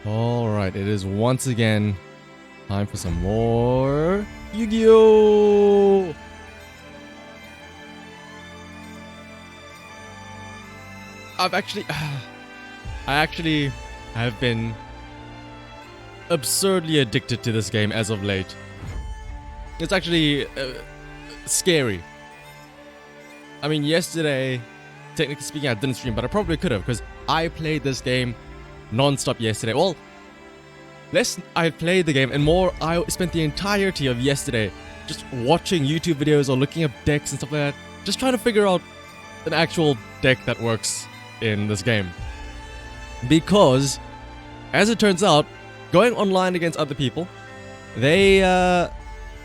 Alright, it is once again time for some more Yu-Gi-Oh! I actually have been absurdly addicted to this game as of late. It's actually scary. I mean, yesterday, technically speaking, I didn't stream, but I probably could have, because I played this game non-stop yesterday. Well, less I played the game and more I spent the entirety of yesterday just watching YouTube videos or looking up decks and stuff like that, just trying to figure out an actual deck that works in this game. Because, as it turns out, going online against other people, they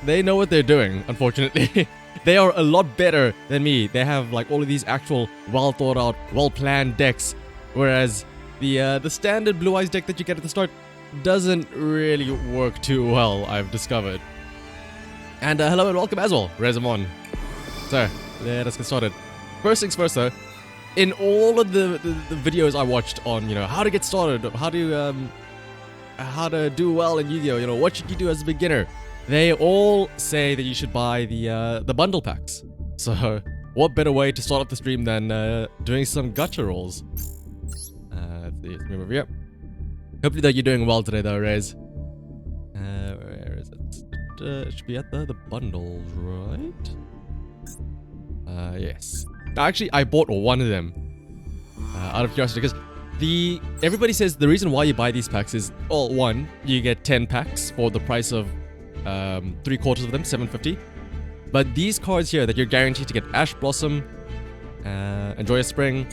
know what they're doing, unfortunately. They are a lot better than me. They have like all of these actual well thought out, well planned decks, whereas the standard Blue Eyes deck that you get at the start doesn't really work too well, I've discovered. And hello and welcome as well, Rezamon. So, let us get started. First things first though, in all of the videos I watched on, how to get started, how to do well in Yu-Gi-Oh, what should you do as a beginner, they all say that you should buy the bundle packs. So, what better way to start off the stream than doing some gacha rolls? Let's move over here. Hopefully that you're doing well today though, Rez. Where is it? It should be at the bundles, right? Yes. Actually, I bought one of them out of curiosity because everybody says the reason why you buy these packs is, well, one, you get 10 packs for the price of 3/4 of them, $7.50. But these cards here that you're guaranteed to get: Ash Blossom, Joyous Spring,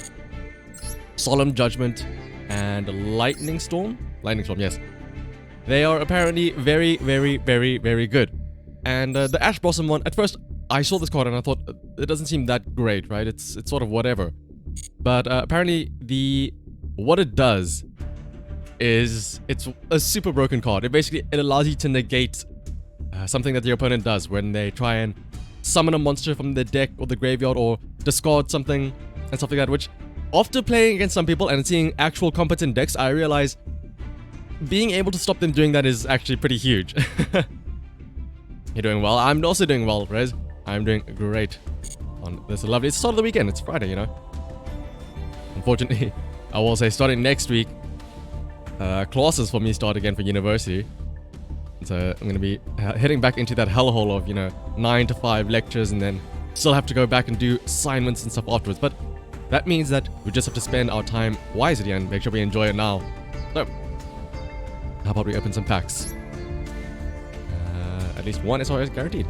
Solemn Judgment, and Lightning Storm. Lightning Storm, yes. They are apparently very, very, very, very good. And the Ash Blossom one, at first I saw this card and I thought it doesn't seem that great, right? It's sort of whatever. But apparently what it does is it's a super broken card. It allows you to negate something that your opponent does when they try and summon a monster from the deck or the graveyard or discard something and stuff like that, which after playing against some people and seeing actual competent decks, I realize being able to stop them doing that is actually pretty huge. You're doing well. I'm also doing well, Rez. I'm doing great on this lovely... It's the start of the weekend. It's Friday, Unfortunately, I will say starting next week, classes for me start again for university. So I'm going to be heading back into that hellhole of, 9 to 5 lectures and then still have to go back and do assignments and stuff afterwards. But that means that we just have to spend our time wisely and make sure we enjoy it now. So, how about we open some packs? At least one SR is guaranteed.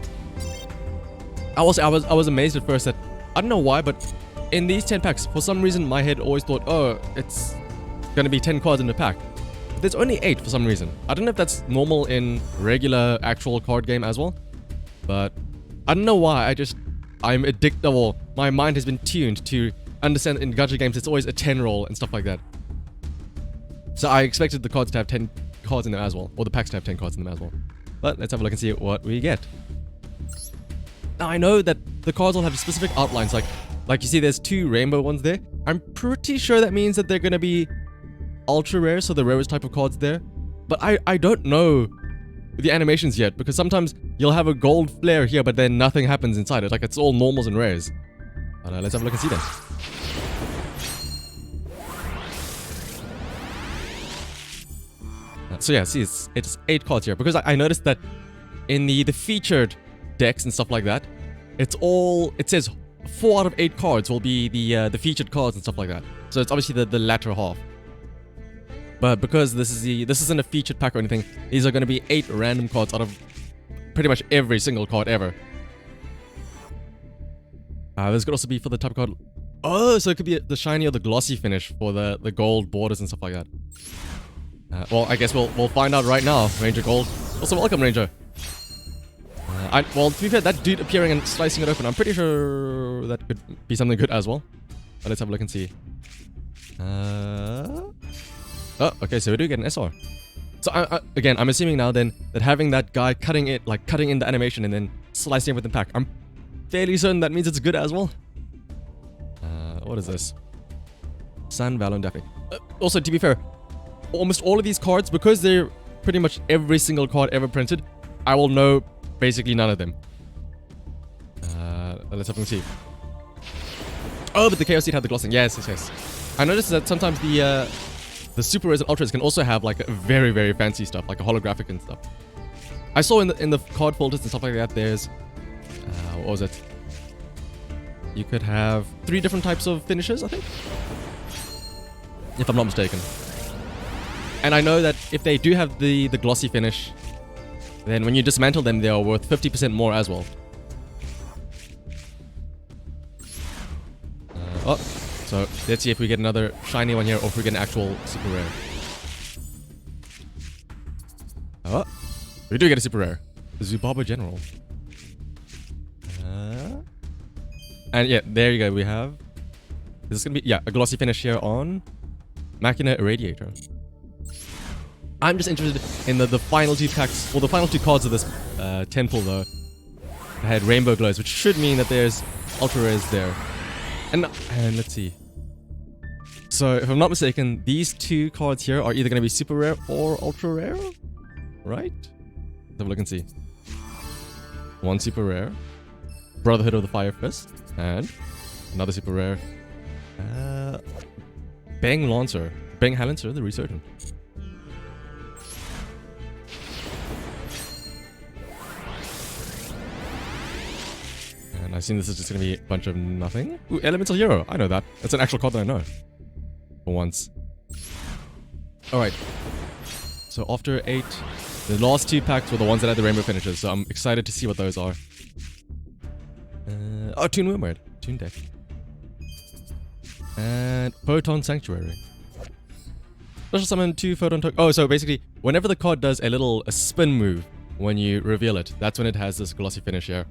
I was amazed at first that, I don't know why, but in these 10 packs, for some reason my head always thought, oh, it's gonna be 10 cards in the pack. But there's only 8 for some reason. I don't know if that's normal in regular actual card game as well, but I don't know why, I'm addictable. My mind has been tuned to understand in gacha games it's always a 10 roll and stuff like that. So I expected the cards to have 10 cards in them as well, or the packs to have 10 cards in them as well. But let's have a look and see what we get. Now I know that the cards all have specific outlines, like you see there's 2 rainbow ones there. I'm pretty sure that means that they're gonna be ultra rare, so the rarest type of cards there. But I don't know the animations yet, because sometimes you'll have a gold flare here, but then nothing happens inside it. Like it's all normals and rares. But let's have a look and see them. So yeah, see, it's 8 cards here, because I noticed that in the featured decks and stuff like that, it says 4 out of 8 cards will be the featured cards and stuff like that. So it's obviously the latter half. But because this isn't a featured pack or anything, these are going to be 8 random cards out of pretty much every single card ever. This could also be for the type of card. Oh, so it could be the shiny or the glossy finish for the gold borders and stuff like that. Well, I guess we'll find out right now, Ranger Gold. Also, welcome, Ranger. Well, to be fair, that dude appearing and slicing it open, I'm pretty sure that could be something good as well. But let's have a look and see. Oh, okay, so we do get an SR. So, again, I'm assuming now then that having that guy cutting in the animation and then slicing it with the pack, I'm fairly certain that means it's good as well. What is this? Sun, Valor, and Daphne. Also, to be fair, almost all of these cards, because they're pretty much every single card ever printed, I will know basically none of them. Let's have a see. Oh, but the Chaos Seed had the glossing. Yes, yes, yes. I noticed that sometimes the super rares and ultras can also have like very, very fancy stuff, like a holographic and stuff. I saw in the card folders and stuff like that, there's what was it? You could have 3 different types of finishes, I think, if I'm not mistaken. And I know that if they do have the glossy finish, then when you dismantle them, they are worth 50% more as well. Oh, so let's see if we get another shiny one here, or if we get an actual super rare. Oh, we do get a super rare. The Zubaba General. And yeah, there you go. We have... This is going to be, yeah, a glossy finish here on Machina Irradiator. I'm just interested in the final 2 packs, or the final 2 cards of this 10 pull though. I had Rainbow Glows, which should mean that there's Ultra Rares there. And let's see. So, if I'm not mistaken, these 2 cards here are either going to be super rare or ultra rare, right? Let's have a look and see. 1 super rare, Brotherhood of the Fire Fist, and another super rare, Bang Lancer, Bang Lancer, the Resurgent. And I assume this is just going to be a bunch of nothing. Ooh, Elemental Hero. I know that. That's an actual card that I know. For once. Alright. So after 8, the last 2 packs were the ones that had the rainbow finishes. So I'm excited to see what those are. Oh, Toon Wormwood. Toon Deck. And Photon Sanctuary. Special summon 2 Photon token. Oh, so basically, whenever the card does a spin move when you reveal it, that's when it has this glossy finish here.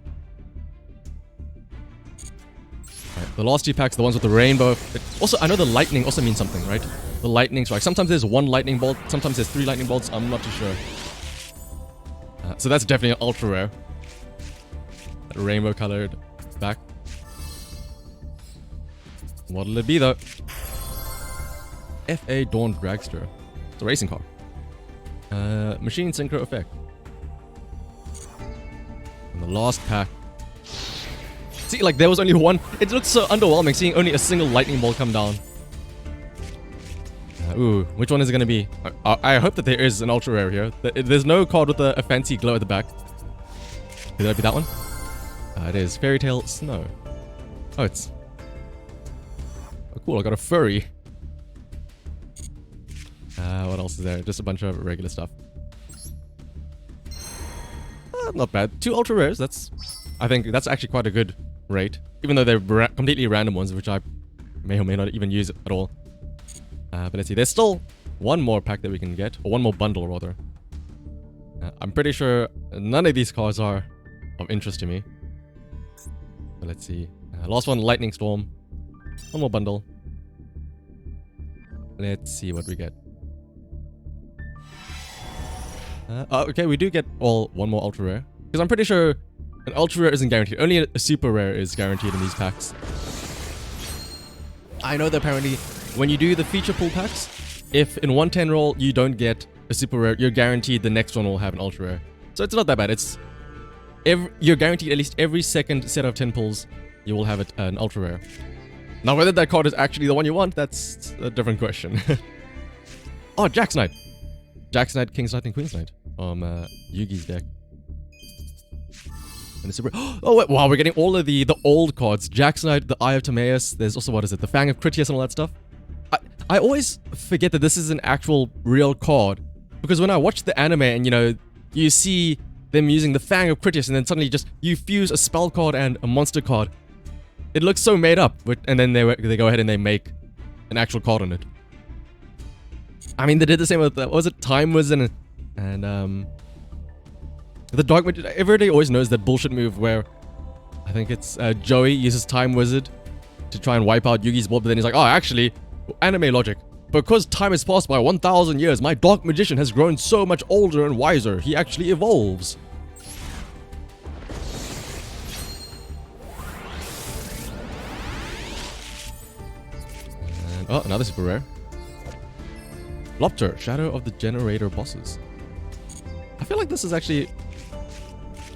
Right, the last 2 packs, the ones with the rainbow. Also, I know the lightning also means something, right? The lightning strike. Sometimes there's 1 lightning bolt, sometimes there's 3 lightning bolts. I'm not too sure. So that's definitely an ultra rare. Rainbow colored back. What'll it be though? FA Dawn Dragster. It's a racing car. Machine Synchro Effect. And the last pack. See, like there was only 1. It looks so underwhelming seeing only a single lightning bolt come down. Ooh, which one is it going to be? I hope that there is an ultra rare here. There's no card with a fancy glow at the back. Could that be that one? It is Fairy Tale Snow. Oh, it's... Oh, cool, I got a furry. What else is there? Just a bunch of regular stuff. Not bad. 2 ultra rares, I think that's actually quite a good rate. Even though they're completely random ones, which I may or may not even use at all. But let's see, there's still 1 more pack that we can get, or 1 more bundle rather. I'm pretty sure none of these cards are of interest to me. But let's see. Last one, Lightning Storm. 1 more bundle. Let's see what we get. Okay, we do get 1 more ultra rare. Because I'm pretty sure an ultra rare isn't guaranteed. Only a super rare is guaranteed in these packs. I know that apparently when you do the feature pull packs, if in 110 roll you don't get a super rare, you're guaranteed the next one will have an ultra rare. So it's not that bad. You're guaranteed at least every second set of 10 pulls, you will have an ultra rare. Now whether that card is actually the one you want, that's a different question. Oh, Jax Knight. Jax Knight, King's Knight, and Queen's Knight. Yugi's deck. And the super... Oh, wait, wow, we're getting all of the old cards. Jax Knight, the Eye of Timaeus. There's also, what is it? The Fang of Critias and all that stuff. I always forget that this is an actual real card. Because when I watch the anime and, you see them using the Fang of Critias and then suddenly you fuse a spell card and a monster card. It looks so made up. And then they go ahead and they make an actual card on it. I mean, they did the same with, what was it? Time Wizard and the Dark Magician. Everybody always knows that bullshit move where I think it's Joey uses Time Wizard to try and wipe out Yugi's board, but then he's like, oh, actually, anime logic. Because time has passed by 1,000 years, my Dark Magician has grown so much older and wiser. He actually evolves. And, oh, another super rare. Lobster, Shadow of the Generator bosses. I feel like this is actually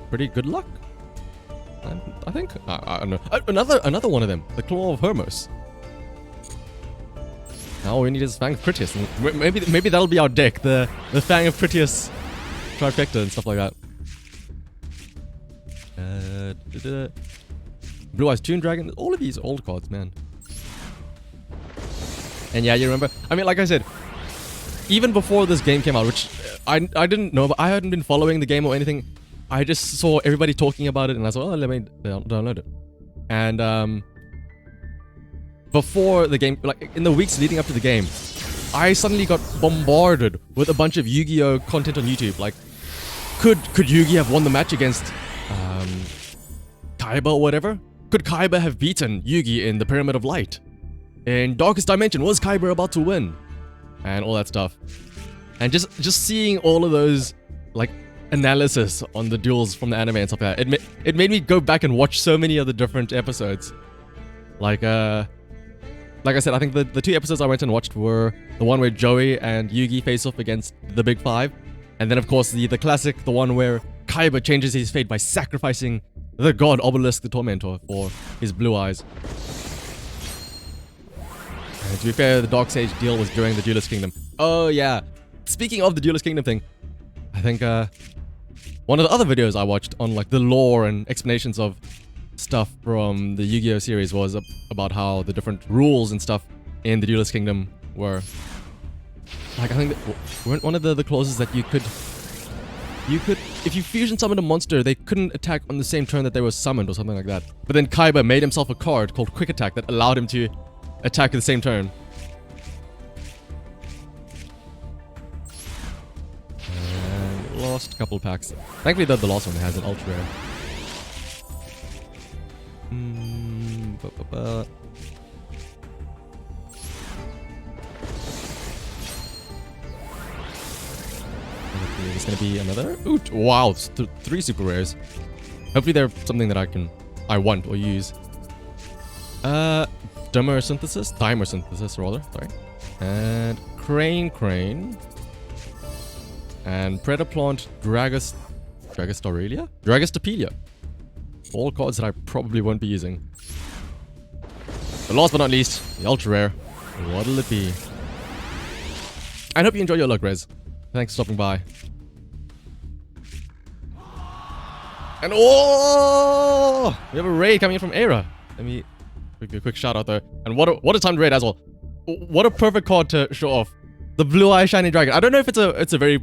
pretty good luck. I think. I don't know. Another one of them. The Claw of Hermos. Now all we need is Fang of Critias. And maybe that'll be our deck. The Fang of Critias trifecta and stuff like that. Blue Eyes Toon Dragon. All of these old cards, man. And yeah, you remember. I mean, like I said, even before this game came out, which I didn't know, but I hadn't been following the game or anything. I just saw everybody talking about it, and I thought, oh, let me download it. And before the game, like in the weeks leading up to the game, I suddenly got bombarded with a bunch of Yu-Gi-Oh content on YouTube. Like, could Yugi have won the match against Kaiba or whatever? Could Kaiba have beaten Yugi in the Pyramid of Light? In Darkest Dimension, was Kaiba about to win? And all that stuff. And just seeing all of those, like, analysis on the duels from the anime and stuff like that, it made me go back and watch so many of the different episodes. Like I said, I think the 2 episodes I went and watched were the one where Joey and Yugi face off against the Big Five, and then of course the classic, the one where Kaiba changes his fate by sacrificing the god Obelisk the Tormentor for his blue eyes. And to be fair, the Dark Sage deal was during the Duelist Kingdom. Oh yeah, speaking of the Duelist Kingdom thing, I think one of the other videos I watched on like the lore and explanations of stuff from the Yu-Gi-Oh series was about how the different rules and stuff in the Duelist Kingdom were. Like, I think one of the clauses that you could, if you fusion summon a monster, they couldn't attack on the same turn that they were summoned or something like that. But then Kaiba made himself a card called Quick Attack that allowed him to attack at the same turn. And lost a couple packs. Thankfully, the last one has an ultra rare. There's gonna be another. Ooh, wow, 3 super rares. Hopefully they're something that I want or use. Dimer Synthesis rather. Sorry. And Crane. And Predaplant Dragostapelia. All cards that I probably won't be using. But last but not least, the ultra rare. What'll it be? I hope you enjoy your luck, Rez. Thanks for stopping by. And oh, we have a raid coming in from Era. Let me give you a quick shout out there. And what a timed raid as well. What a perfect card to show off. The Blue Eye Shiny Dragon. I don't know if it's a very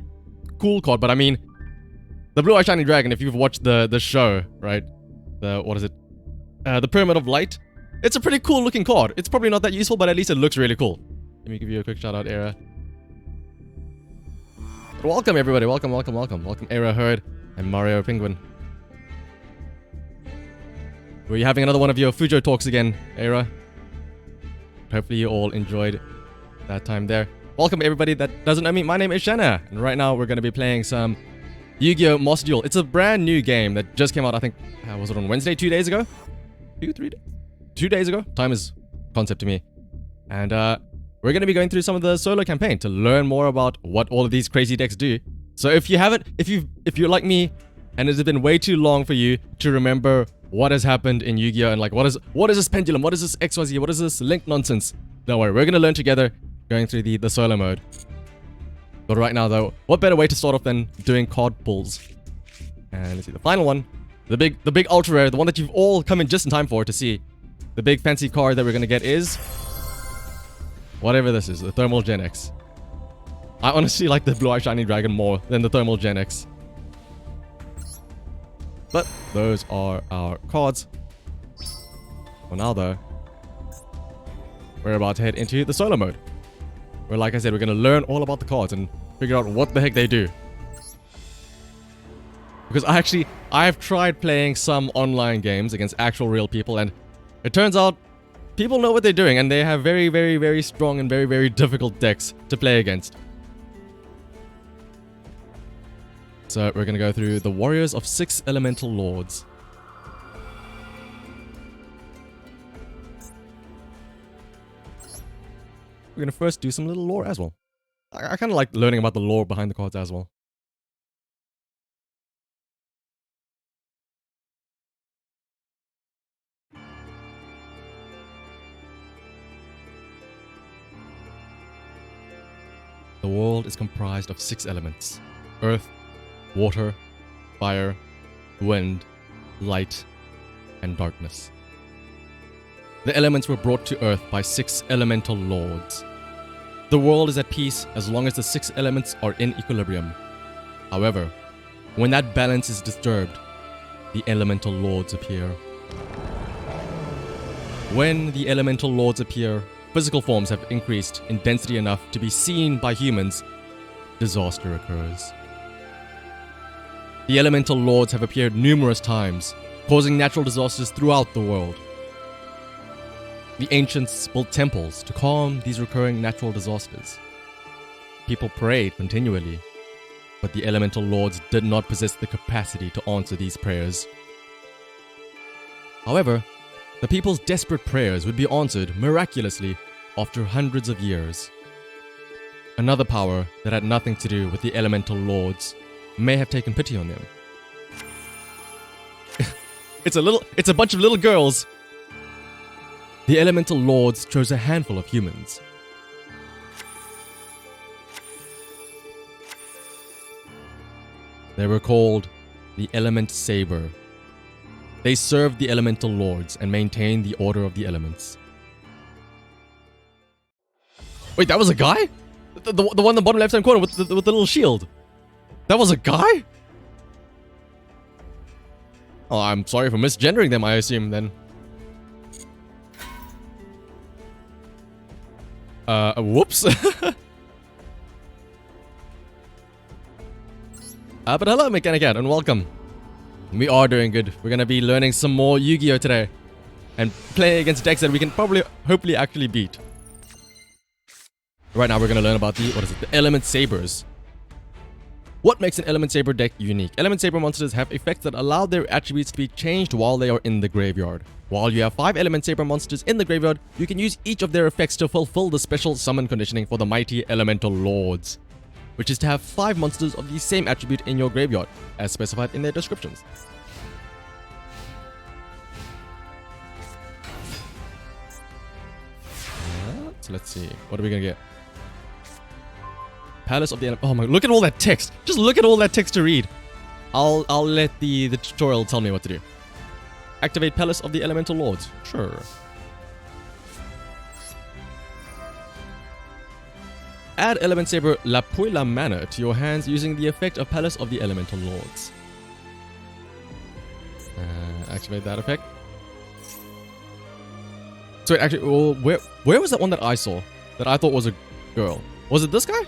cool card, but I mean, the Blue Eye Shiny Dragon. If you've watched the show, right? What is it? The Pyramid of Light. It's a pretty cool looking card. It's probably not that useful, but at least it looks really cool. Let me give you a quick shout out, Era. But welcome everybody. Welcome, Era Herd and Mario Penguin. Were you having another one of your Fujo talks again, Era? Hopefully you all enjoyed that time there. Welcome everybody that doesn't know me. My name is Shanna, and right now we're going to be playing some Yu-Gi-Oh! Monster Duel. It's a brand new game that just came out, I think, was it on Wednesday, 2 days ago? 2 days ago? Time is concept to me. And we're going to be going through some of the solo campaign to learn more about what all of these crazy decks do. So if you're like me, and it's been way too long for you to remember what has happened in Yu-Gi-Oh! And like, what is this pendulum? What is this XYZ? What is this link nonsense? Don't worry, we're going to learn together going through the solo mode. But right now though, what better way to start off than doing card pulls? And let's see, the final one, the big ultra rare, the one that you've all come in just in time for to see. The big fancy card that we're gonna get is whatever this is, the Thermal Gen X. I honestly like the Blue Eye Shiny Dragon more than the Thermal Gen X. But those are our cards. For now though, we're about to head into the solo mode. Where, like I said, we're going to learn all about the cards and figure out what the heck they do. Because I've tried playing some online games against actual real people, and it turns out people know what they're doing, and they have very, very, very strong and very, very difficult decks to play against. So we're going to go through the Warriors of 6 Elemental Lords. We're going to first do some little lore as well. I kind of like learning about the lore behind the cards as well. The world is comprised of 6 elements: earth, water, fire, wind, light, and darkness. The elements were brought to earth by 6 elemental lords. The world is at peace as long as the 6 elements are in equilibrium. However, when that balance is disturbed, the elemental lords appear. When the elemental lords appear, physical forms have increased in density enough to be seen by humans. Disaster occurs. The elemental lords have appeared numerous times, causing natural disasters throughout the world. The ancients built temples to calm these recurring natural disasters. People prayed continually, but the elemental lords did not possess the capacity to answer these prayers. However, the people's desperate prayers would be answered miraculously after hundreds of years. Another power that had nothing to do with the elemental lords may have taken pity on them. It's a bunch of little girls. The elemental lords chose a handful of humans. They were called the Element Saber. They served the elemental lords and maintained the order of the elements. Wait, that was a guy? The one in the bottom left-hand corner with the little shield. That was a guy? Oh, I'm sorry for misgendering them, I assume, then. Whoops. But hello, Mechanic Cat, and welcome. We are doing good. We're gonna be learning some more Yu-Gi-Oh! Today. And playing against decks that we can hopefully actually beat. Right now, we're gonna learn about the Element Sabers. What makes an Element Saber deck unique? Element Saber monsters have effects that allow their attributes to be changed while they are in the graveyard. While you have 5 Element Saber monsters in the graveyard, you can use each of their effects to fulfill the special summon conditioning for the mighty Elemental Lords, which is to have 5 monsters of the same attribute in your graveyard, as specified in their descriptions. So let's see, what are we gonna get? Palace of the Element. Oh my! Look at all that text. Just look at all that text to read. I'll let the tutorial tell me what to do. Activate Palace of the Elemental Lords. Sure. Add Element Saber La Puella mana to your hands using the effect of Palace of the Elemental Lords. Activate that effect. So wait, actually, well, where was that one that I saw that I thought was a girl? Was it this guy?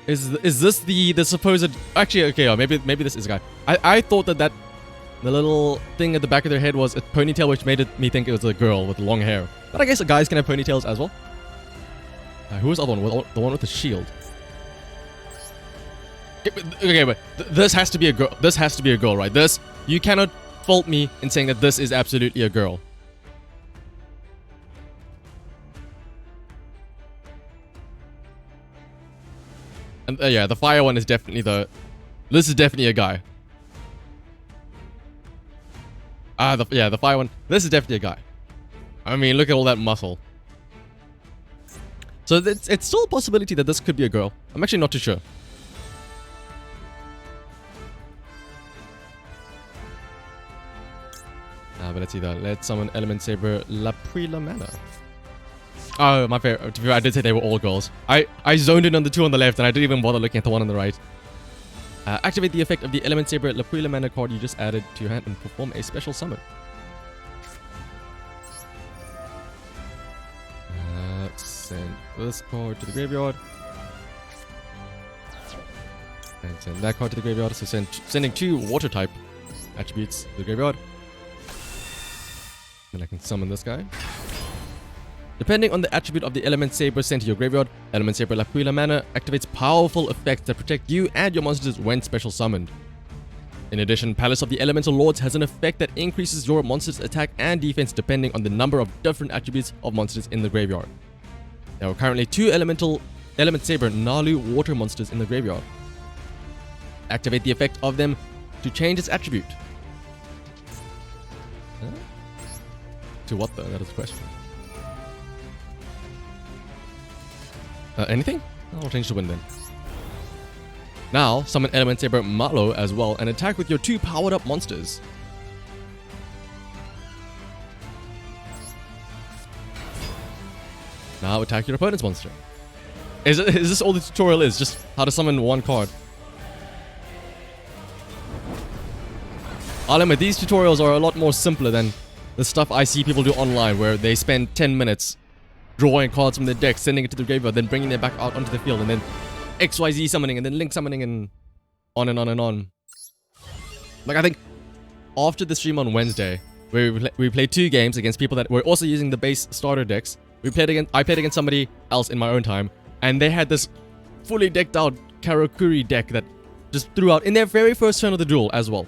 Is this the supposed? Actually, okay, maybe this is a guy. I thought that the little thing at the back of their head was a ponytail, which made me think it was a girl with long hair. But I guess guys can have ponytails as well. Who was the other one? The one with the shield. Okay, but this has to be a girl. This has to be a girl, right? This, you cannot fault me in saying that this is absolutely a girl. And yeah, the fire one is definitely this is definitely a guy. The fire one. This is definitely a guy. I mean, look at all that muscle. So it's still a possibility that this could be a girl. I'm actually not too sure. But let's see that. Let's summon Element Saber La Puella mana. Oh, my favorite. I did say they were all girls. I zoned in on the 2 on the left and I didn't even bother looking at the 1 on the right. Activate the effect of the Element Saber La Puella mana card you just added to your hand and perform a special summon. Send this card to the graveyard. And send that card to the graveyard. So sending 2 water type attributes to the graveyard. Then I can summon this guy. Depending on the attribute of the Element Saber sent to your graveyard, Element Saber La Puella mana activates powerful effects that protect you and your monsters when special summoned. In addition, Palace of the Elemental Lords has an effect that increases your monster's attack and defense depending on the number of different attributes of monsters in the graveyard. There are currently 2 Element Saber Nalu water monsters in the graveyard. Activate the effect of them to change its attribute. Huh? To what though? That is the question. Anything? I'll change to win then. Now, summon Element Saber Malo as well and attack with your 2 powered up monsters. Now attack your opponent's monster. Is this all the tutorial is? Just how to summon 1 card? I'll admit, these tutorials are a lot more simpler than the stuff I see people do online where they spend 10 minutes drawing cards from their deck, sending it to the graveyard, then bringing them back out onto the field, and then XYZ summoning, and then Link summoning, and on and on and on. Like, I think after the stream on Wednesday, where we played 2 games against people that were also using the base starter decks, I played against somebody else in my own time, and they had this fully decked out Karakuri deck that just threw out in their very first turn of the duel as well.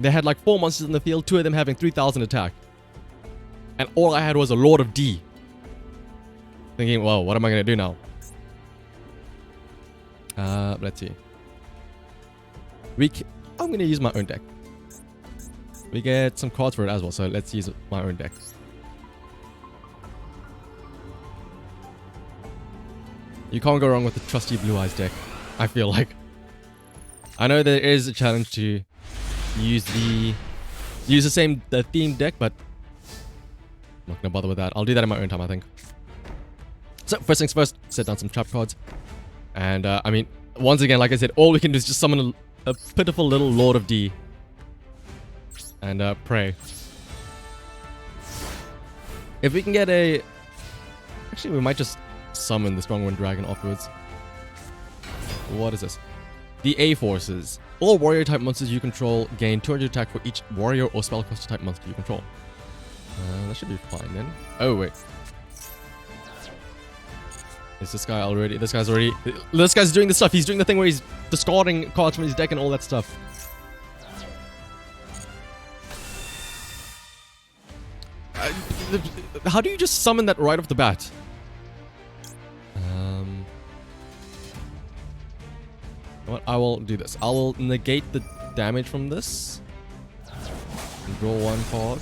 They had like 4 monsters in the field, 2 of them having 3000 attack. And all I had was a Lord of D. Thinking, well, what am I going to do now? Let's see. I'm going to use my own deck. We get some cards for it as well, so let's use my own deck. You can't go wrong with the trusty Blue Eyes deck, I feel like. I know there is a challenge to use the theme deck, but I'm not going to bother with that. I'll do that in my own time, I think. So, first things first, set down some trap cards. And, I mean, once again, like I said, all we can do is just summon a pitiful little Lord of D. And, pray. If we can get a... Actually, we might just summon the Strong Wind Dragon afterwards. What is this? The A-Forces. All warrior-type monsters you control gain 200 attack for each warrior or spellcaster-type monster you control. That should be fine then. Oh, wait. Is this guy already... This guy's doing the stuff. He's doing the thing where he's discarding cards from his deck and all that stuff. How do you just summon that right off the bat? What? I will do this. I will negate the damage from this. And draw 1 card.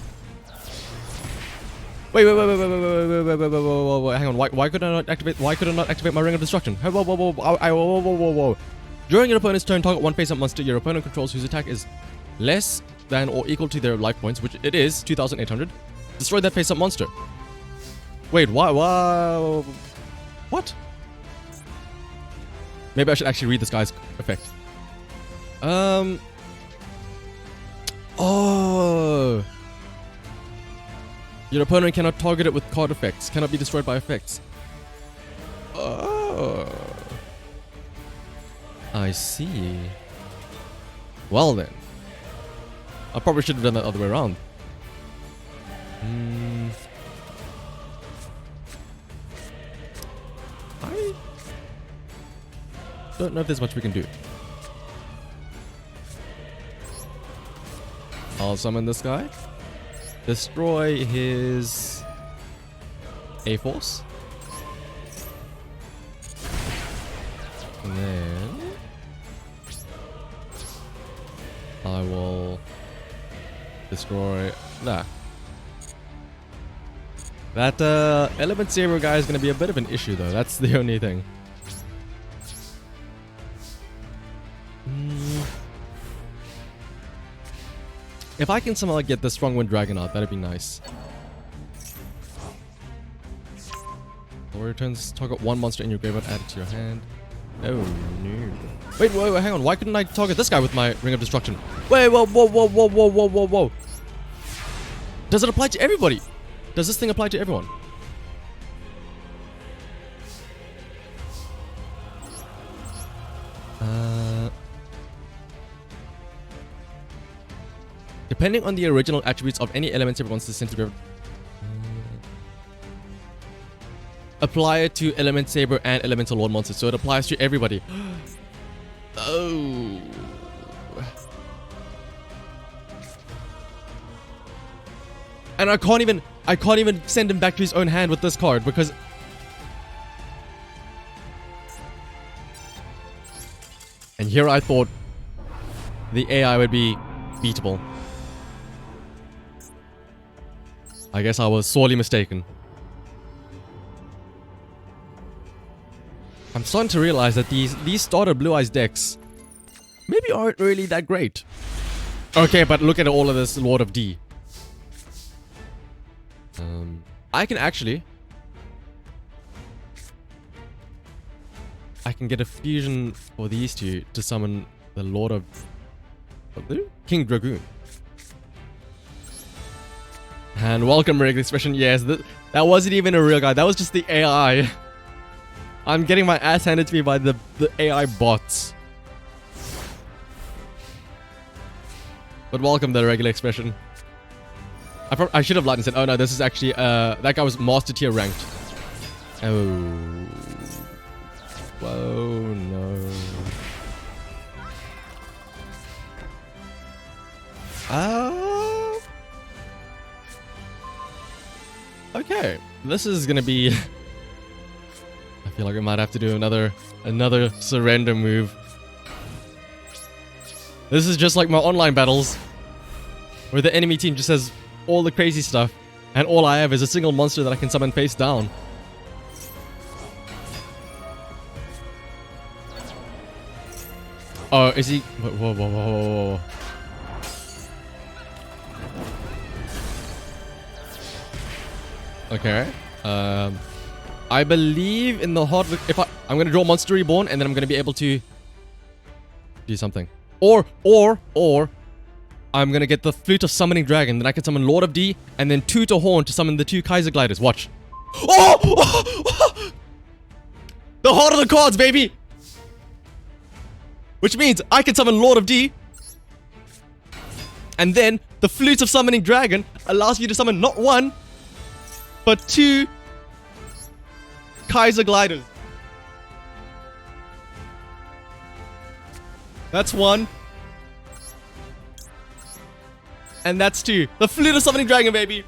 Wait, hang on. Why could I not activate? Why could I not activate my Ring of Destruction? Whoa. During your opponent's turn, target 1 face-up monster your opponent controls whose attack is less than or equal to their life points, which it is 2,800. Destroy that face-up monster. Wait, why? What? Maybe I should actually read this guy's effect. Oh. Your opponent cannot target it with card effects. Cannot be destroyed by effects. Oh. I see. Well then. I probably should have done that other way around. I don't know if there's much we can do. I'll summon this guy. Destroy his A-Force. And then I will destroy that. That Element Saber guy is going to be a bit of an issue though. That's the only thing. If I can somehow get the Strong Wind Dragon out, that'd be nice. Warrior turns, target 1 monster in your graveyard, add it to your hand. Oh no. Wait, hang on. Why couldn't I target this guy with my Ring of Destruction? Wait, whoa. Does it apply to everybody? Does this thing apply to everyone? Depending on the original attributes of any element Saber monster sent to graveyard. Apply it to Element Saber and Elemental Lord monsters, so it applies to everybody. Oh. And I can't even send him back to his own hand with this card because Here I thought the AI would be beatable. I guess I was sorely mistaken. I'm starting to realize that these starter Blue Eyes decks maybe aren't really that great. Okay, but look at all of this Lord of D. I can actually... I can get a fusion for these two to summon the Lord of... King Dragoon. And welcome, Regular Expression. Yes, that wasn't even a real guy. That was just the AI. I'm getting my ass handed to me by the AI bots. But welcome, the Regular Expression. I should have lied and said, oh no, this is actually, that guy was Master Tier ranked. Oh. Whoa, no. Okay, this is gonna be... I feel like I might have to do another surrender move. This is just like my online battles, where the enemy team just has all the crazy stuff, and all I have is a single monster that I can summon face down. Oh, is he... Whoa, whoa, whoa, whoa, whoa. Okay. I believe in the heart of the... I'm going to draw Monster Reborn, and then I'm going to be able to do something. Or I'm going to get the Flute of Summoning Dragon, then I can summon Lord of D, and then 2 to Horn to summon the 2 Kaiser Gliders. Watch. Oh! The heart of the cards, baby! Which means I can summon Lord of D, and then the Flute of Summoning Dragon allows you to summon not 1, but 2 Kaiser Gliders. That's 1. And that's 2. The Flute of Summoning Dragon, baby.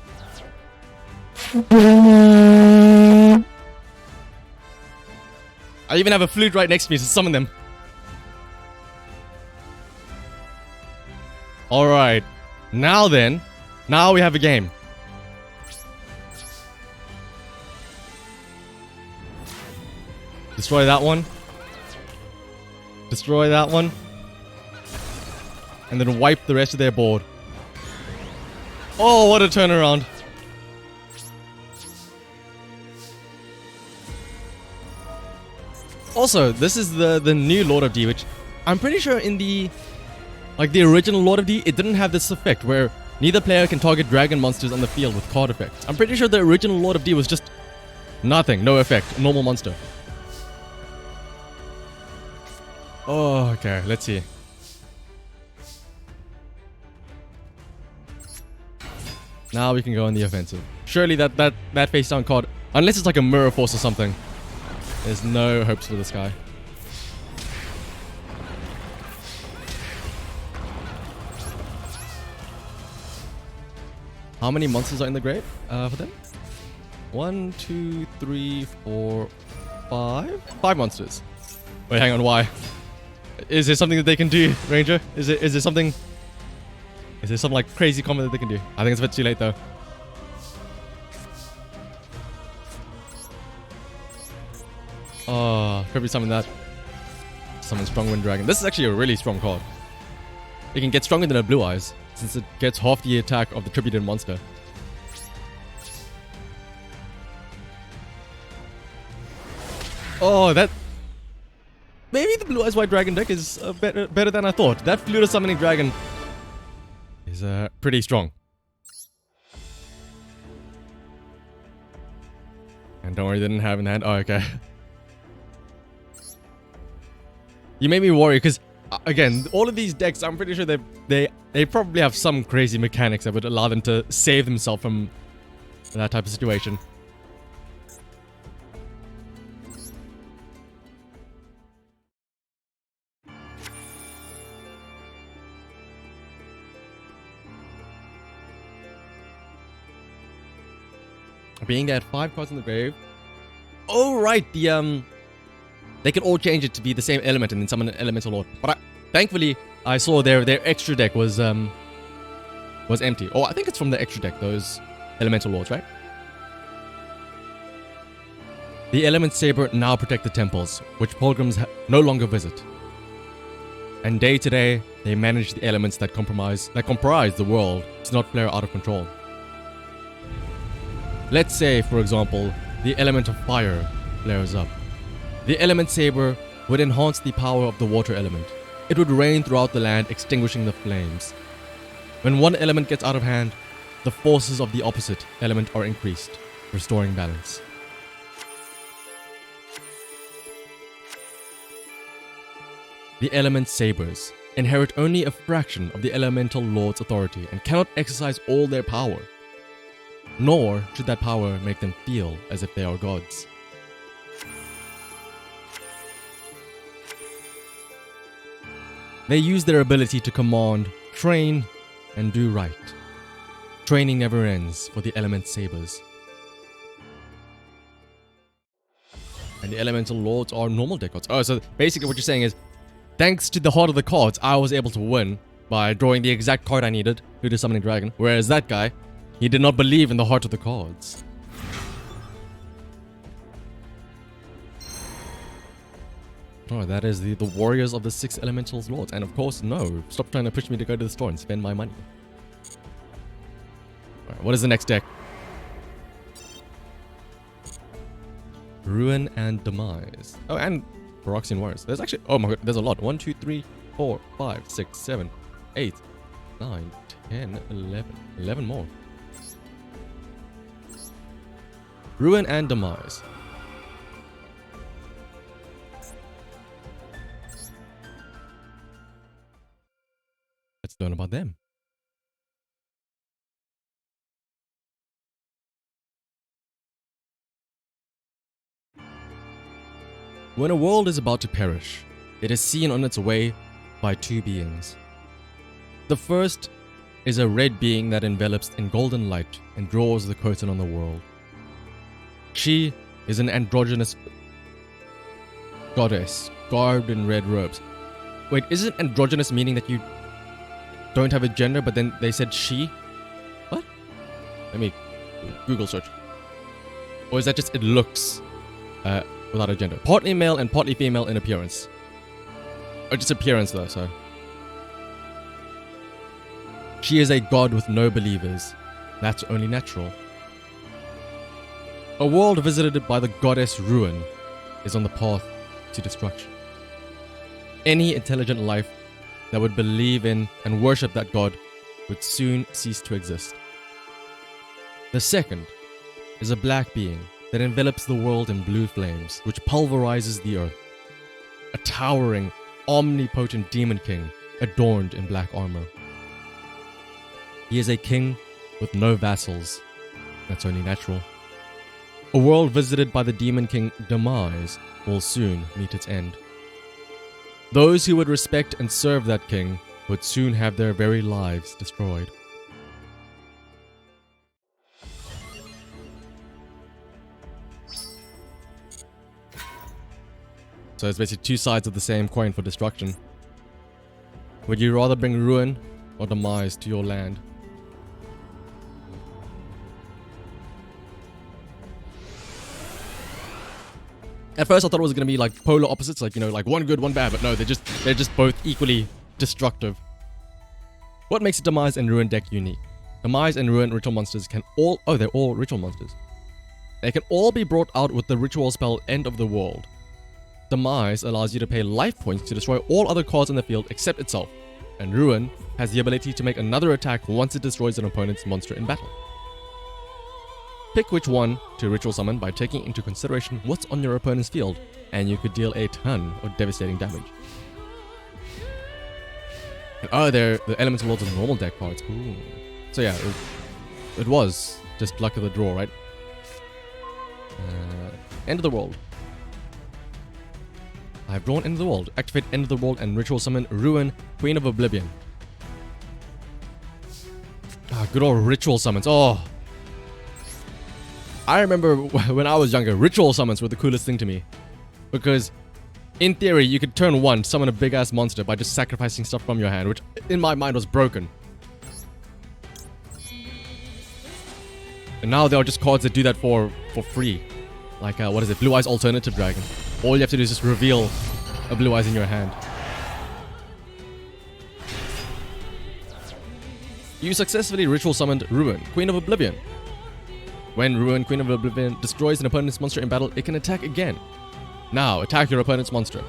I even have a flute right next to me to summon them. Alright. Now then. Now we have a game. Destroy that one. Destroy that one. And then wipe the rest of their board. Oh, what a turnaround. Also, this is the new Lord of D, which I'm pretty sure in the original Lord of D, it didn't have this effect where neither player can target dragon monsters on the field with card effects. I'm pretty sure the original Lord of D was just nothing, no effect, normal monster. Oh, okay, let's see. Now we can go on the offensive. Surely that face down card, unless it's like a Mirror Force or something, there's no hopes for this guy. How many monsters are in the grave for them? 1, 2, 3, 4, 5? 5 monsters. Wait, hang on, why? Is there something that they can do, Ranger? Is there something... Is there some like crazy combo that they can do? I think it's a bit too late though. Oh, probably summon that. Summon Strong Wind Dragon. This is actually a really strong card. It can get stronger than a Blue Eyes, since it gets half the attack of the tributed monster. Oh, that... Maybe the Blue Eyes White Dragon deck is better than I thought. That Flute of Summoning Dragon is pretty strong. And don't worry, they didn't have in hand. Oh, okay. You made me worry because, again, all of these decks, I'm pretty sure they probably have some crazy mechanics that would allow them to save themselves from that type of situation. Being at 5 cards in the grave. Oh, right, the They can all change it to be the same element and then summon an elemental lord. But thankfully, I saw their extra deck was empty. Oh, I think it's from the extra deck, those elemental lords, right? The element saber now protect the temples, which pilgrims no longer visit. And day to day, they manage the elements that comprise the world to not flare out of control. Let's say, for example, the element of fire flares up. The element saber would enhance the power of the water element. It would rain throughout the land, extinguishing the flames. When one element gets out of hand, the forces of the opposite element are increased, restoring balance. The element sabers inherit only a fraction of the elemental lord's authority and cannot exercise all their power. Nor should that power make them feel as if they are gods. They use their ability to command, train, and do right. Training never ends for the element sabers. And the elemental lords are normal deck cards. Oh, so basically what you're saying is, thanks to the heart of the cards, I was able to win by drawing the exact card I needed, who the Summoning Dragon, whereas that guy, he did not believe in the heart of the cards. Oh, that is the warriors of the 6 elementals lords. And of course, no, stop trying to push me to go to the store and spend my money. Alright, what is the next deck? Ruin and Demise. Oh, and Phyrexian Warriors. There's actually, oh my god, there's a lot. 1, 2, 3, 4, 5, 6, 7, 8, 9, 10, 11. 11 more. Ruin and Demise. Let's learn about them. When a world is about to perish, it is seen on its way by 2 beings. The first is a red being that envelops in golden light and draws the curtain on the world. She is an androgynous goddess, garbed in red robes. Wait, isn't androgynous meaning that you don't have a gender, but then they said she? What? Let me Google search. Or is that just it looks without a gender? Partly male and partly female in appearance. Or just appearance though, so. She is a god with no believers. That's only natural. A world visited by the goddess Ruin is on the path to destruction. Any intelligent life that would believe in and worship that god would soon cease to exist. The second is a black being that envelops the world in blue flames, which pulverizes the earth. A towering, omnipotent demon king adorned in black armor. He is a king with no vassals. That's only natural. A world visited by the demon king Demise will soon meet its end. Those who would respect and serve that king would soon have their very lives destroyed. So it's basically 2 sides of the same coin for destruction. Would you rather bring ruin or demise to your land? At first I thought it was going to be like polar opposites, like, you know, like one good, one bad, but no, they're just both equally destructive. What makes a Demise and Ruin deck unique? Demise and Ruin ritual monsters can all, oh, they're all ritual monsters. They can all be brought out with the ritual spell End of the World. Demise allows you to pay life points to destroy all other cards in the field except itself, and Ruin has the ability to make another attack once it destroys an opponent's monster in battle. Pick which one to ritual summon by taking into consideration what's on your opponent's field, and you could deal a ton of devastating damage. And oh, they're the Elemental Lords of normal deck cards. Ooh. So yeah, it was just luck of the draw, right? End of the World. I've drawn End of the World. Activate End of the World and ritual summon Ruin, Queen of Oblivion. Ah, good old ritual summons. Oh, I remember when I was younger, ritual summons were the coolest thing to me, because in theory, you could turn 1, summon a big-ass monster by just sacrificing stuff from your hand, which in my mind was broken. And now there are just cards that do that for free. Like, what is it? Blue Eyes Alternative Dragon. All you have to do is just reveal a Blue Eyes in your hand. You successfully ritual summoned Ruin, Queen of Oblivion. When Ruin, Queen of Oblivion, destroys an opponent's monster in battle, it can attack again. Now, attack your opponent's monster.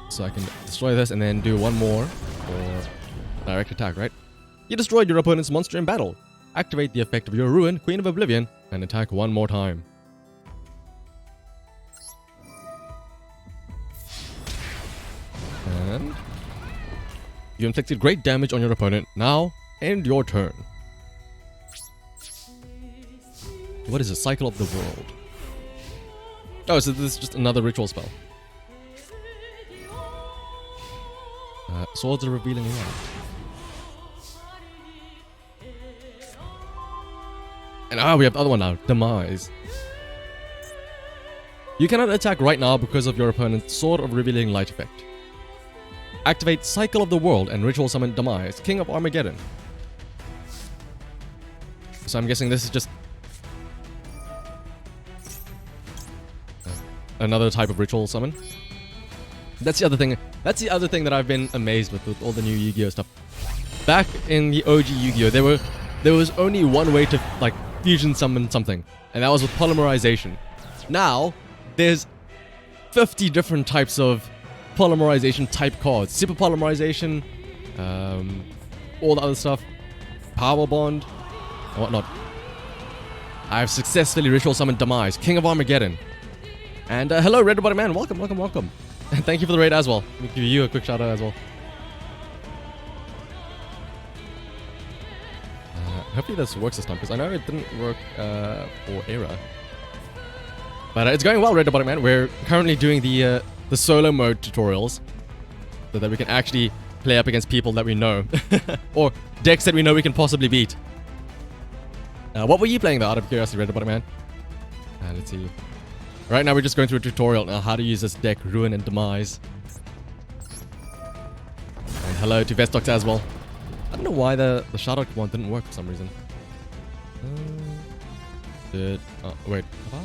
So I can destroy this and then do one more for direct attack, right? You destroyed your opponent's monster in battle. Activate the effect of your Ruin, Queen of Oblivion, and attack one more time. And you inflicted great damage on your opponent. Now, end your turn. What is a Cycle of the World? Oh, so this is just another ritual spell. Swords of Revealing Light. And we have the other one now, Demise. You cannot attack right now because of your opponent's Sword of Revealing Light effect. Activate Cycle of the World and ritual summon Demise, King of Armageddon. So I'm guessing this is just another type of ritual summon. That's the other thing. That's the other thing that I've been amazed with all the new Yu-Gi-Oh stuff. Back in the OG Yu-Gi-Oh, there was only one way to like fusion summon something, and that was with polymerization. Now there's 50 different types of polymerization type cards. Super polymerization, all the other stuff, power bond, and whatnot. I've successfully ritual summoned Demise, King of Armageddon. And hello, Red Body Man. Welcome, welcome, welcome. And thank you for the raid as well. Let me give you a quick shout out as well. Hopefully this works this time, because I know it didn't work for Era. But it's going well, Red Body Man. We're currently doing the solo mode tutorials, so that we can actually play up against people that we know, or decks that we know we can possibly beat. What were you playing though, out of curiosity, Red Body Man? Let's see. Right now we're just going through a tutorial on how to use this deck, Ruin and Demise. And hello to Vestox as well. I don't know why the shoutout one didn't work for some reason. Wait. Have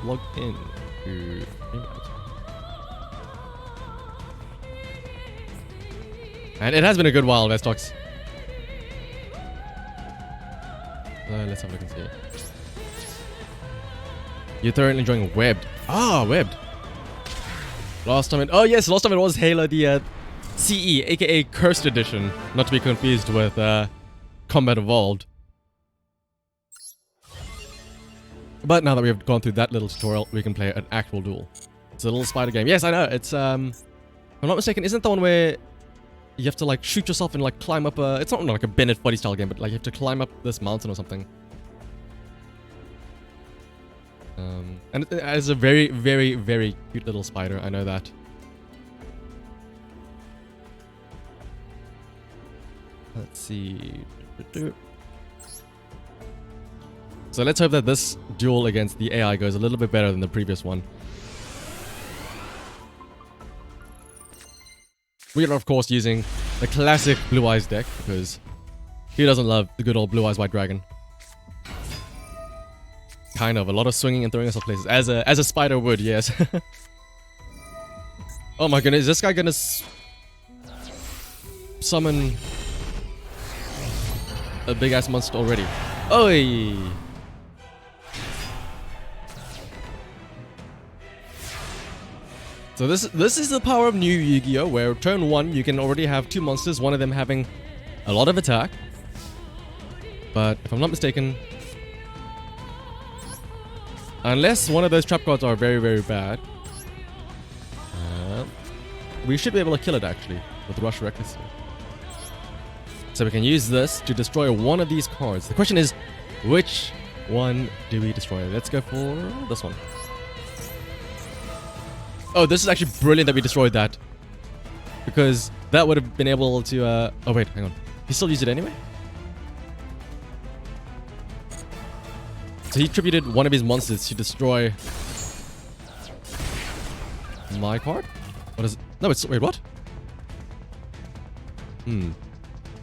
I logged in to... And it has been a good while, Vestox. Let's have a look and see. You're thoroughly enjoying Webbed. Webbed. Last time it was Halo, the CE, aka Cursed Edition. Not to be confused with Combat Evolved. But now that we have gone through that little tutorial, we can play an actual duel. It's a little spider game. Yes, I know. It's, if I'm not mistaken, isn't the one where you have to like shoot yourself and like climb up a... It's not like a Bennett Body style game, but like you have to climb up this mountain or something. And it has a very, very, very cute little spider. I know that. Let's see. So let's hope that this duel against the AI goes a little bit better than the previous one. We are, of course, using the classic Blue Eyes deck, because who doesn't love the good old Blue Eyes White Dragon? Kind of. A lot of swinging and throwing yourself places. As a spider would, yes. Oh my goodness, is this guy gonna summon a big-ass monster already? Oi! So this is the power of new Yu-Gi-Oh! Where turn 1 you can already have 2 monsters, one of them having a lot of attack. But if I'm not mistaken, unless one of those trap cards are very, very bad, we should be able to kill it actually with Rush Recklessly. So we can use this to destroy one of these cards. The question is, which one do we destroy? Let's go for this one. Oh, this is actually brilliant that we destroyed that, because that would have been able to... oh wait, hang on. He still used it anyway? So he tributed one of his monsters to destroy my card? What is it? No, it's... Wait, what?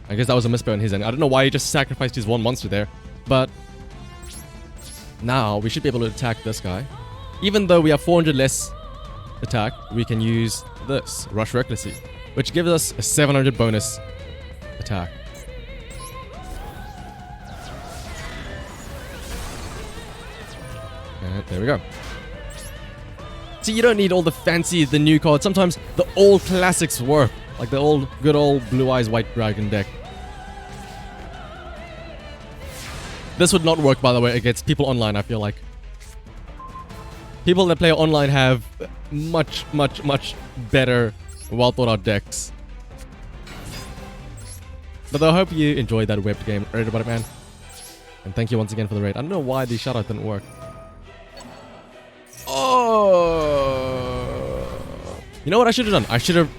I guess that was a misspell on his end. I don't know why he just sacrificed his one monster there. But now we should be able to attack this guy. Even though we have 400 less attack, we can use this, Rush Recklessly, which gives us a 700 bonus attack. And there we go. See, you don't need all the new cards. Sometimes the old classics work. Like the good old Blue Eyes White Dragon deck. This would not work, by the way, against people online, I feel like. People that play online have much better, well thought out decks. But I hope you enjoyed that webbed game. Right about it, man. And thank you once again for the raid. I don't know why the shoutout didn't work. Oh! You know what I should have done? I should have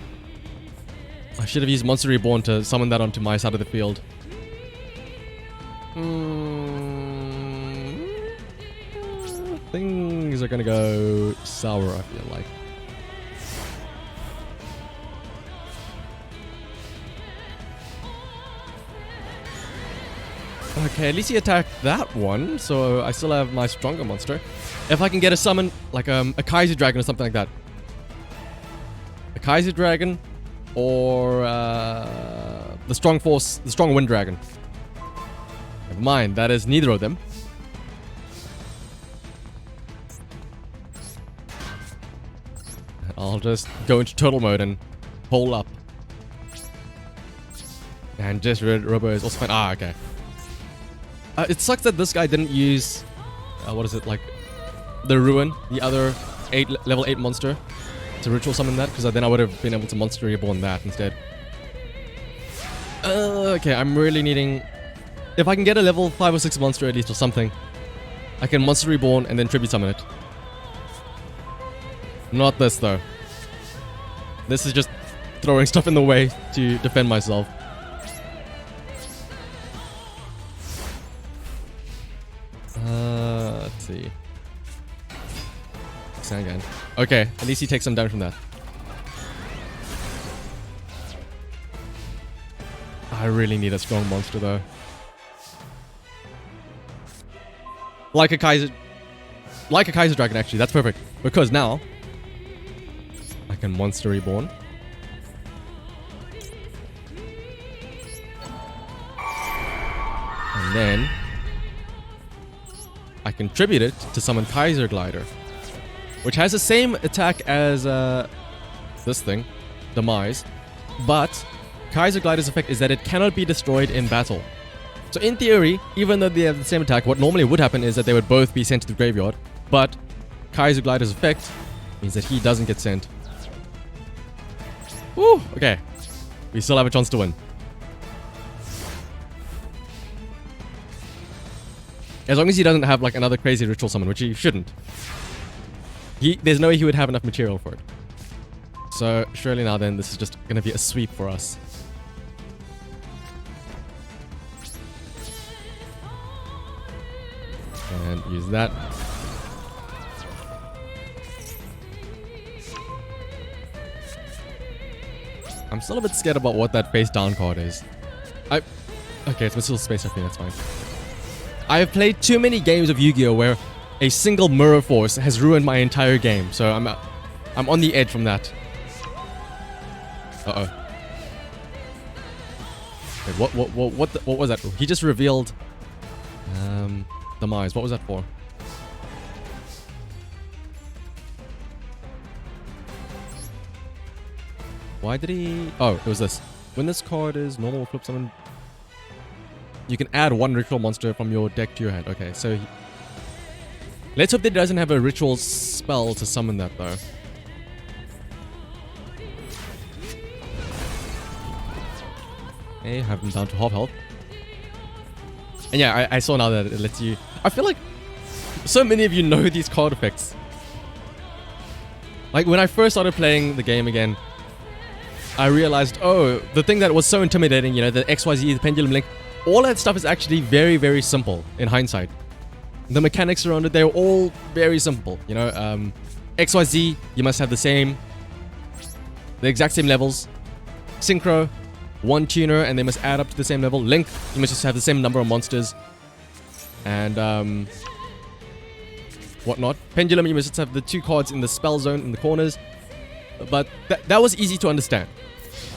used Monster Reborn to summon that onto my side of the field. Things are gonna go sour, I feel like. Okay, at least he attacked that one, so I still have my stronger monster. If I can get a summon, like a Kaiser Dragon or something like that. A Kaiser Dragon or the Strong Wind Dragon. Never mind, that is neither of them. I'll just go into turtle mode and hole up. And just Robo is also fine. Ah, okay. It sucks that this guy didn't use... what is it, like... the Ruin, the other level 8 monster, to ritual summon that, because then I would have been able to Monster Reborn that instead. Okay, I'm really needing... If I can get a level 5 or 6 monster at least or something, I can Monster Reborn and then Tribute Summon it. Not this, though. This is just throwing stuff in the way to defend myself. Let's see. Sangan. Okay, at least he takes some damage from that. I really need a strong monster, though. Like a Kaiser Dragon, actually. That's perfect. Because now I can Monster Reborn. And then I can tribute it to summon Kaiser Glider, which has the same attack as this thing, Demise, but Kaiser Glider's effect is that it cannot be destroyed in battle. So in theory, even though they have the same attack, what normally would happen is that they would both be sent to the graveyard, but Kaiser Glider's effect means that he doesn't get sent. Woo! Okay. We still have a chance to win. As long as he doesn't have like another crazy ritual summon, which he shouldn't. There's no way he would have enough material for it. So surely now then this is just going to be a sweep for us. And use that. I'm still a bit scared about what that face down card is. Okay, it's Missile Space Raffian, that's fine. I have played too many games of Yu-Gi-Oh! Where a single Mirror Force has ruined my entire game, so I'm on the edge from that. Uh-oh. Wait, what was that? He just revealed Demise. What was that for? Why did he... Oh, it was this. When this card is normal flip summon, you can add one ritual monster from your deck to your hand. Okay, so... Let's hope that he doesn't have a ritual spell to summon that, though. Okay, have him down to half health. And yeah, I saw now that it lets you... I feel like so many of you know these card effects. Like, when I first started playing the game again, I realized, oh, the thing that was so intimidating, you know, the XYZ, the Pendulum Link, all that stuff is actually very, very simple in hindsight. The mechanics around it, they're all very simple. You know, XYZ, you must have the exact same levels. Synchro, one tuner, and they must add up to the same level. Link, you must just have the same number of monsters. And whatnot. Pendulum, you must just have the 2 cards in the spell zone in the corners. But that was easy to understand.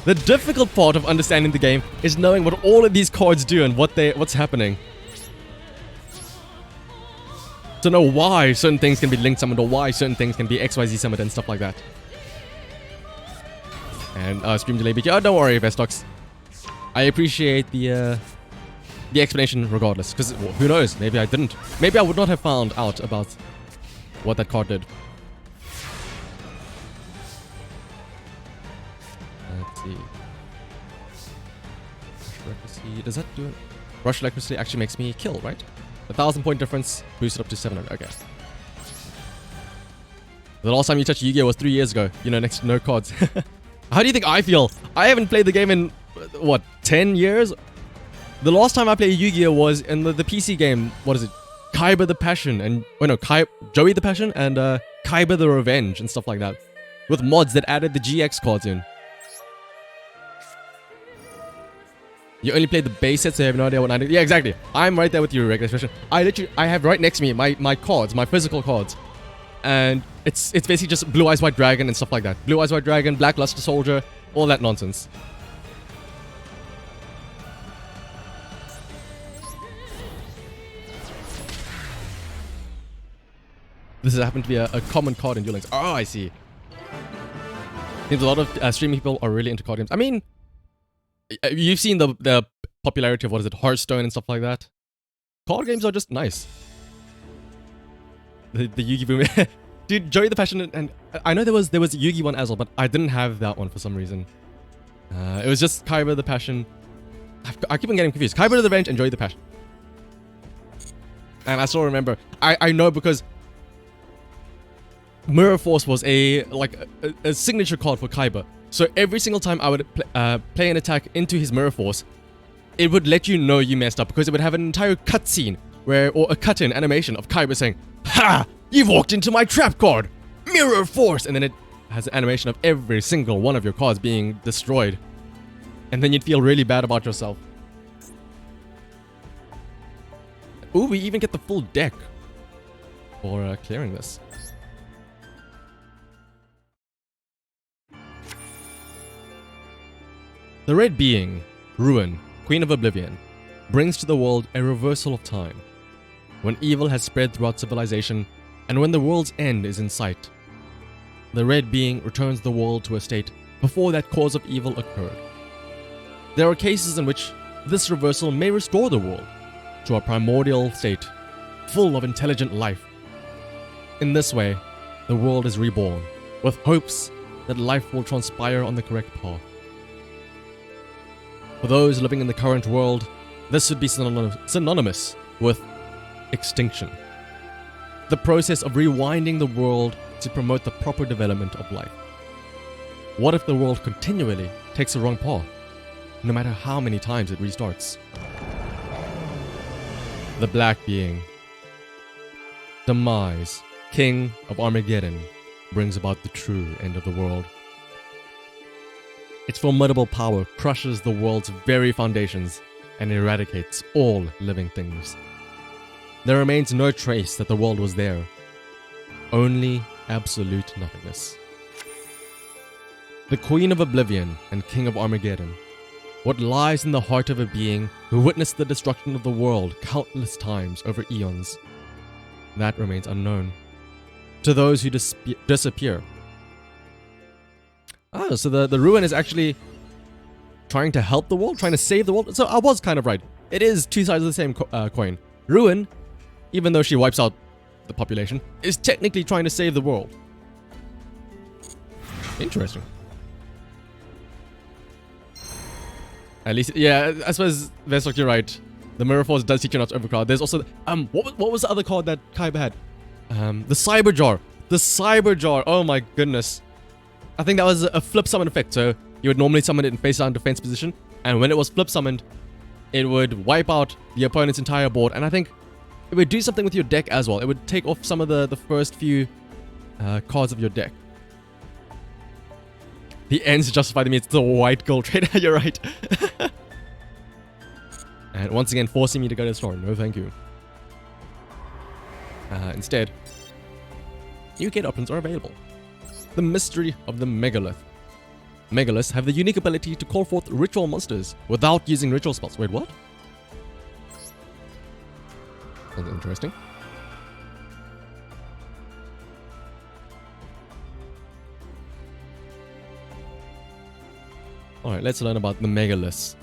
The difficult part of understanding the game is knowing what all of these cards do and what's happening. To know why certain things can be link summoned or why certain things can be XYZ summoned and stuff like that. And stream delay BK. Oh, don't worry, Vestox. I appreciate the explanation regardless. Because who knows? Maybe I didn't. Maybe I would not have found out about what that card did. Let's see. Rush Electricity. Does that do it? Rush Electricity actually makes me kill, right? 1,000 point difference, boosted up to 700. Okay. The last time you touched Yu-Gi-Oh was 3 years ago. You know, next to no cards. How do you think I feel? I haven't played the game in, what, 10 years? The last time I played Yu-Gi-Oh was in the PC game. What is it? Kaiba the Passion and... Oh no, Joey the Passion and Kaiba the Revenge and stuff like that. With mods that added the GX cards in. You only play the base set, so you have no idea what I do. Yeah, exactly. I'm right there with you, regular expression. I have right next to me my cards, my physical cards. And it's basically just Blue Eyes White Dragon and stuff like that. Blue Eyes White Dragon, Black Luster Soldier, all that nonsense. This has happened to be a common card in Duel Links. Oh, I see. Seems a lot of streaming people are really into card games. I mean, you've seen the popularity of, what is it, Hearthstone and stuff like that. Card games are just nice. The Yugi boom. Dude, Joey the Passion, and I know there was Yugi one as well, but I didn't have that one for some reason. It was just Kaiba the Passion. I keep on getting confused. Kaiba the Revenge and Joey the Passion. And I still remember. I know because Mirror Force was a signature card for Kaiba. So every single time I would play an attack into his Mirror Force, it would let you know you messed up because it would have an entire cutscene or a cut-in animation of Kaiba saying, "Ha! You've walked into my trap card! Mirror Force!" And then it has an animation of every single one of your cards being destroyed. And then you'd feel really bad about yourself. Ooh, we even get the full deck for clearing this. The Red Being, Ruin, Queen of Oblivion, brings to the world a reversal of time. When evil has spread throughout civilization, and when the world's end is in sight, the Red Being returns the world to a state before that cause of evil occurred. There are cases in which this reversal may restore the world to a primordial state, full of intelligent life. In this way, the world is reborn, with hopes that life will transpire on the correct path. For those living in the current world, this would be synonymous with extinction. The process of rewinding the world to promote the proper development of life. What if the world continually takes the wrong path, no matter how many times it restarts? The Black Being, Demise, King of Armageddon, brings about the true end of the world. Its formidable power crushes the world's very foundations and eradicates all living things. There remains no trace that the world was there, only absolute nothingness. The Queen of Oblivion and King of Armageddon. What lies in the heart of a being who witnessed the destruction of the world countless times over eons? That remains unknown. To those who disappear. Ah, so the Ruin is actually trying to help the world, trying to save the world. So I was kind of right. It is two sides of the same coin. Ruin, even though she wipes out the population, is technically trying to save the world. Interesting. At least, yeah, I suppose, Vestok, you're right. The Mirror Force does teach you not to overcrowd. There's also, what was the other card that Kaiba had? The Cyber Jar. The Cyber Jar, oh my goodness. I think that was a flip summon effect, so you would normally summon it in face down defense position, and when it was flip summoned, it would wipe out the opponent's entire board, and I think it would do something with your deck as well. It would take off some of the first few cards of your deck. The ends justify the means. It's a white gold trader. You're right. And once again, forcing me to go to the store. No, thank you. Instead, new gate options are available. The mystery of the Megalith. Megaliths have the unique ability to call forth ritual monsters without using ritual spells. Wait, what? Sounds interesting. Alright, let's learn about the Megaliths.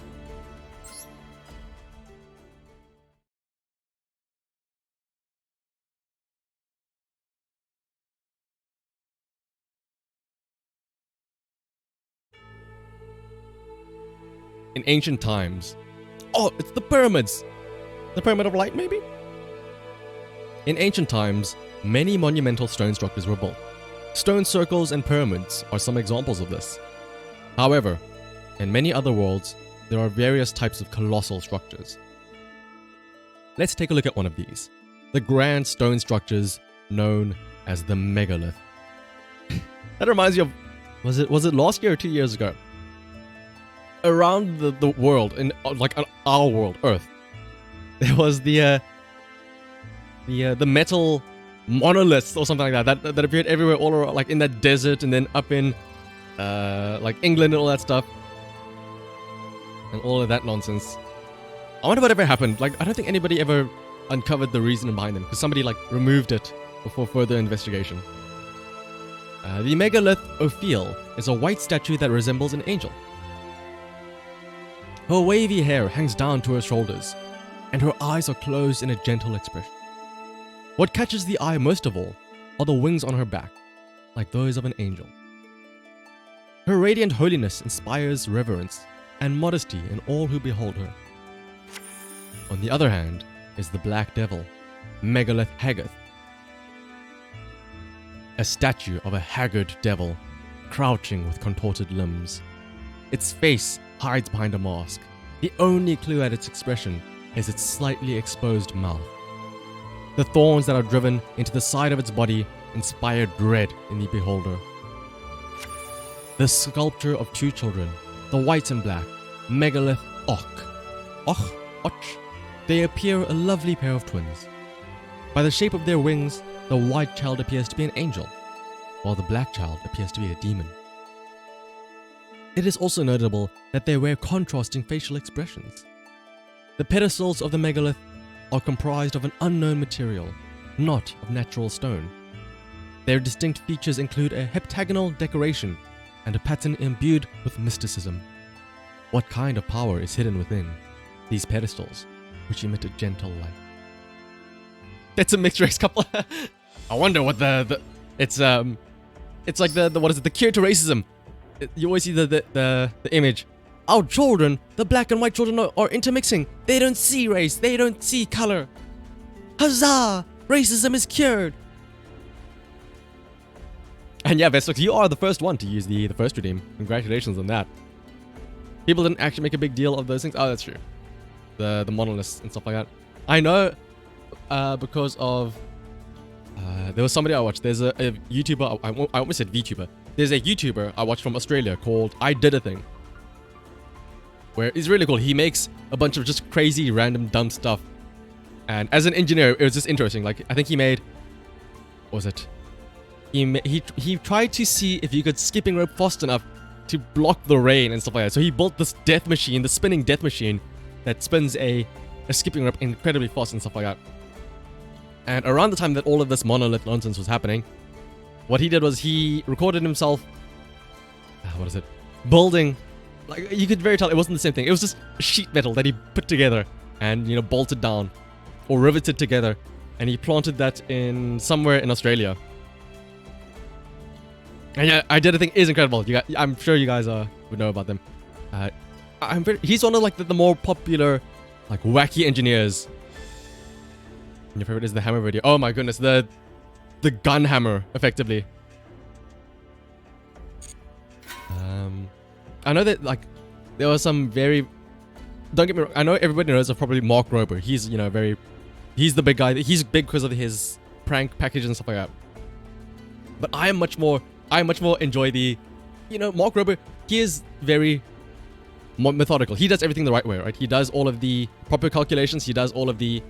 In ancient times. Oh, it's the pyramids! The Pyramid of Light, maybe? In ancient times, many monumental stone structures were built. Stone circles and pyramids are some examples of this. However, in many other worlds, there are various types of colossal structures. Let's take a look at one of these. The grand stone structures known as the Megalith. That reminds me of... Was it last year or 2 years ago? Around the world, in like our world, Earth, there was the metal monoliths or something like that appeared everywhere, all around, like in that desert, and then up in like England and all that stuff, and all of that nonsense. I wonder whatever happened. Like, I don't think anybody ever uncovered the reason behind them, because somebody like removed it before further investigation. The Megalith Ophiel is a white statue that resembles an angel. Her wavy hair hangs down to her shoulders, and her eyes are closed in a gentle expression. What catches the eye most of all are the wings on her back, like those of an angel. Her radiant holiness inspires reverence and modesty in all who behold her. On the other hand is the Black Devil, Megalith Haggith, a statue of a haggard devil, crouching with contorted limbs. Its face hides behind a mask. The only clue at its expression is its slightly exposed mouth. The thorns that are driven into the side of its body inspire dread in the beholder. The sculpture of two children, the white and black, Megalith Och. They appear a lovely pair of twins. By the shape of their wings, the white child appears to be an angel, while the black child appears to be a demon. It is also notable that they wear contrasting facial expressions. The pedestals of the Megalith are comprised of an unknown material, not of natural stone. Their distinct features include a heptagonal decoration and a pattern imbued with mysticism. What kind of power is hidden within these pedestals, which emit a gentle light? That's a mixed race couple. I wonder what it's like the what is it? The cure to racism. You always see the image. Our children, the black and white children, are intermixing. They don't see race. They don't see color. Huzzah! Racism is cured. And yeah, Vestox, you are the first one to use the first redeem. Congratulations on that. People didn't actually make a big deal of those things. Oh, that's true. The monoliths and stuff like that. I know because of there was somebody I watched. There's a YouTuber. I almost said VTuber. There's a YouTuber I watched from Australia called I Did a Thing, where it's really cool. He makes a bunch of just crazy, random, dumb stuff. And as an engineer, it was just interesting. Like, I think he made, what was it? He tried to see if you could skipping rope fast enough to block the rain and stuff like that. So he built this death machine, the spinning death machine that spins a skipping rope incredibly fast and stuff like that. And around the time that all of this monolith nonsense was happening, what he did was he recorded himself, building, like, you could very tell it wasn't the same thing. It was just sheet metal that he put together and, bolted down or riveted together, and he planted that in somewhere in Australia. And yeah, I Did a Thing is incredible. I'm sure you guys would know about them. He's one of like the more popular, like, wacky engineers. And your favorite is the hammer video. Oh my goodness, the gun hammer, effectively. I know that, like, there was some very... Don't get me wrong, I know everybody knows of probably Mark Rober. He's, very He's the big guy. He's big because of his prank package and stuff like that. But I much more enjoy the, Mark Rober. He is very methodical. He does everything the right way, right? He does all of the proper calculations. He does all of the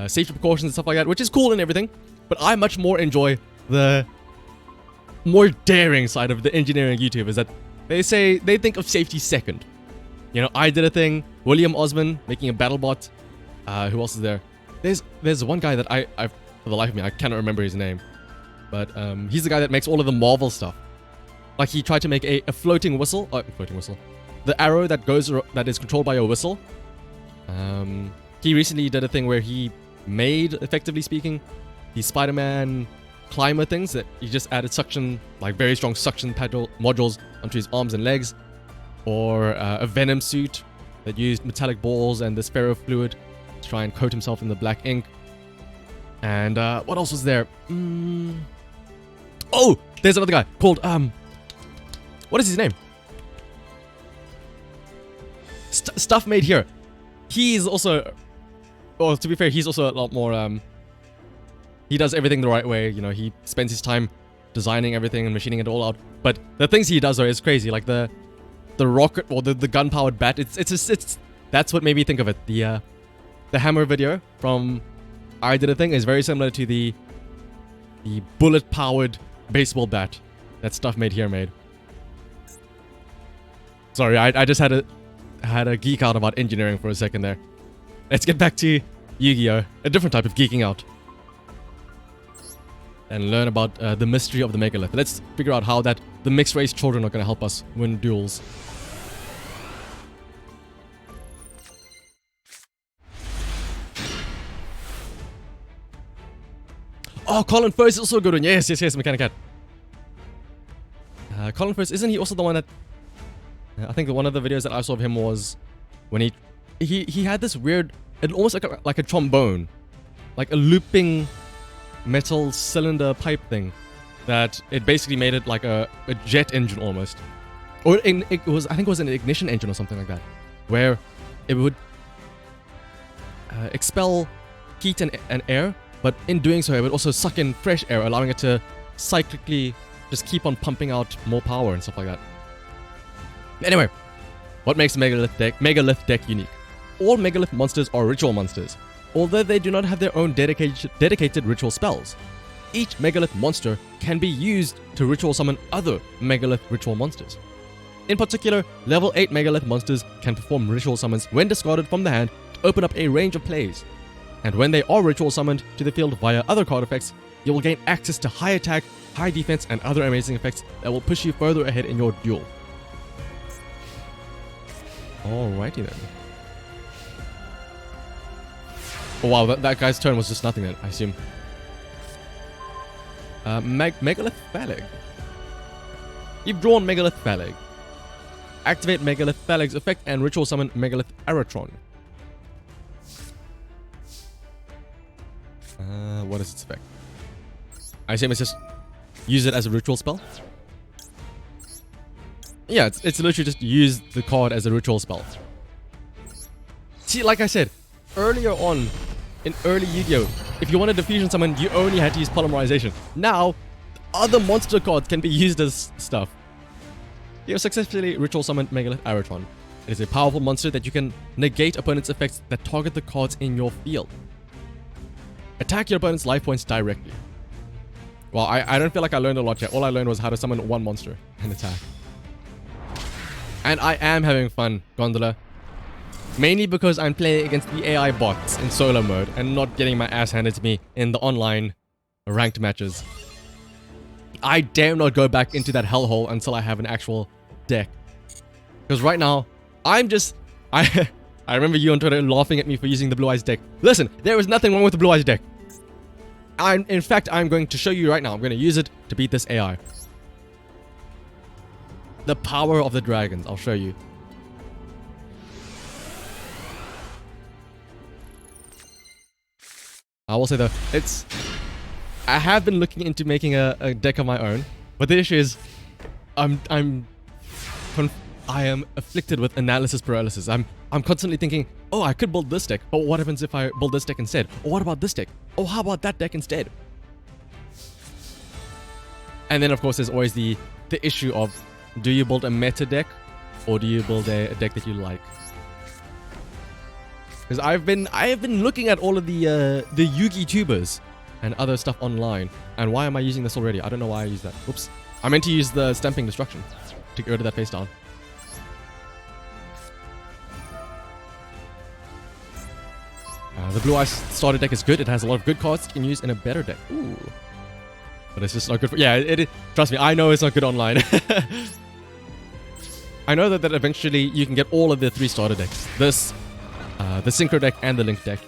safety precautions and stuff like that, which is cool and everything. But I much more enjoy the more daring side of the engineering YouTubers that they think of safety second. I did a thing. William Osman making a battle bot. Who else is there? There's one guy that I for the life of me I cannot remember his name, but he's the guy that makes all of the Marvel stuff. Like he tried to make a floating whistle. Floating whistle. The arrow that is controlled by your whistle. He recently did a thing where he made, effectively speaking, the Spider-Man climber things that he just added suction, like very strong suction modules onto his arms and legs, or a Venom suit that used metallic balls and this ferro fluid to try and coat himself in the black ink. And what else was there? Oh, there's another guy called what is his name? Stuff Made Here. He's also, well, to be fair, he's also a lot more he does everything the right way. He spends his time designing everything and machining it all out. But the things he does though is crazy, like the rocket or the gun-powered bat. It's that's what made me think of it. The hammer video from I Did a Thing is very similar to the bullet-powered baseball bat that Stuff Made Here made. Sorry, I just had a geek out about engineering for a second there. Let's get back to Yu-Gi-Oh! A different type of geeking out. And learn about the mystery of the megalith. Let's figure out how the mixed race children are going to help us win duels. Oh, Colin Firth is also a good one. Yes, Mechanic Cat. Colin Firth, isn't he also the one that... I think one of the videos that I saw of him was when he had this weird... It almost like a trombone. Like a looping metal cylinder pipe thing that it basically made it like a jet engine almost, or I think it was an ignition engine or something like that, where it would expel heat and air, but in doing so it would also suck in fresh air, allowing it to cyclically just keep on pumping out more power and stuff like that. Anyway, what makes Megalith deck unique? All Megalith monsters are ritual monsters, although they do not have their own dedicated ritual spells. Each Megalith monster can be used to ritual summon other Megalith ritual monsters. In particular, level 8 Megalith monsters can perform ritual summons when discarded from the hand to open up a range of plays. And when they are ritual summoned to the field via other card effects, you will gain access to high attack, high defense, and other amazing effects that will push you further ahead in your duel. Alrighty then. Oh wow, that guy's turn was just nothing then, I assume. Megalith Phaleg. You've drawn Megalith Phaleg. Activate Megalith Phaleg's effect and ritual summon Megalith Aratron. What is its effect? I assume it's just use it as a ritual spell? Yeah, it's literally just use the card as a ritual spell. See, like I said, earlier on, in early Yu-Gi-Oh!, if you wanted to fusion summon, you only had to use polymerization. Now, other monster cards can be used as stuff. You have successfully ritual summoned Megalith Aratron. It is a powerful monster that you can negate opponent's effects that target the cards in your field. Attack your opponent's life points directly. Well, I don't feel like I learned a lot yet. All I learned was how to summon one monster and attack. And I am having fun, Gondola. Mainly because I'm playing against the AI bots in solo mode and not getting my ass handed to me in the online ranked matches. I dare not go back into that hellhole until I have an actual deck. Because right now, I'm just... I remember you on Twitter laughing at me for using the Blue Eyes deck. Listen, there is nothing wrong with the Blue Eyes deck. In fact, I'm going to show you right now. I'm going to use it to beat this AI. The power of the dragons. I'll show you. I will say though, I have been looking into making a deck of my own, but the issue is, I I am afflicted with analysis paralysis. I'm constantly thinking, oh, I could build this deck, but what happens if I build this deck instead? Or what about this deck? Oh, how about that deck instead? And then, of course, there's always the issue of, do you build a meta deck, or do you build a deck that you like? Because I have been looking at all of the Yugi tubers and other stuff online. And why am I using this already? I don't know why I use that. Oops. I meant to use the Stamping Destruction to get rid of that face down. The Blue Eyes starter deck is good. It has a lot of good cards you can use in a better deck. Ooh. But it's just not good for... Yeah, it trust me, I know it's not good online. I know that eventually you can get all of the 3 starter decks. This, the Synchro deck and the Link deck.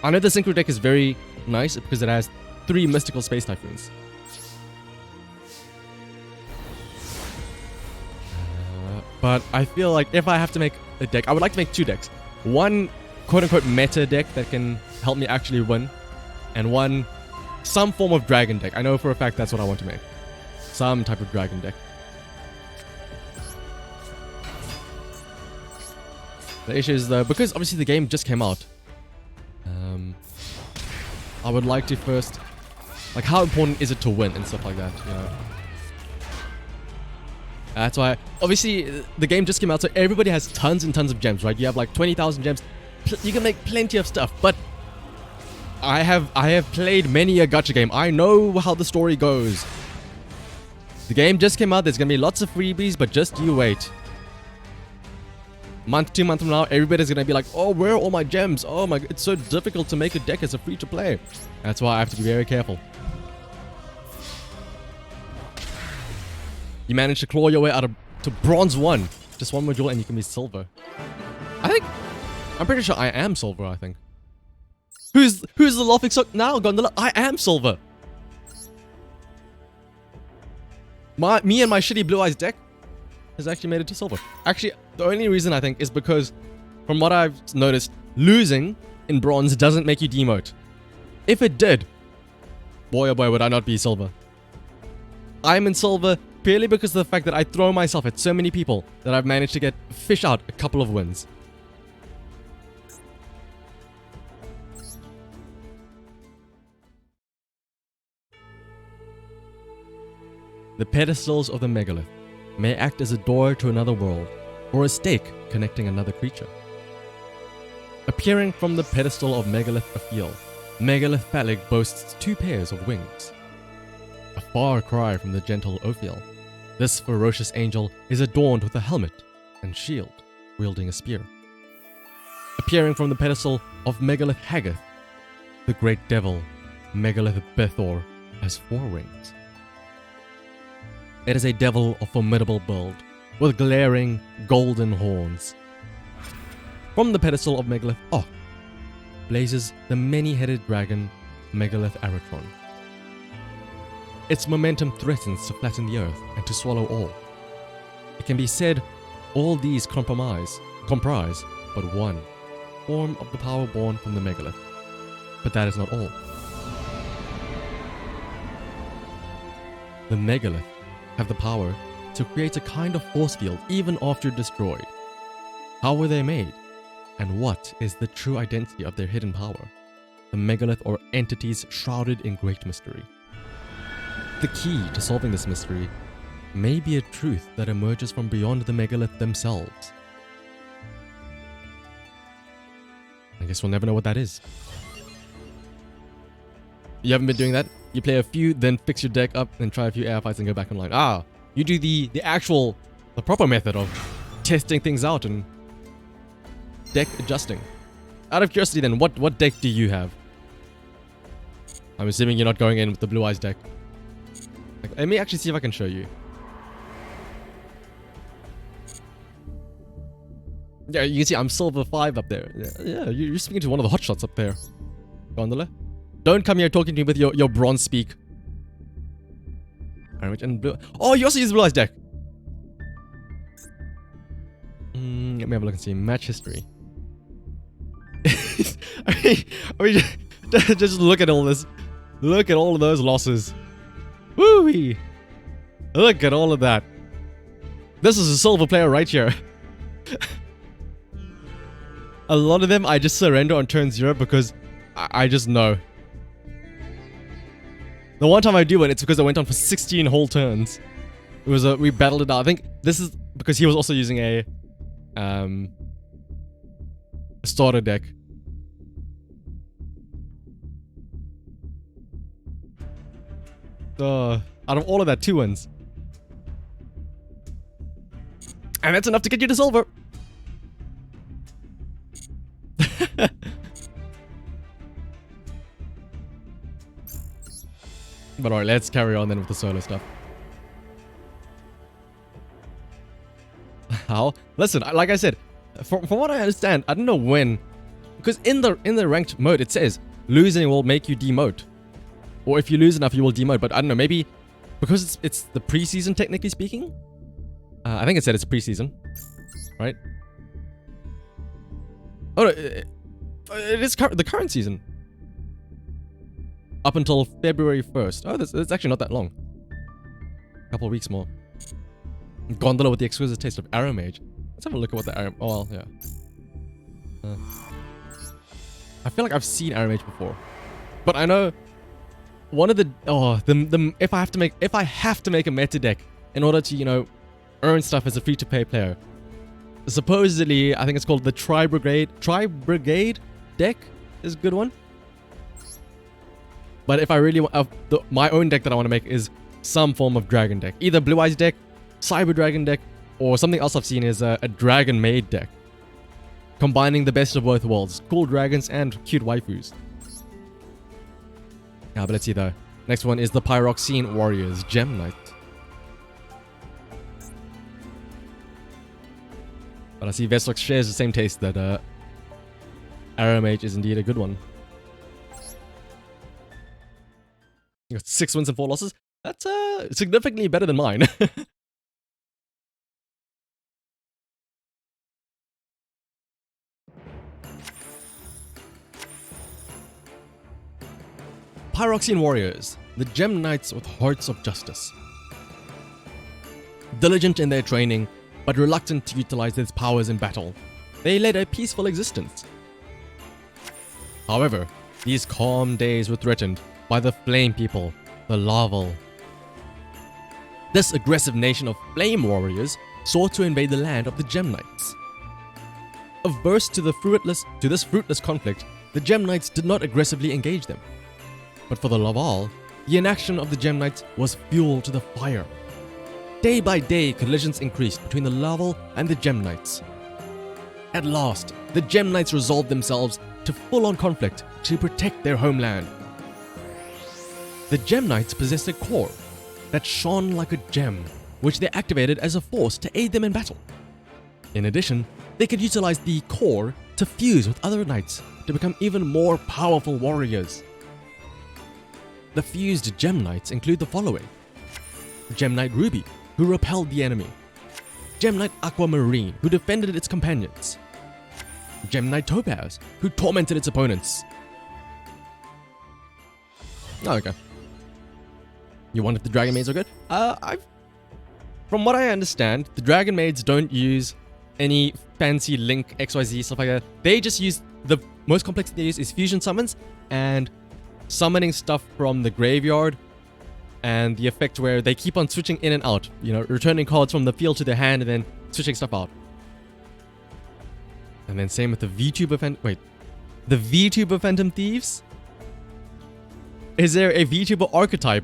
I know the Synchro deck is very nice because it has 3 Mystical Space Typhoons. But I feel like if I have to make a deck, I would like to make 2 decks. One quote-unquote meta deck that can help me actually win, and one some form of dragon deck. I know for a fact that's what I want to make. Some type of dragon deck. The issue is though, because obviously the game just came out, I would like to first, like, how important is it to win and stuff like that, you know? That's why, obviously, the game just came out, so everybody has tons and tons of gems, right? You have like 20,000 gems. You can make plenty of stuff, but I have played many a gacha game. I know how the story goes. The game just came out. There's gonna be lots of freebies, but just you wait. Month, 2 months from now, everybody's gonna be like, oh, where are all my gems? Oh my, it's so difficult to make a deck as a free-to-play. That's why I have to be very careful. You manage to claw your way out to bronze 1. Just one module and you can be silver. I'm pretty sure I am silver, I think. Who's the laughing stock now, Gondola? I am silver. Me and my shitty Blue Eyes deck has actually made it to silver. Actually, the only reason I think is because, from what I've noticed, losing in bronze doesn't make you demote. If it did, boy oh boy would I not be silver. I'm in silver purely because of the fact that I throw myself at so many people that I've managed to fish out a couple of wins. The pedestals of the megalith may act as a door to another world, or a stake connecting another creature. Appearing from the pedestal of Megalith Ophiel, Megalith Phalig boasts 2 pairs of wings. A far cry from the gentle Ophiel, this ferocious angel is adorned with a helmet and shield, wielding a spear. Appearing from the pedestal of Megalith Haggath, the great devil, Megalith Bethor, has 4 wings. It is a devil of formidable build, with glaring golden horns. From the pedestal of Megalith Och, blazes the many-headed dragon, Megalith Aratron. Its momentum threatens to flatten the earth and to swallow all. It can be said all these comprise but one form of the power born from the megalith. But that is not all. The megalith have the power to create a kind of force field even after destroyed. How were they made? And what is the true identity of their hidden power? The megalith or entities shrouded in great mystery. The key to solving this mystery may be a truth that emerges from beyond the megalith themselves. I guess we'll never know what that is. You haven't been doing that? You play a few, then fix your deck up, then try a few air fights and go back online. Ah, you do the proper method of testing things out and deck adjusting. Out of curiosity then, what deck do you have? I'm assuming you're not going in with the Blue Eyes deck. Let me actually see if I can show you. Yeah, you can see I'm silver 5 up there. Yeah, you're speaking to one of the hotshots up there. Gondola. Don't come here talking to me with your bronze speak. Orange and blue. Oh, you also use the Blue Eyes deck. Let me have a look and see. Match history. I mean, just look at all this. Look at all of those losses. Woo-wee. Look at all of that. This is a silver player right here. A lot of them I just surrender on turn 0 because I just know. The one time I do it, it's because I went on for 16 whole turns. It was we battled it out. I think this is because he was also using a starter deck. Out of all of that, 2 wins. And that's enough to get you to silver. But alright, let's carry on then with the solo stuff. How? Listen, like I said, from what I understand, I don't know when, because in the ranked mode it says losing will make you demote, or if you lose enough you will demote. But I don't know, maybe because it's the preseason, technically speaking. I think it said it's preseason, right? Oh no, it is the current season. Up until February 1st. Oh, that's actually not that long. A couple of weeks more. Gondola with the exquisite taste of Arrow Mage. Let's have a look at what the Arrow... Oh, well, yeah. I feel like I've seen Arrow Mage before. But I know... One of the... Oh, if I have to make a meta deck in order to, you know, earn stuff as a free-to-play player. Supposedly, I think it's called the Tri-Brigade deck is a good one. But if I really want... my own deck that I want to make is some form of dragon deck. Either Blue Eyes deck, Cyber Dragon deck, or something else I've seen is a Dragon Maid deck. Combining the best of both worlds. Cool dragons and cute waifus. But let's see though. Next one is the Pyroxene Warriors Gem Knight. But I see Veslox shares the same taste that Arrow Mage is indeed a good one. You got 6 wins and 4 losses. That's significantly better than mine. Pyroxene Warriors, the Gem Knights with hearts of justice. Diligent in their training, but reluctant to utilize their powers in battle, they led a peaceful existence. However, these calm days were threatened by the Flame People, the Laval. This aggressive nation of Flame Warriors sought to invade the land of the Gem Knights. Averse to this fruitless conflict, the Gem Knights did not aggressively engage them. But for the Laval, the inaction of the Gem Knights was fuel to the fire. Day by day, collisions increased between the Laval and the Gem Knights. At last, the Gem Knights resolved themselves to full-on conflict to protect their homeland. The Gem Knights possessed a core that shone like a gem, which they activated as a force to aid them in battle. In addition, they could utilize the core to fuse with other knights to become even more powerful warriors. The fused Gem Knights include the following: Gem Knight Ruby, who repelled the enemy; Gem Knight Aquamarine, who defended its companions; Gem Knight Topaz, who tormented its opponents. Oh, okay. You wonder if the Dragon Maids are good? From what I understand, the Dragon Maids don't use any fancy Link, XYZ, stuff like that. They just use... The most complex they use is fusion summons and summoning stuff from the graveyard, and the effect where they keep on switching in and out. You know, returning cards from the field to their hand and then switching stuff out. And then same with the VTuber the VTuber Phantom Thieves? Is there a VTuber archetype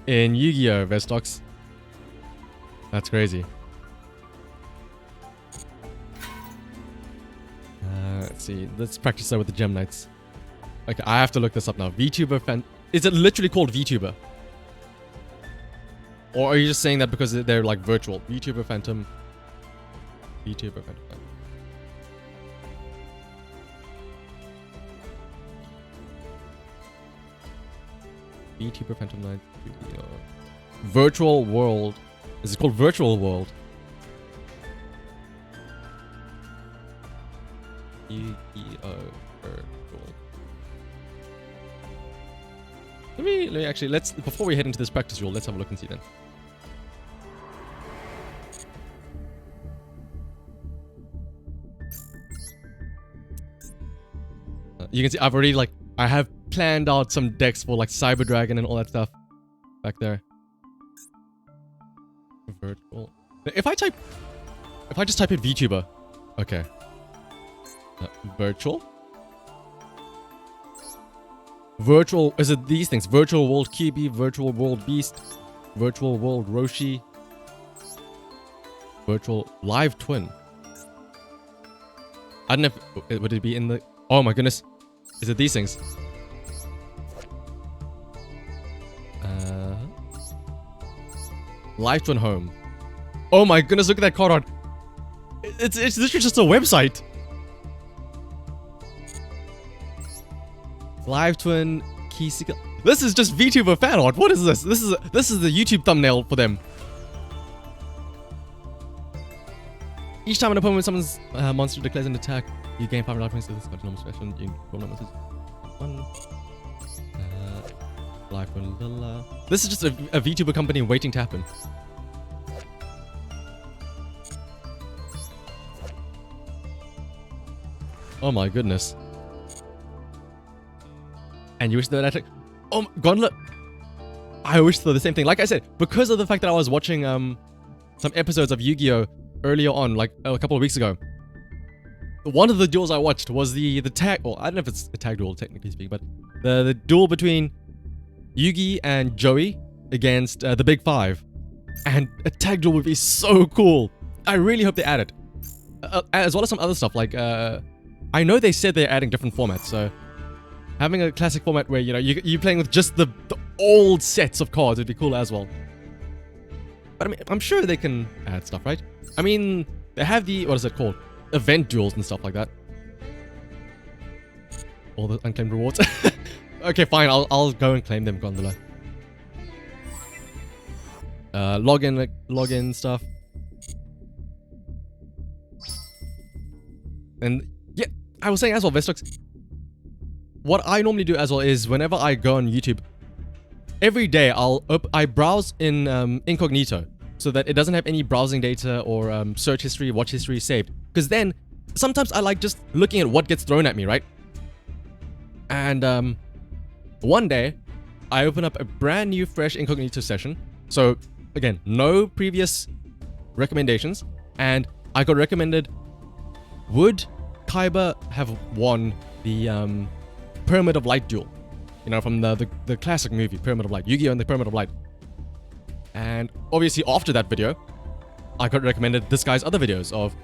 in Yu-Gi-Oh! Vestox? That's crazy. Let's see. Let's practice that with the Gem Knights. Okay, I have to look this up now. VTuber Phantom... Is it literally called VTuber? Or are you just saying that because they're like virtual? VTuber Phantom... VTuber Phantom... VTuber Phantom Knight... Virtual World. Is it called Virtual World? Yu-Gi-Oh! Virtual. Let me actually, before we head into this practice rule, let's have a look and see then. You can see I've already like I have planned out some decks for like Cyber Dragon and all that stuff back there. Virtual. If I just type in VTuber, okay. Virtual. Virtual, is it these things? Virtual World QB, Virtual World Beast, Virtual World Roshi, Virtual Live Twin. I don't know if, would it be in the, oh my goodness. Is it these things? Live Twin Home. Oh my goodness, look at that card art. It's literally just a website. Live Twin Key Seeker. This is just VTuber fan art. What is this? This is the YouTube thumbnail for them. Each time an opponent summons monster declares an attack, you gain 5 life points to this card. Normal special. You roll numbers. One. Live Twin. This is just a VTuber company waiting to happen. Oh my goodness. And you wish that attack. Oh, Gondola. I wish for the same thing. Like I said, because of the fact that I was watching some episodes of Yu-Gi-Oh! Earlier on, like a couple of weeks ago. One of the duels I watched was the tag. Well, I don't know if it's a tag duel technically speaking, but the duel between Yugi and Joey against the Big Five. And a tag duel would be so cool. I really hope they add it. As well as some other stuff like I know they said they're adding different formats, so having a classic format where, you know, you're playing with just the old sets of cards would be cool as well. But I mean, I'm sure they can add stuff, right? I mean, they have the, what is it called? Event duels and stuff like that. All the unclaimed rewards. Okay, fine, I'll go and claim them, Gondola. Login stuff. And yeah, I was saying as well, Vestox, what I normally do as well is whenever I go on YouTube, every day I browse in incognito so that it doesn't have any browsing data or search history, watch history saved. Because then sometimes I like just looking at what gets thrown at me, right? And one day I open up a brand new fresh incognito session. So again, no previous recommendations, and I got recommended, would Kaiba have won the Pyramid of Light duel? You know, from the classic movie, Pyramid of Light. Yu-Gi-Oh! And the Pyramid of Light. And obviously after that video, I got recommended this guy's other videos of,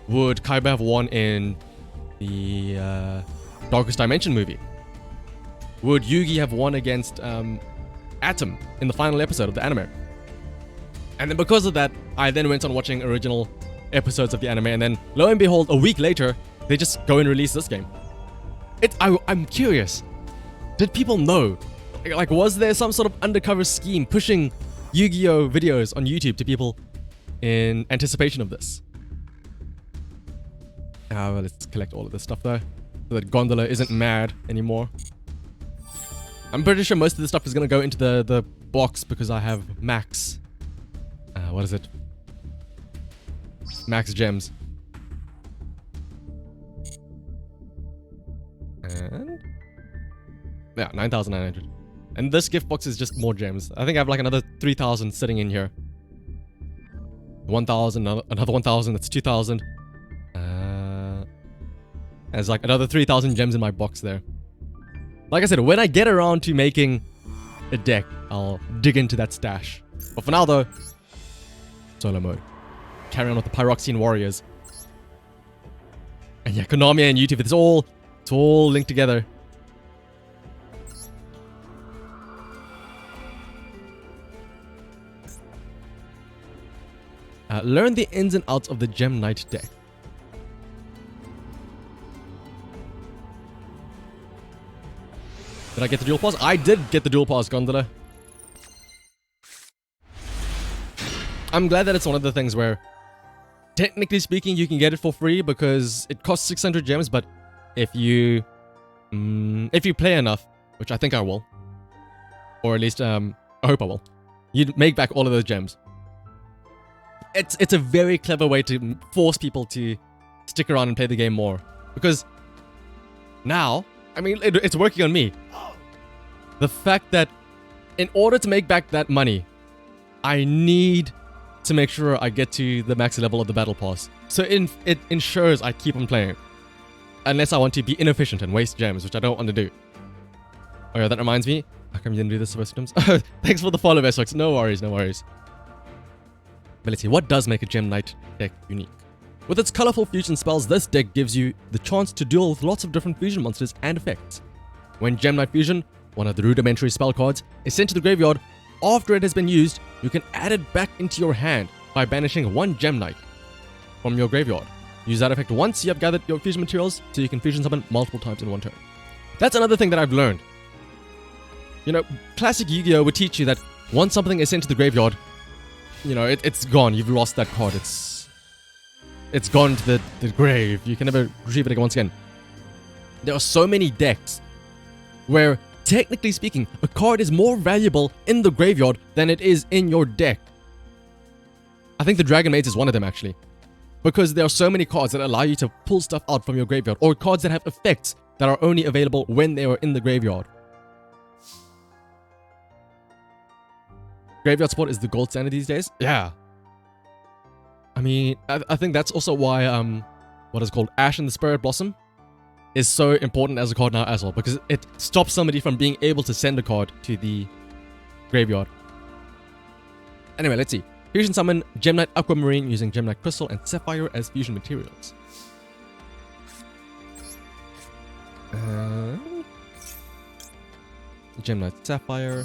would Kaiba have won in the Darkest Dimension movie? Would Yugi have won against Atom in the final episode of the anime? And then because of that, I then went on watching original episodes of the anime, and then lo and behold, a week later, they just go and release this game. I'm curious. Did people know? Like, was there some sort of undercover scheme pushing Yu-Gi-Oh! Videos on YouTube to people in anticipation of this? Well, let's collect all of this stuff though, so that Gondola isn't mad anymore. I'm pretty sure most of this stuff is gonna go into the box because I have max. What is it? Max gems. And yeah, 9,900. And this gift box is just more gems. I think I have like another 3,000 sitting in here. 1,000, another 1,000, that's 2,000. There's like another 3,000 gems in my box there. Like I said, when I get around to making a deck, I'll dig into that stash. But for now though, solo mode. Carry on with the Pyroxene Warriors. And yeah, Konami and YouTube, it's all linked together. Learn the ins and outs of the Gem Knight deck. Did I get the dual pass? I did get the dual pass, Gondola. I'm glad that it's one of the things where, technically speaking, you can get it for free because it costs 600 gems, but if you play enough, which I think I will, or at least I hope I will, you'd make back all of those gems. It's a very clever way to force people to stick around and play the game more, because now I mean, it's working on me. The fact that in order to make back that money, I need to make sure I get to the max level of the battle pass. So it ensures I keep on playing. Unless I want to be inefficient and waste gems, which I don't want to do. Oh yeah, that reminds me. How come you didn't do this for systems? Thanks for the follow, Vesox. No worries, no worries. But let's see, what does make a Gem Knight deck unique? With its colorful fusion spells, this deck gives you the chance to duel with lots of different fusion monsters and effects. When Gem Knight Fusion, one of the rudimentary spell cards, is sent to the graveyard, after it has been used, you can add it back into your hand by banishing one Gem Knight from your graveyard. Use that effect once you have gathered your fusion materials, so you can fusion summon multiple times in one turn. That's another thing that I've learned. You know, classic Yu-Gi-Oh! Would teach you that once something is sent to the graveyard, you know, it's gone. You've lost that card. It's gone to the grave. You can never retrieve it once again. There are so many decks where, technically speaking, a card is more valuable in the graveyard than it is in your deck. I think the Dragon Maids is one of them, actually. Because there are so many cards that allow you to pull stuff out from your graveyard, or cards that have effects that are only available when they are in the graveyard. Graveyard support is the gold standard these days? Yeah. I mean, I think that's also why, what is called Ash and the Spirit Blossom is so important as a card now as well, because it stops somebody from being able to send a card to the graveyard. Anyway, let's see. Fusion summon Gem Knight Aquamarine using Gem Knight Crystal and Sapphire as fusion materials. Gem Knight Sapphire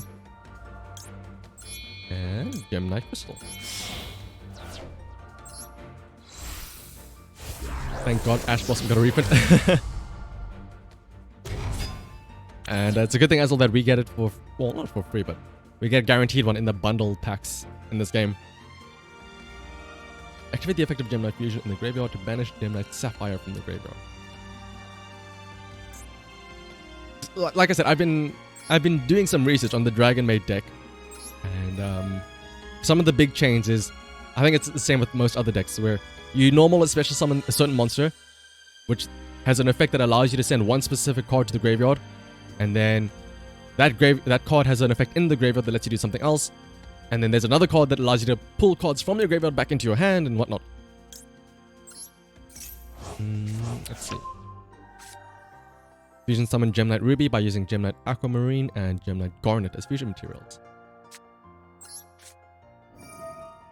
and Gem Knight Crystal. Thank God Ash Blossom got a reprint. And it's a good thing as well that we get it for, well, not for free, but we get guaranteed one in the bundle packs in this game. Activate the effect of Gem Knight Fusion in the graveyard to banish Gem Knight Sapphire from the graveyard. Like I said, I've been doing some research on the Dragon Maid deck, and some of the big changes, I think it's the same with most other decks, where you normal or special summon a certain monster, which has an effect that allows you to send one specific card to the graveyard, and then that card has an effect in the graveyard that lets you do something else. And then there's another card that allows you to pull cards from your graveyard back into your hand and whatnot. Let's see. Fusion summon Gem Knight Ruby by using Gem Knight Aquamarine and Gem Knight Garnet as fusion materials.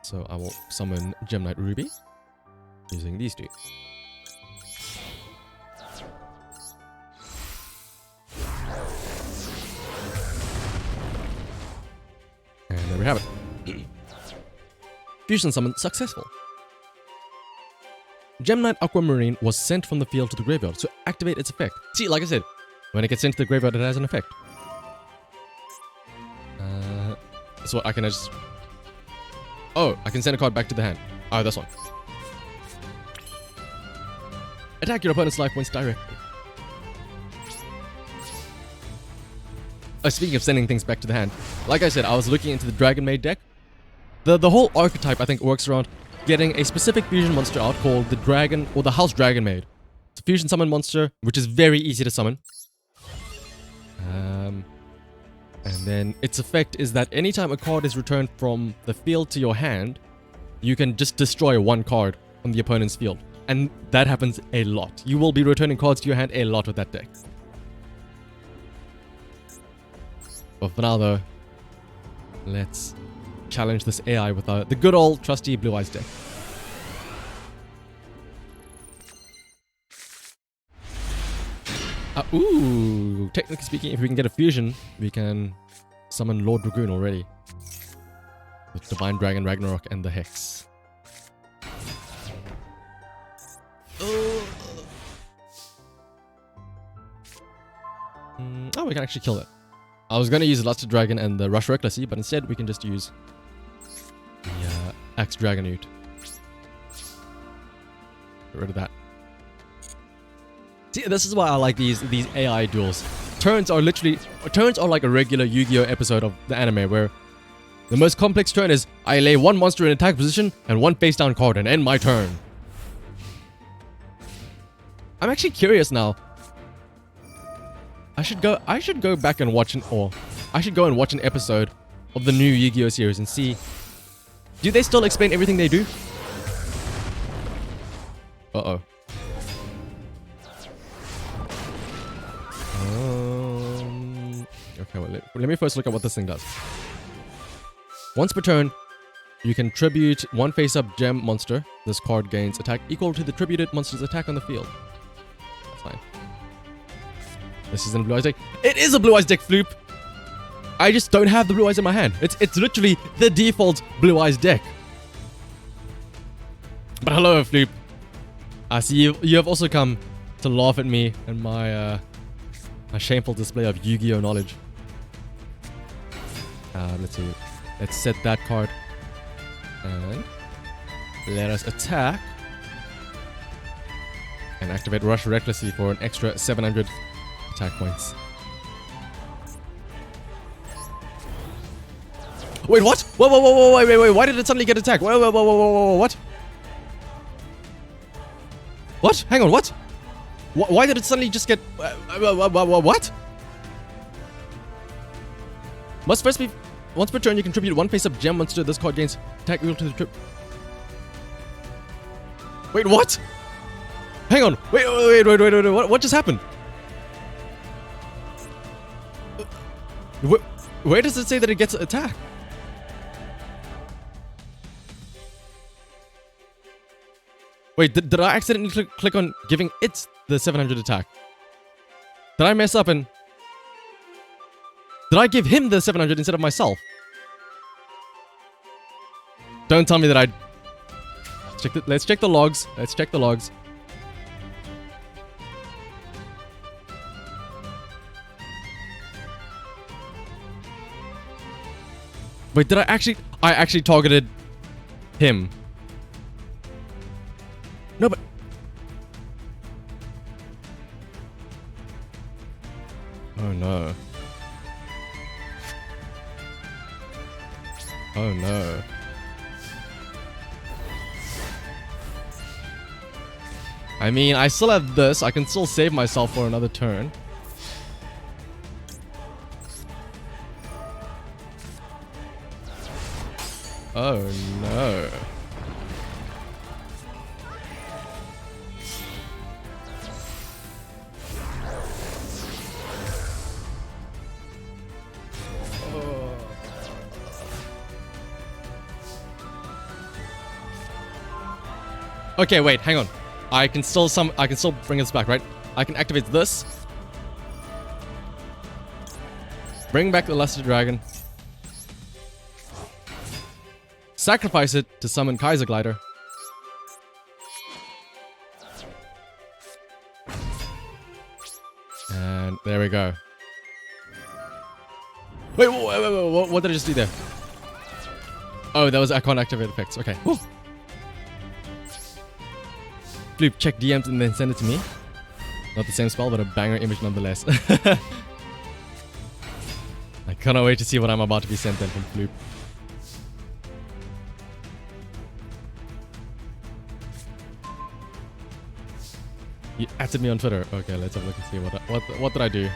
So I will summon Gem Knight Ruby using these two. And there we have it. Fusion summon successful. Gem Knight Aquamarine was sent from the field to the graveyard to activate its effect. See, like I said, when it gets sent to the graveyard, it has an effect. So I can just... Oh, I can send a card back to the hand. Oh, this one. Attack your opponent's life points directly. Speaking of sending things back to the hand, like I said, I was looking into the Dragon Maid deck. The whole archetype, I think, works around getting a specific fusion monster out called the Dragon, or the House Dragon Maid. It's a fusion summon monster, which is very easy to summon. And then its effect is that anytime a card is returned from the field to your hand, you can just destroy one card on the opponent's field. And that happens a lot. You will be returning cards to your hand a lot with that deck. But for now though, let's challenge this AI with the good old trusty Blue Eyes deck. Ooh, technically speaking, if we can get a fusion, we can summon Lord Dragoon already. With Divine Dragon Ragnarok and the Hex. Oh, we can actually kill it. I was going to use Lusted Dragon and the Rush Recklessly, but instead we can just use the Axe Dragonute. Get rid of that. See, this is why I like these AI duels. Turns are like a regular Yu-Gi-Oh episode of the anime, where the most complex turn is I lay one monster in attack position and one face down card and end my turn. I'm actually curious now. I should go back and watch I should go and watch an episode of the new Yu-Gi-Oh series and see. Do they still explain everything they do? Uh-oh. Okay, well, let me first look at what this thing does. Once per turn, you can tribute one face-up gem monster. This card gains attack equal to the tributed monster's attack on the field. That's fine. This isn't a Blue Eyes deck. It is a Blue Eyes deck, Floop! I just don't have the Blue Eyes in my hand. It's literally the default Blue Eyes deck. But hello, Floop. I see you have also come to laugh at me and my shameful display of Yu-Gi-Oh knowledge. Let's see. Let's set that card. And let us attack. And activate Rush Recklessly for an extra 700 attack points. Wait, what? Whoa, wait. Why did it suddenly get attacked? Whoa, what? What? Hang on, what? Why did it suddenly just get... what? Must first be... Once per turn, you contribute one face-up gem monster. This card gains attack equal to the trip. Wait, what? Hang on. Wait. What just happened? Where does it say that it gets attack? Wait, did I accidentally click on giving it the 700 attack? Did I mess up and... Did I give him the 700 instead of myself? Don't tell me that I... Let's check the logs. Let's check the logs. Wait, did I actually... I actually targeted him. No, but... Oh, no. Oh, no. I mean, I still have this. I can still save myself for another turn. Oh, no. Okay, wait, hang on. I can still bring us back, right? I can activate this. Bring back the Luster Dragon. Sacrifice it to summon Kaiser Glider. And there we go. Wait, what did I just do there? Oh, that was Icon activate effects. Okay. Woo. Floop, check DMs and then send it to me. Not the same spell, but a banger image nonetheless. I cannot wait to see what I'm about to be sent then from Floop. You added me on Twitter. Okay, let's have a look and see what did I do.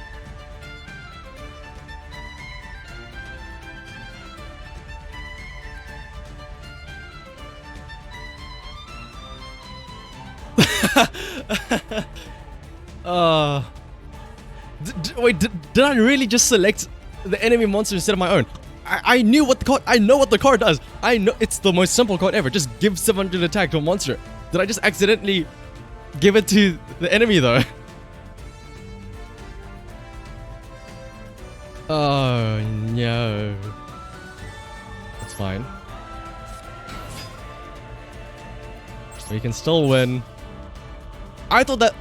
Wait, did I really just select the enemy monster instead of my own? I knew what the card... I know what the card does. I know it's the most simple card ever. Just give 700 attack to a monster. Did I just accidentally give it to the enemy though? Oh no. That's fine. We can still win. I thought that...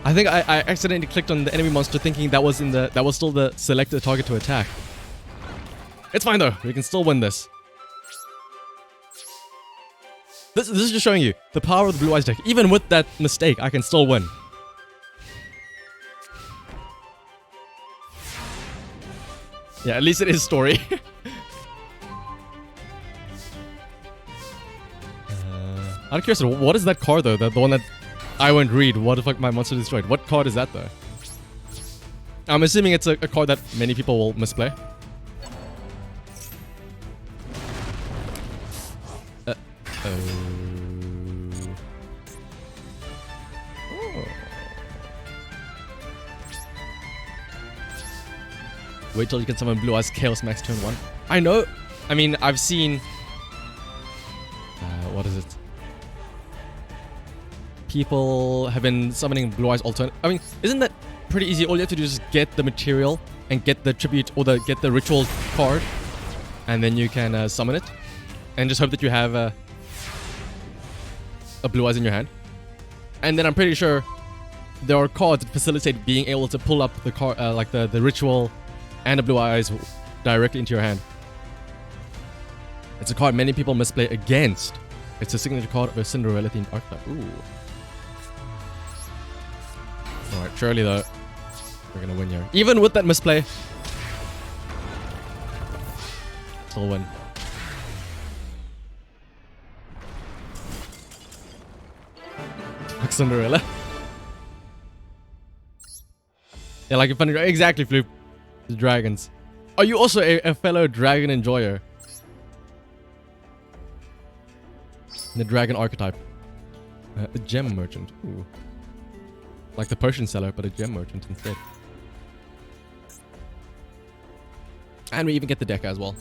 I think I accidentally clicked on the enemy monster thinking that was still the selected target to attack. It's fine though. We can still win this. This is just showing you the power of the Blue Eyes deck. Even with that mistake, I can still win. Yeah, at least it is story. I'm curious, what is that card though? The one that I won't read. What the fuck my monster destroyed? What card is that though? I'm assuming it's a card that many people will misplay. Wait till you can summon Blue Eyes Chaos Max turn 1. I know. I mean, I've seen... what is it? People have been summoning Blue Eyes alternate. I mean, isn't that pretty easy? All you have to do is just get the material and get the tribute or get the ritual card, and then you can summon it, and just hope that you have a Blue Eyes in your hand. And then I'm pretty sure there are cards that facilitate being able to pull up the card, like the ritual and the Blue Eyes directly into your hand. It's a card many people misplay against. It's a signature card of a Cinderella themed archetype. Ooh. Alright, surely though, we're gonna win here. Even with that misplay, still win. Like Cinderella. Yeah, like a funny... Exactly, Floop. The dragons. Are you also a fellow dragon enjoyer? The dragon archetype. A gem merchant. Ooh. Like the potion seller, but a gem merchant instead. And we even get the deck as well.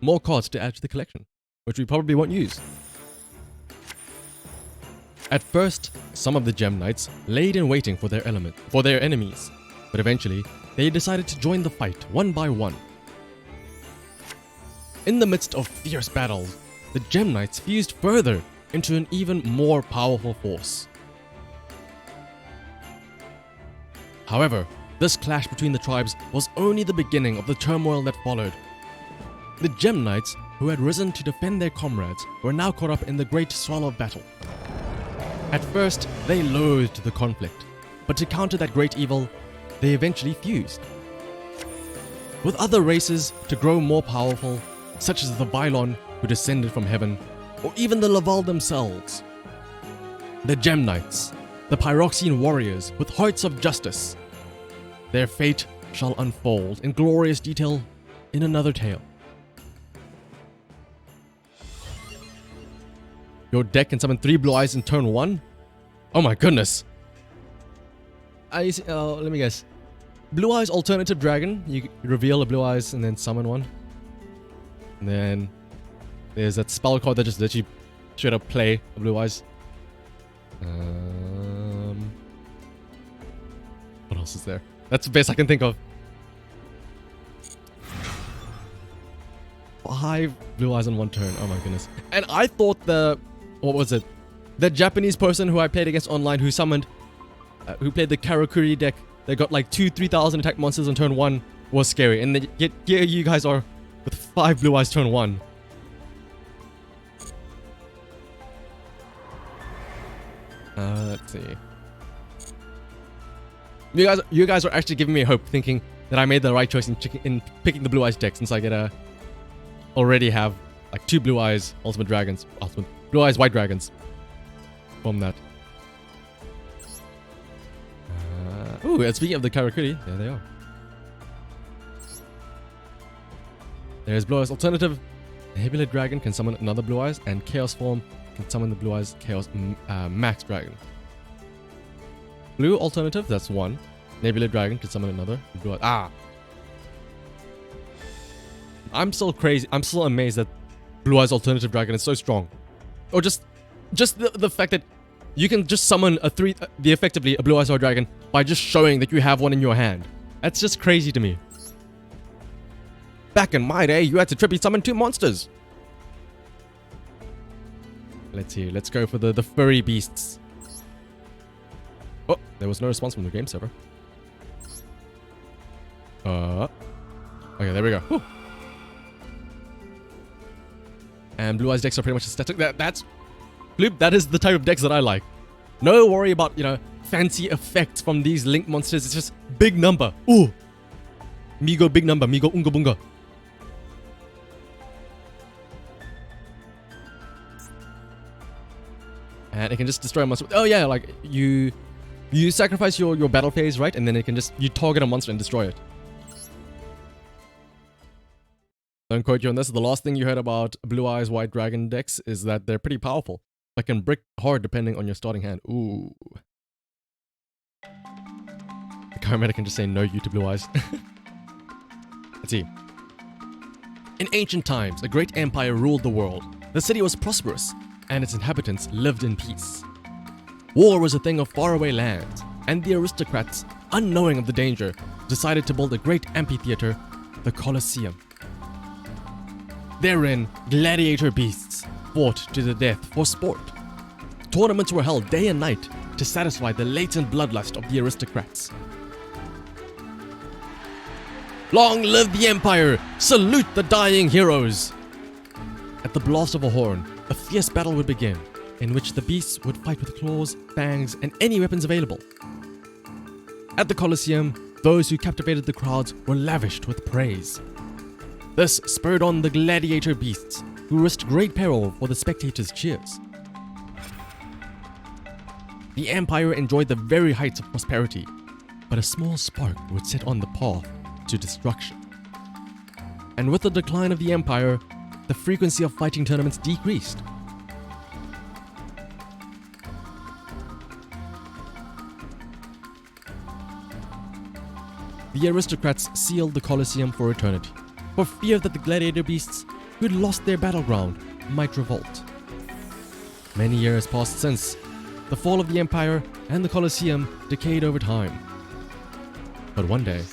More cards to add to the collection, which we probably won't use. At first, some of the Gem Knights laid in waiting for their enemies, but eventually, they decided to join the fight one by one. In the midst of fierce battles, the Gem Knights fused further into an even more powerful force. However, this clash between the tribes was only the beginning of the turmoil that followed. The Gem Knights, who had risen to defend their comrades, were now caught up in the great swell of battle. At first, they loathed the conflict, but to counter that great evil, they eventually fused. With other races to grow more powerful, such as the Bylon, who descended from heaven, or even the Laval themselves. The Gem Knights, the Pyroxian warriors with hearts of justice. Their fate shall unfold in glorious detail in another tale. Your deck can summon 3 Blue Eyes in turn 1? Oh my goodness. Let me guess. Blue Eyes Alternative Dragon. You reveal a Blue Eyes and then summon one. And then there's that spell card that just literally straight up play a Blue Eyes. What else is there? That's the best I can think of. 5 Blue Eyes in 1 turn. Oh my goodness. And I thought what was it? The Japanese person who I played against online who summoned, who played the Karakuri deck, they got like 2,000-3,000 attack monsters on turn 1 was scary. And then here you guys are with 5 Blue Eyes turn 1. Let's see. You guys are actually giving me hope, thinking that I made the right choice in picking the Blue Eyes deck, since I get already have like 2 Blue Eyes Ultimate Dragons, Blue Eyes White Dragons from that. Ooh, and speaking of the Karakuri, there they are. There's Blue Eyes Alternative. Nebula Dragon can summon another Blue Eyes, and Chaos Form can summon the Blue Eyes Chaos Max Dragon. Blue Alternative, that's 1. Nebula Dragon can summon another Blue Eyes. I'm still crazy. I'm still amazed that Blue Eyes Alternative Dragon is so strong. Or just the fact that you can just summon effectively a Blue Eyes Dragon by just showing that you have one in your hand. That's just crazy to me. Back in my day, you had to tribute summon 2 monsters. Let's see. Let's go for the furry beasts. Oh, there was no response from the game server. Okay, there we go. Whew. And Blue Eyes decks are pretty much static. That's Bloop, that is the type of decks that I like. No worry about, fancy effects from these link monsters. It's just big number. Ooh. Migo big number. Migo unga bunga. And it can just destroy a monster. Oh yeah, like you You sacrifice your battle phase, right? And then it can just, you target a monster and destroy it. Don't quote you on this. The last thing you heard about Blue Eyes White Dragon decks is that they're pretty powerful. Like can brick hard depending on your starting hand. Ooh. The Chimera can just say no you to Blue Eyes. Let's see. In ancient times, a great empire ruled the world. The city was prosperous, and its inhabitants lived in peace. War was a thing of faraway lands, and the aristocrats, unknowing of the danger, decided to build a great amphitheater, the Colosseum. Therein, gladiator beasts fought to the death for sport. Tournaments were held day and night to satisfy the latent bloodlust of the aristocrats. Long live the Empire! Salute the dying heroes! At the blast of a horn, a fierce battle would begin, in which the beasts would fight with claws, fangs, and any weapons available. At the Colosseum, those who captivated the crowds were lavished with praise. This spurred on the gladiator beasts, who risked great peril for the spectators' cheers. The Empire enjoyed the very heights of prosperity, but a small spark would set on the path to destruction. And with the decline of the Empire, the frequency of fighting tournaments decreased. The aristocrats sealed the Colosseum for eternity, for fear that the gladiator beasts who had lost their battleground might revolt. Many years passed since. The fall of the Empire and the Colosseum decayed over time. But one day,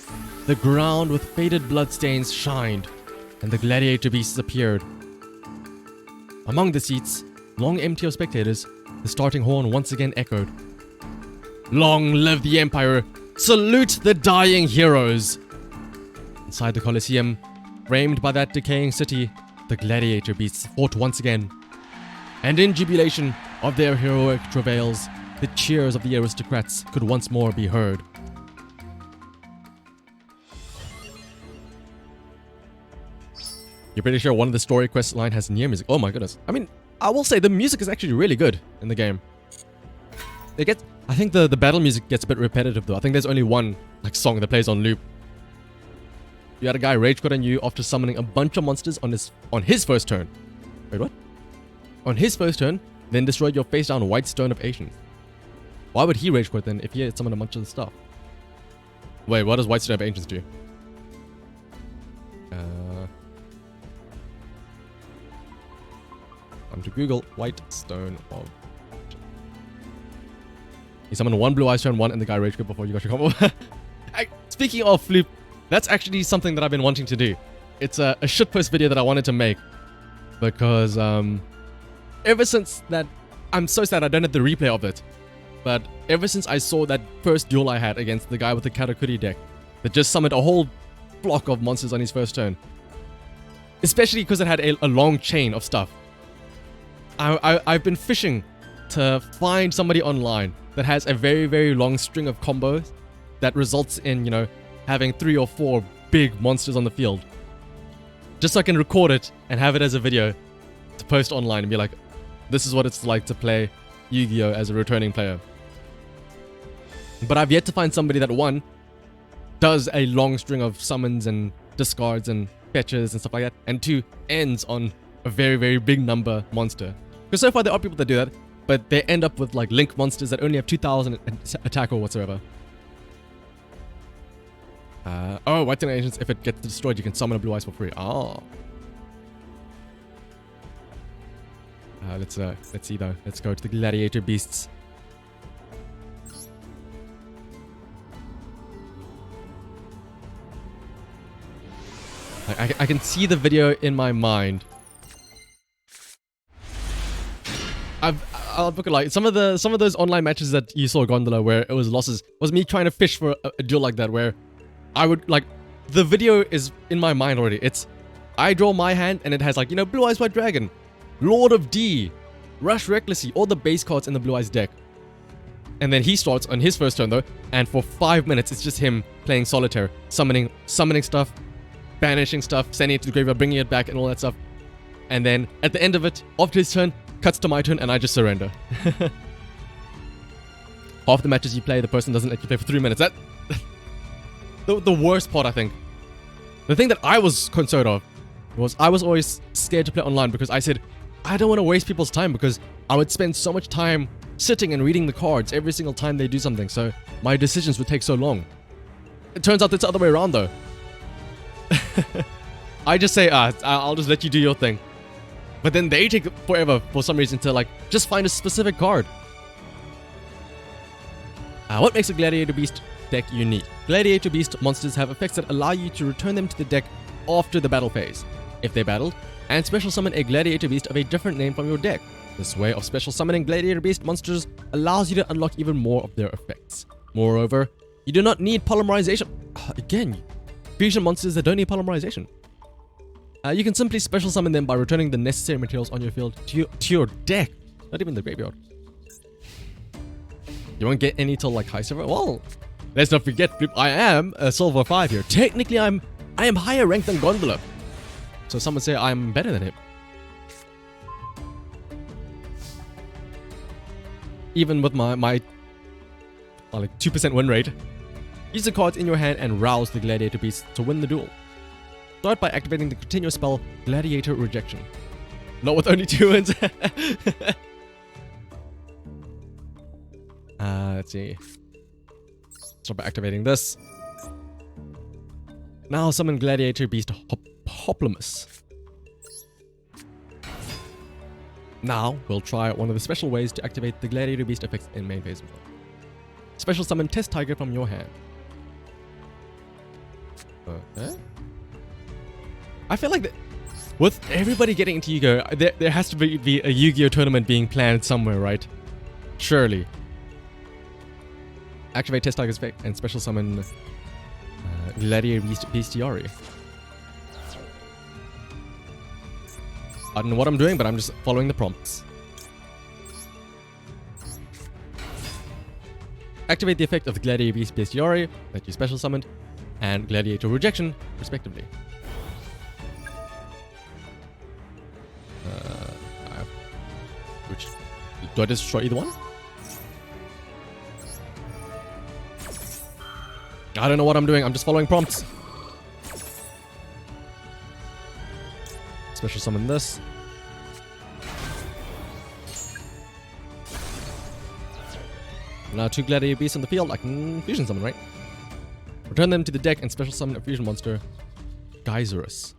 the ground with faded bloodstains shined, and the gladiator beasts appeared. Among the seats, long empty of spectators, the starting horn once again echoed. Long live the Empire! Salute the dying heroes! Inside the Colosseum, framed by that decaying city, the gladiator beasts fought once again. And in jubilation of their heroic travails, the cheers of the aristocrats could once more be heard. You're pretty sure one of the story quest line has near music. Oh my goodness. I mean, I will say the music is actually really good in the game. I think the battle music gets a bit repetitive though. I think there's only one song that plays on loop. You had a guy rage quit on you after summoning a bunch of monsters on his first turn. Wait, what? On his first turn, then destroyed your face down White Stone of Ancients. Why would he rage quit then if he had summoned a bunch of stuff? Wait, what does White Stone of Ancients do? I'm to Google White Stone of Ancients. You summoned one Blue Eyes turn 1 and the guy rage quit before you got your combo. Speaking of Floop, that's actually something that I've been wanting to do. It's a shitpost video that I wanted to make because ever since that, I'm so sad I don't have the replay of it, but ever since I saw that first duel I had against the guy with the Katakuri deck that just summoned a whole flock of monsters on his first turn, especially because it had a long chain of stuff, I've been fishing to find somebody online that has a very, very long string of combos that results in, having 3 or 4 big monsters on the field. Just so I can record it and have it as a video to post online and be like, this is what it's like to play Yu-Gi-Oh! As a returning player. But I've yet to find somebody that, one, does a long string of summons and discards and fetches and stuff like that, and 2, ends on a very, very big number monster. Because so far there are people that do that, but they end up with link monsters that only have 2,000 attack or whatsoever. White Stone Ancients, if it gets destroyed, you can summon a Blue Eyes for free. Oh. Let's see though. Let's go to the gladiator beasts. I can see the video in my mind. I'll book it like some of those online matches that you saw Gondola where it was losses was me trying to fish for a duel like that where I would the video is in my mind already. It's I draw my hand and it has Blue Eyes White Dragon, Lord of D, Rush Recklessly, all the base cards in the Blue Eyes deck. And then he starts on his first turn though, and for 5 minutes it's just him playing solitaire, summoning stuff, banishing stuff, sending it to the graveyard, bringing it back and all that stuff. And then at the end of it, after his turn, cuts to my turn and I just surrender. half the matches you play, the person doesn't let you play for 3 minutes. That the worst part, I think. The thing that I was concerned of was I was always scared to play online because I said, I don't want to waste people's time because I would spend so much time sitting and reading the cards every single time they do something, so my decisions would take so long. It turns out it's the other way around though. I just say, I'll just let you do your thing. But then they take forever for some reason to like just find a specific card. What makes a Gladiator Beast deck unique? Gladiator Beast monsters have effects that allow you to return them to the deck after the battle phase, if they battled, and special summon a Gladiator Beast of a different name from your deck. This way of special summoning Gladiator Beast monsters allows you to unlock even more of their effects. Moreover, you do not need polymerization. Again, fusion monsters that don't need polymerization. You can simply special summon them by returning the necessary materials on your field to your deck, not even the graveyard. You won't get any till like high silver. Well, let's not forget, I am a silver 5 here. Technically, I am higher ranked than Gondola. So some would say I'm better than him. Even with my like 2% win rate. Use the cards in your hand and rouse the Gladiator Beast to win the duel. Start by activating the continuous spell Gladiator Rejection. Not with only 2 wins. Let's see. Start by activating this. Now summon Gladiator Beast Hoplomous. Now we'll try one of the special ways to activate the Gladiator Beast effects in main phase. Special summon Test Tiger from your hand. Okay. I feel like with everybody getting into Yu-Gi-Oh, there has to be a Yu-Gi-Oh tournament being planned somewhere, right? Surely. Activate Test Tiger's effect and special summon Gladiator Bestiari. I don't know what I'm doing, but I'm just following the prompts. Activate the effect of the Gladiator Beast Bestiari that you special summoned and Gladiator Rejection, respectively. Which do I destroy either one? I don't know what I'm doing. I'm just following prompts. Special summon this. Now 2 Gladiator Beasts on the field. I can fusion summon, right? Return them to the deck and special summon a fusion monster, Geyserus.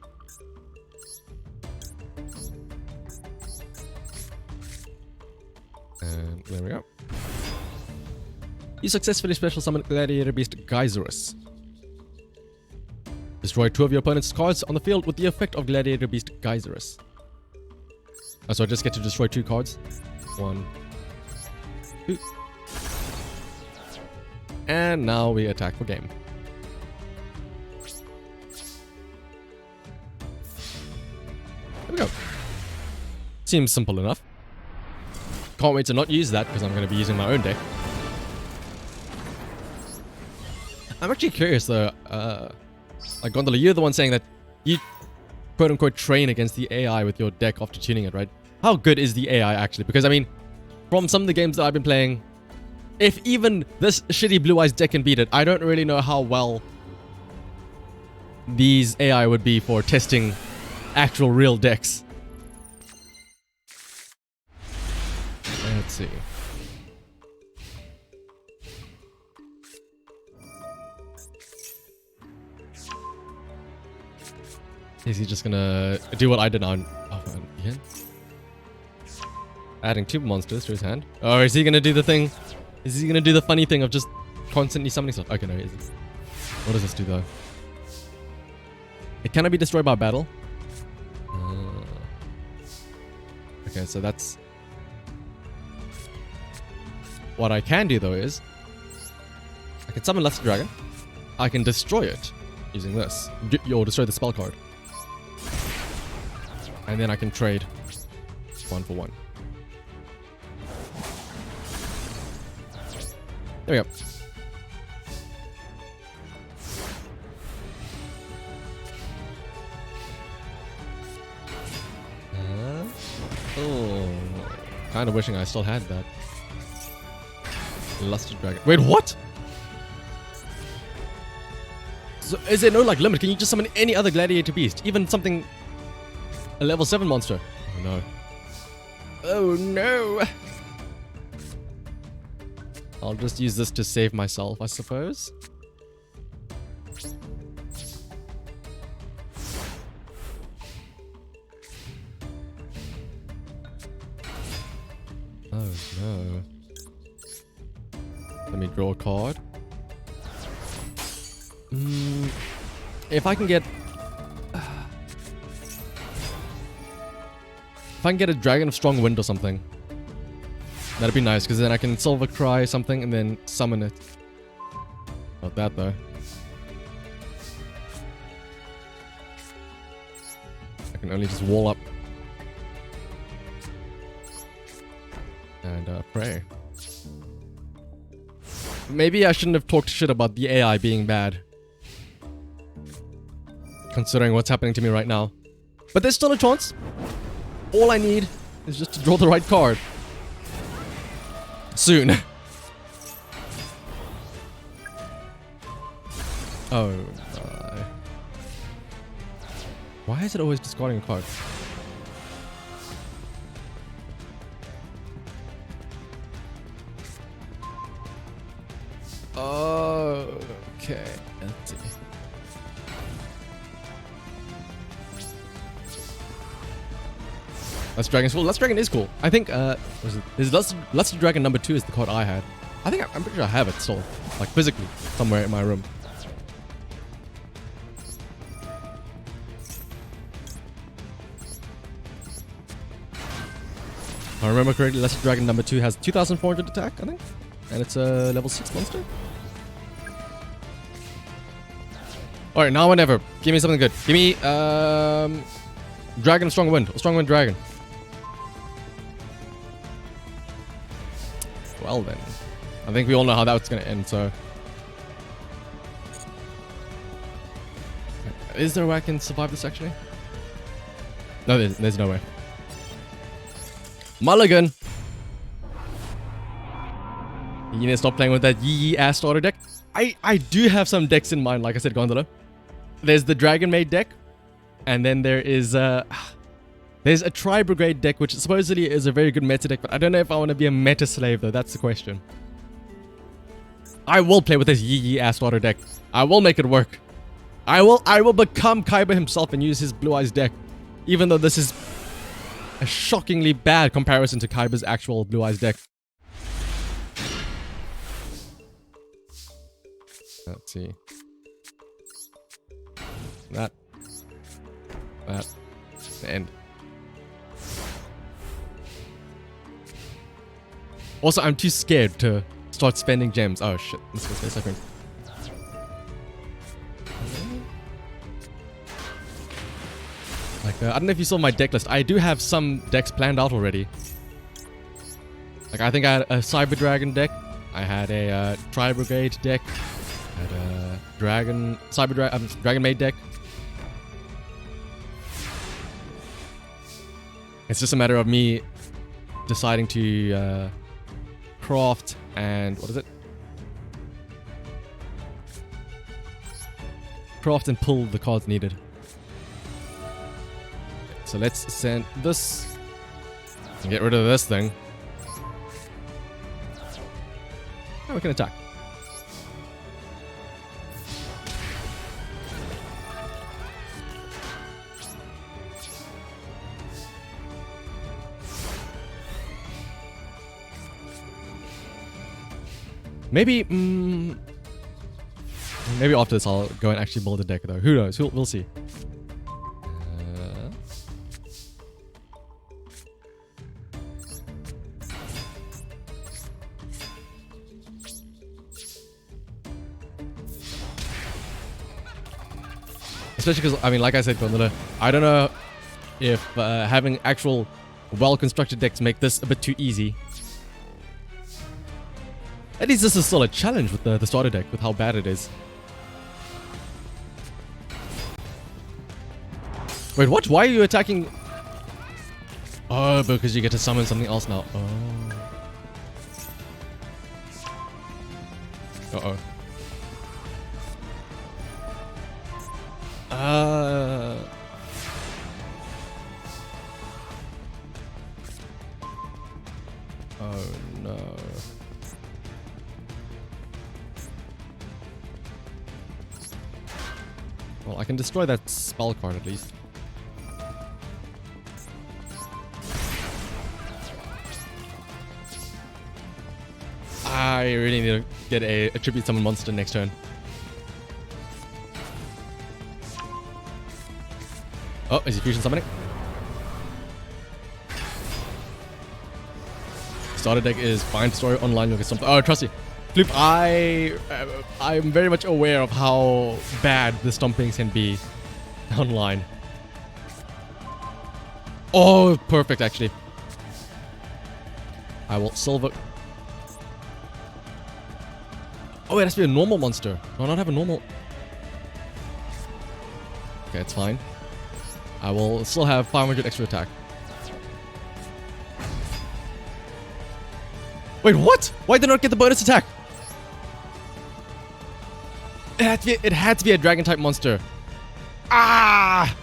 And there we go. You successfully special summon Gladiator Beast Geyserus. Destroy 2 of your opponent's cards on the field with the effect of Gladiator Beast Geyserus. Oh, so I just get to destroy 2 cards. 1, 2. And now we attack for game. There we go. Seems simple enough. Can't wait to not use that because I'm going to be using my own deck. I'm actually curious though, like Gondola, you're the one saying that you quote-unquote train against the AI with your deck after tuning it, right? How good is the AI actually? Because I mean, from some of the games that I've been playing, if even this shitty Blue Eyes deck can beat it, I don't really know how well these AI would be for testing actual real decks. Let's see. Is he just gonna do what I did on yeah. Adding 2 monsters to his hand? Or is he gonna do the thing? Is he gonna do the funny thing of just constantly summoning stuff? Okay, no, he isn't. What does this do though? It cannot be destroyed by battle. Okay, so that's... What I can do though is... I can summon Lusty Dragon. I can destroy it using this. Or destroy the spell card. And then I can trade 1 for 1. There we go. Oh, kind of wishing I still had that. Lusty Dragon. Wait, what? So is there no like limit? Can you just summon any other gladiator beast? Even something a level 7 monster? Oh no. Oh no. I'll just use this to save myself, I suppose. Oh no. Let me draw a card. If I can get... If I can get a Dragon of Strong Wind or something, that'd be nice, because then I can Silver Cry something and then summon it. Not that though. I can only just wall up. And pray. Maybe I shouldn't have talked shit about the AI being bad, considering what's happening to me right now. But there's still a chance. All I need is just to draw the right card. Soon. Oh my. Why is it always discarding a card? Okay, let's see. Lust Dragon's cool. Lust Dragon is cool. I think, is Lust Dragon number 2 is the card I had. I think I'm pretty sure I have it still. Like, physically, somewhere in my room. If I remember correctly, Lust Dragon number 2 has 2,400 attack, I think. And it's a level 6 monster. Alright, now or never. Give me something good. Give me, Dragon of Strong Wind. Strong Wind Dragon. Well then. I think we all know how that's gonna end, so... Is there a way I can survive this, actually? No, there's no way. Mulligan! You need to stop playing with that yee-ass starter deck. I do have some decks in mind, like I said, Gondola. There's the Dragon Maid deck. And then there is there's a Tri-Brigade deck, which supposedly is a very good meta deck, but I don't know if I want to be a meta slave, though. That's the question. I will play with this yee-ass starter deck. I will make it work. I will become Kaiba himself and use his Blue Eyes deck. Even though this is a shockingly bad comparison to Kaiba's actual Blue Eyes deck. Let's see. That. The end. Also, I'm too scared to start spending gems. Oh shit. Let's go a second. Like, I don't know if you saw my deck list. I do have some decks planned out already. Like, I think I had a Cyber Dragon deck. I had a Tri-Brigade deck. I had a Dragon Maid deck. It's just a matter of me deciding to craft and... what is it? Craft and pull the cards needed. So let's send this and get rid of this thing. Now we can attack. Maybe, maybe after this I'll go and actually build a deck though. Who knows? We'll see. Especially because, I mean, like I said, Gondola, I don't know if having actual well-constructed decks make this a bit too easy. At least this is still a challenge with the starter deck, with how bad it is. Wait, what? Why are you attacking? Oh, because you get to summon something else now. Oh. Uh-oh. Oh no. Well, I can destroy that spell card at least. I really need to get a tribute summon monster next turn. Oh, is he fusion summoning? Starter deck is fine. Story online. Look at something. Oh, trust me. Floop, I'm very much aware of how bad the stompings can be online. Oh, perfect, actually. I will silver. Oh, it has to be a normal monster. Do I not have a normal? Okay, it's fine. I will still have 500 extra attack. Wait, what? Why did I not get the bonus attack? It had to be a dragon type monster. Ah!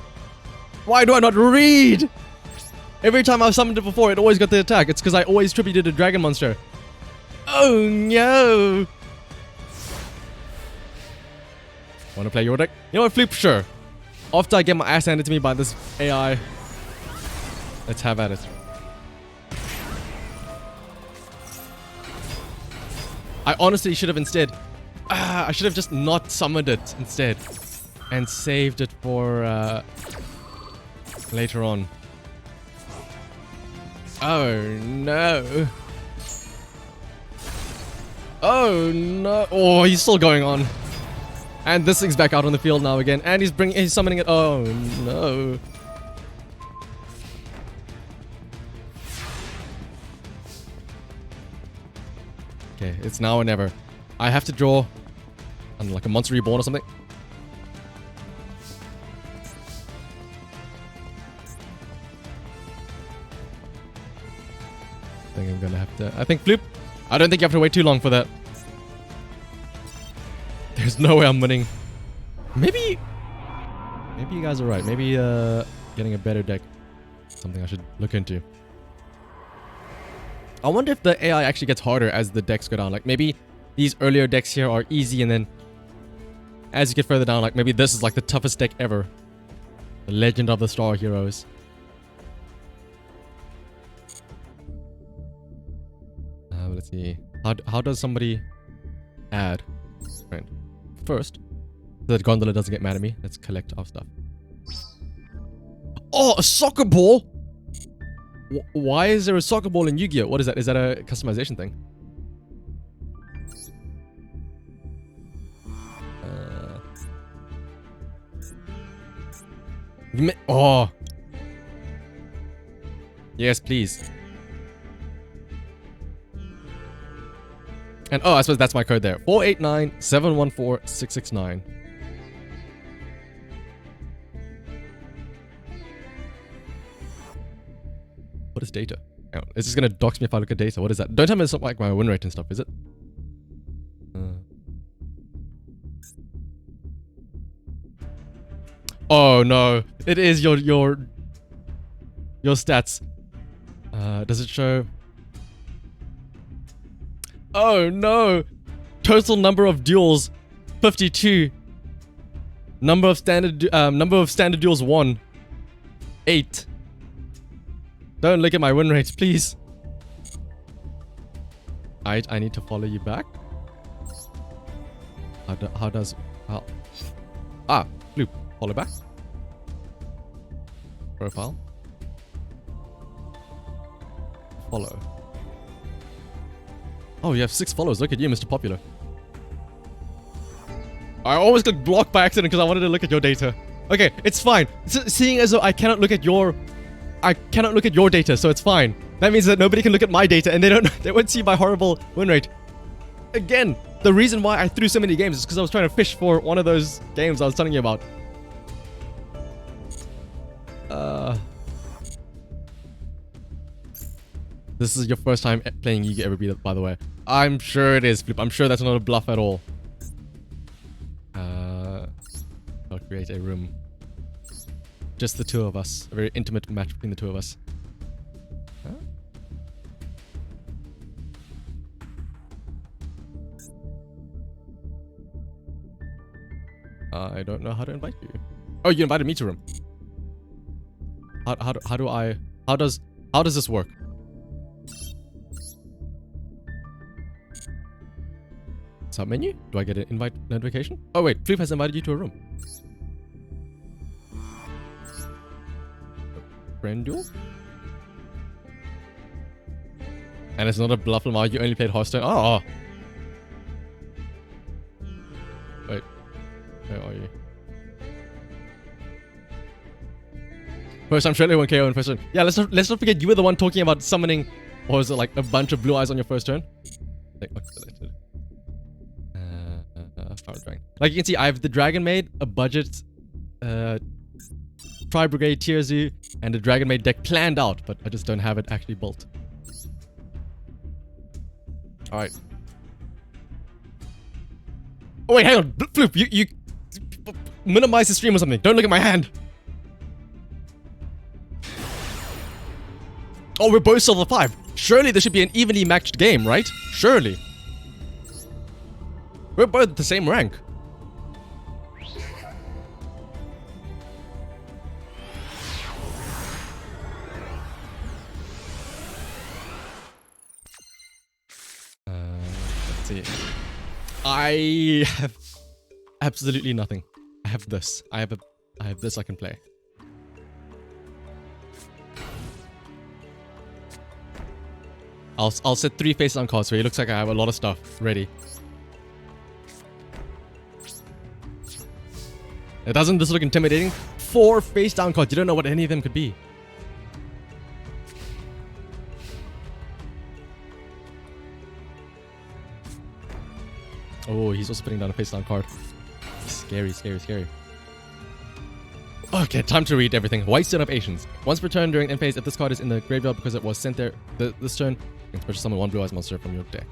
Why do I not read? Every time I've summoned it before, it always got the attack. It's because I always tributed a dragon monster. Oh no! Want to play your deck? You know what, Floop? Sure. After I get my ass handed to me by this AI, let's have at it. I honestly should have instead... I should have just not summoned it instead. And saved it for later on. Oh no. Oh no. Oh, he's still going on. And this thing's back out on the field now again. And he's summoning it. Oh no. Okay, it's now or never. I have to draw like a monster reborn or something. I think I'm gonna have to... I think Floop, I don't think you have to wait too long for that. There's no way I'm winning. Maybe you guys are right. Maybe getting a better deck, something I should look into. I wonder if the AI actually gets harder as the decks go down. Like maybe these earlier decks here are easy, and then as you get further down, like maybe this is like the toughest deck ever. The Legend of the Star Heroes. Let's see. How does somebody add? Right. First, so that Gondola doesn't get mad at me, let's collect our stuff. Oh, a soccer ball! Why is there a soccer ball in Yu-Gi-Oh? What is that? Is that a customization thing? Oh! Yes, please. And oh, I suppose that's my code there. 489-714-669. What is data? Oh, is this gonna dox me if I look at data? What is that? Don't tell me it's not like my win rate and stuff, is it? Oh no, it is your stats. Does it show? Oh no! Total number of duels, 52. Number of standard duels 1, 8. Don't look at my win rates, please. I need to follow you back. How does Loop, follow back. Profile. Follow. Oh, you have 6 followers. Look at you, Mr. Popular. I almost got blocked by accident because I wanted to look at your data. Okay, it's fine. Seeing as though I cannot look at your data, so it's fine. That means that nobody can look at my data, and they won't see my horrible win rate. Again, the reason why I threw so many games is because I was trying to fish for one of those games I was telling you about. This is your first time playing Yu-Gi ever beat, by the way. I'm sure it is, Flip. I'm sure that's not a bluff at all. I'll create a room. Just the two of us. A very intimate match between the two of us. Huh? I don't know how to invite you. Oh, you invited me to room. How does this work? Sub menu? Do I get an invite notification? Oh wait, Flip has invited you to a room. Friend duel? And it's not a bluff, Lamar. You only played Hearthstone. Oh. Wait. Where are you? First time straight away KO in first turn. Yeah, let's not forget you were the one talking about summoning, or is it like a bunch of blue eyes on your first turn? Like you can see, I have the Dragon Maid, a budget, Tri Brigade Tier Zoo, and a Dragon Maid deck planned out, but I just don't have it actually built. All right. Oh wait, hang on, Floop, you minimize the stream or something. Don't look at my hand. Oh, we're both silver 5. Surely there should be an evenly matched game, right? Surely. We're both the same rank. Let's see. I have absolutely nothing. I have this. I have this I can play. I'll set 3 face down cards, so it looks like I have a lot of stuff ready. Doesn't this look intimidating? 4 face down cards. You don't know what any of them could be. Oh, he's also putting down a face down card. Scary, scary, scary. Okay, time to read everything. White Stone of Asians. Once per turn during end phase, if this card is in the graveyard because it was sent there this turn, you can special summon 1 blue eyes monster from your deck.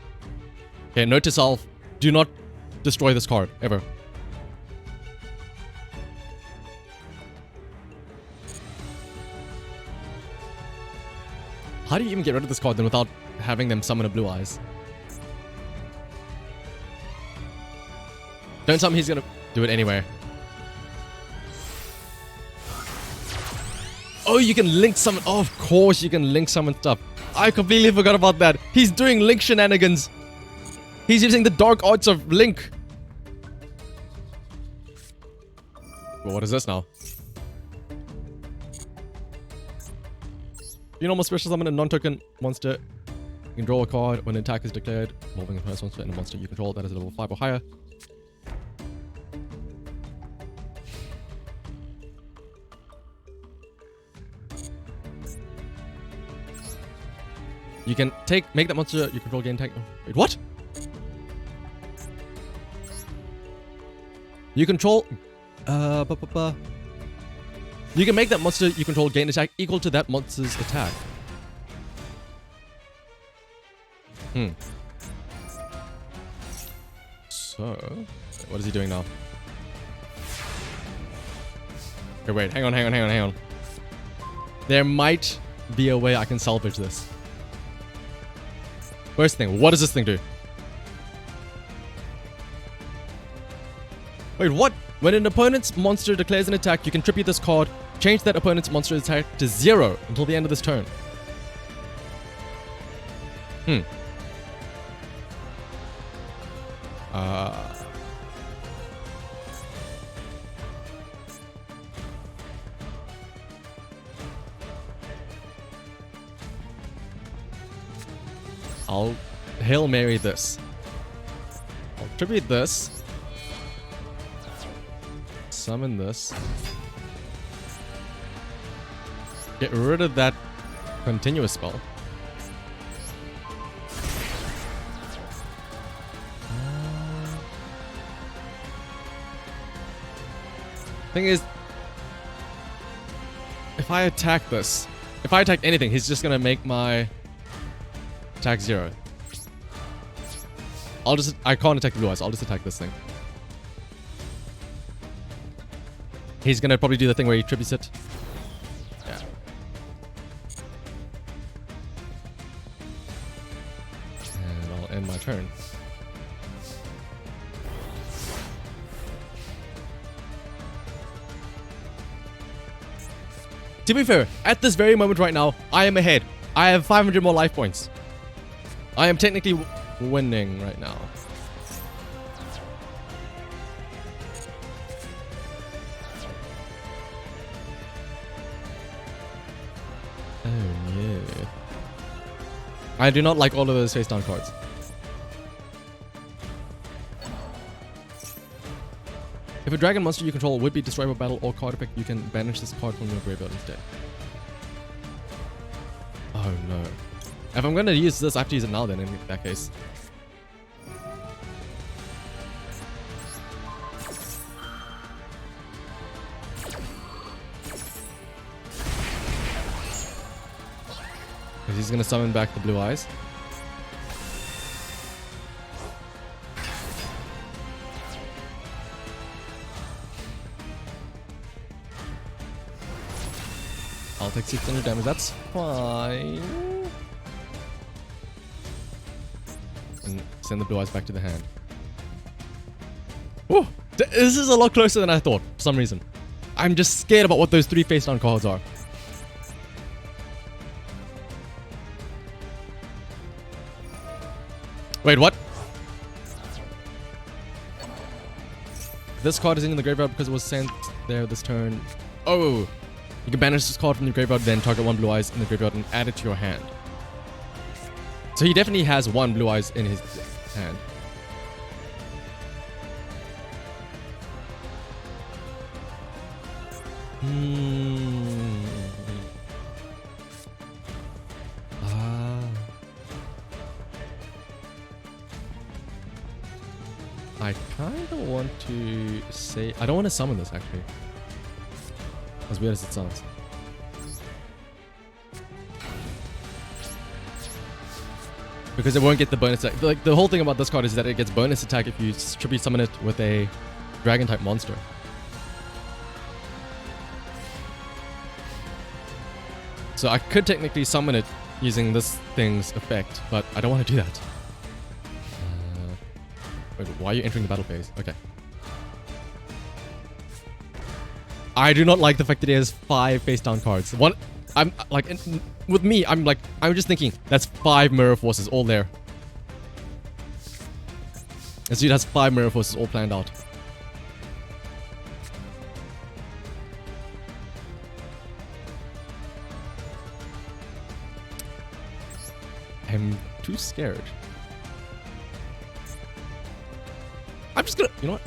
Okay, note to self, do not destroy this card, ever. How do you even get rid of this card then without having them summon a blue eyes? Don't tell me he's gonna do it anyway. Oh, you can link summon. Oh, of course you can link summon stuff. I completely forgot about that. He's doing link shenanigans. He's using the dark arts of Link. Well, what is this now? You normal special summon a non-token monster. You can draw a card when an attack is declared, involving a first monster and a monster you control that is a level 5 or higher. You can make that monster you control gain attack. Oh, wait, what? You control. You can make that monster you control gain attack equal to that monster's attack. So, what is he doing now? Okay, wait, hang on. There might be a way I can salvage this. First thing, what does this thing do? Wait, what? When an opponent's monster declares an attack, you can tribute this card, change that opponent's monster attack to 0 until the end of this turn. I'll Hail Mary this. I'll tribute this. Summon this. Get rid of that continuous spell. Thing is, if I attack this, if I attack anything, he's just gonna make my Attack 0. I can't attack the blue eyes. I'll just attack this thing. He's gonna probably do the thing where he tributes it. Yeah. And I'll end my turn. To be fair, at this very moment right now, I am ahead. I have 500 more life points. I am technically winning right now. Oh no. I do not like all of those face down cards. If a dragon monster you control would be destroyed by battle or card effect, you can banish this card from your graveyard instead. Oh no. If I'm gonna use this, I have to use it now then in that case. Because he's gonna summon back the blue eyes. I'll take 600 damage, that's fine. And send the blue eyes back to the hand. Whew, this is a lot closer than I thought, for some reason. I'm just scared about what those 3 face down cards are. Wait, what? This card is in the graveyard because it was sent there this turn. Oh! You can banish this card from the graveyard, then target 1 blue eyes in the graveyard and add it to your hand. So he definitely has 1 blue eyes in his hand. I kind of want to say... I don't want to summon this, actually. As weird as it sounds. Because it won't get the bonus attack. Like, the whole thing about this card is that it gets bonus attack if you tribute summon it with a dragon-type monster. So I could technically summon it using this thing's effect, but I don't want to do that. Wait, why are you entering the battle phase? Okay. I do not like the fact that he has 5 face down cards. One, I'm like, with me, I'm just thinking that's 5 mirror forces all there. This dude has 5 mirror forces all planned out. I'm too scared. I'm just gonna, you know what?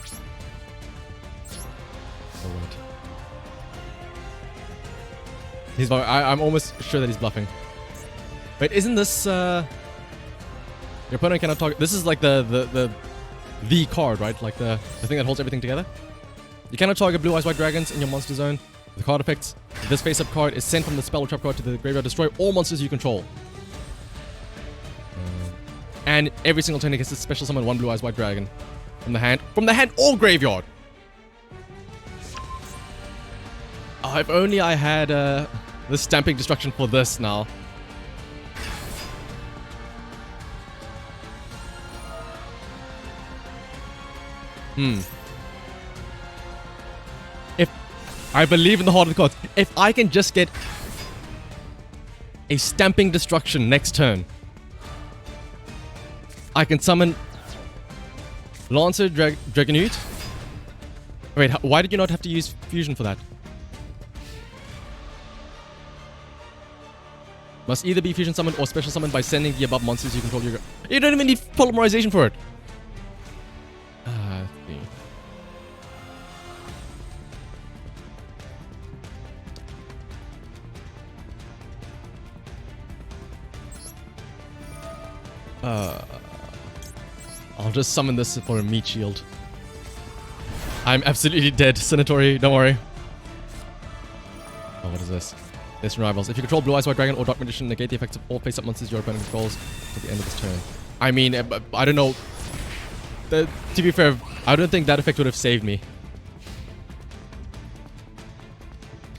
Oh wait. He's I'm almost sure that he's bluffing. Wait, isn't this your opponent cannot target? This is like the card, right? Like the thing that holds everything together. You cannot target blue eyes white dragons in your monster zone. The card effects. This face-up card is sent from the spell or trap card to the graveyard. Destroy all monsters you control. And every single turn it gets to special summon 1 blue eyes white dragon from the hand or graveyard. Oh, if only I had the stamping destruction for this now. If I believe in the heart of the cards, if I can just get a stamping destruction next turn, I can summon Lancer Dragonute. Wait, why did you not have to use fusion for that? Must either be fusion summoned or special summoned by sending the above monsters you control. You don't even need polymerization for it. Let's see. I'll just summon this for a meat shield. I'm absolutely dead, Senatori, don't worry. Oh, what is this? There's rivals. If you control Blue Eyes White Dragon or Dark Magician, negate the effects of all face-up monsters your opponent controls at the end of this turn. I mean, I don't know. To be fair, I don't think that effect would have saved me.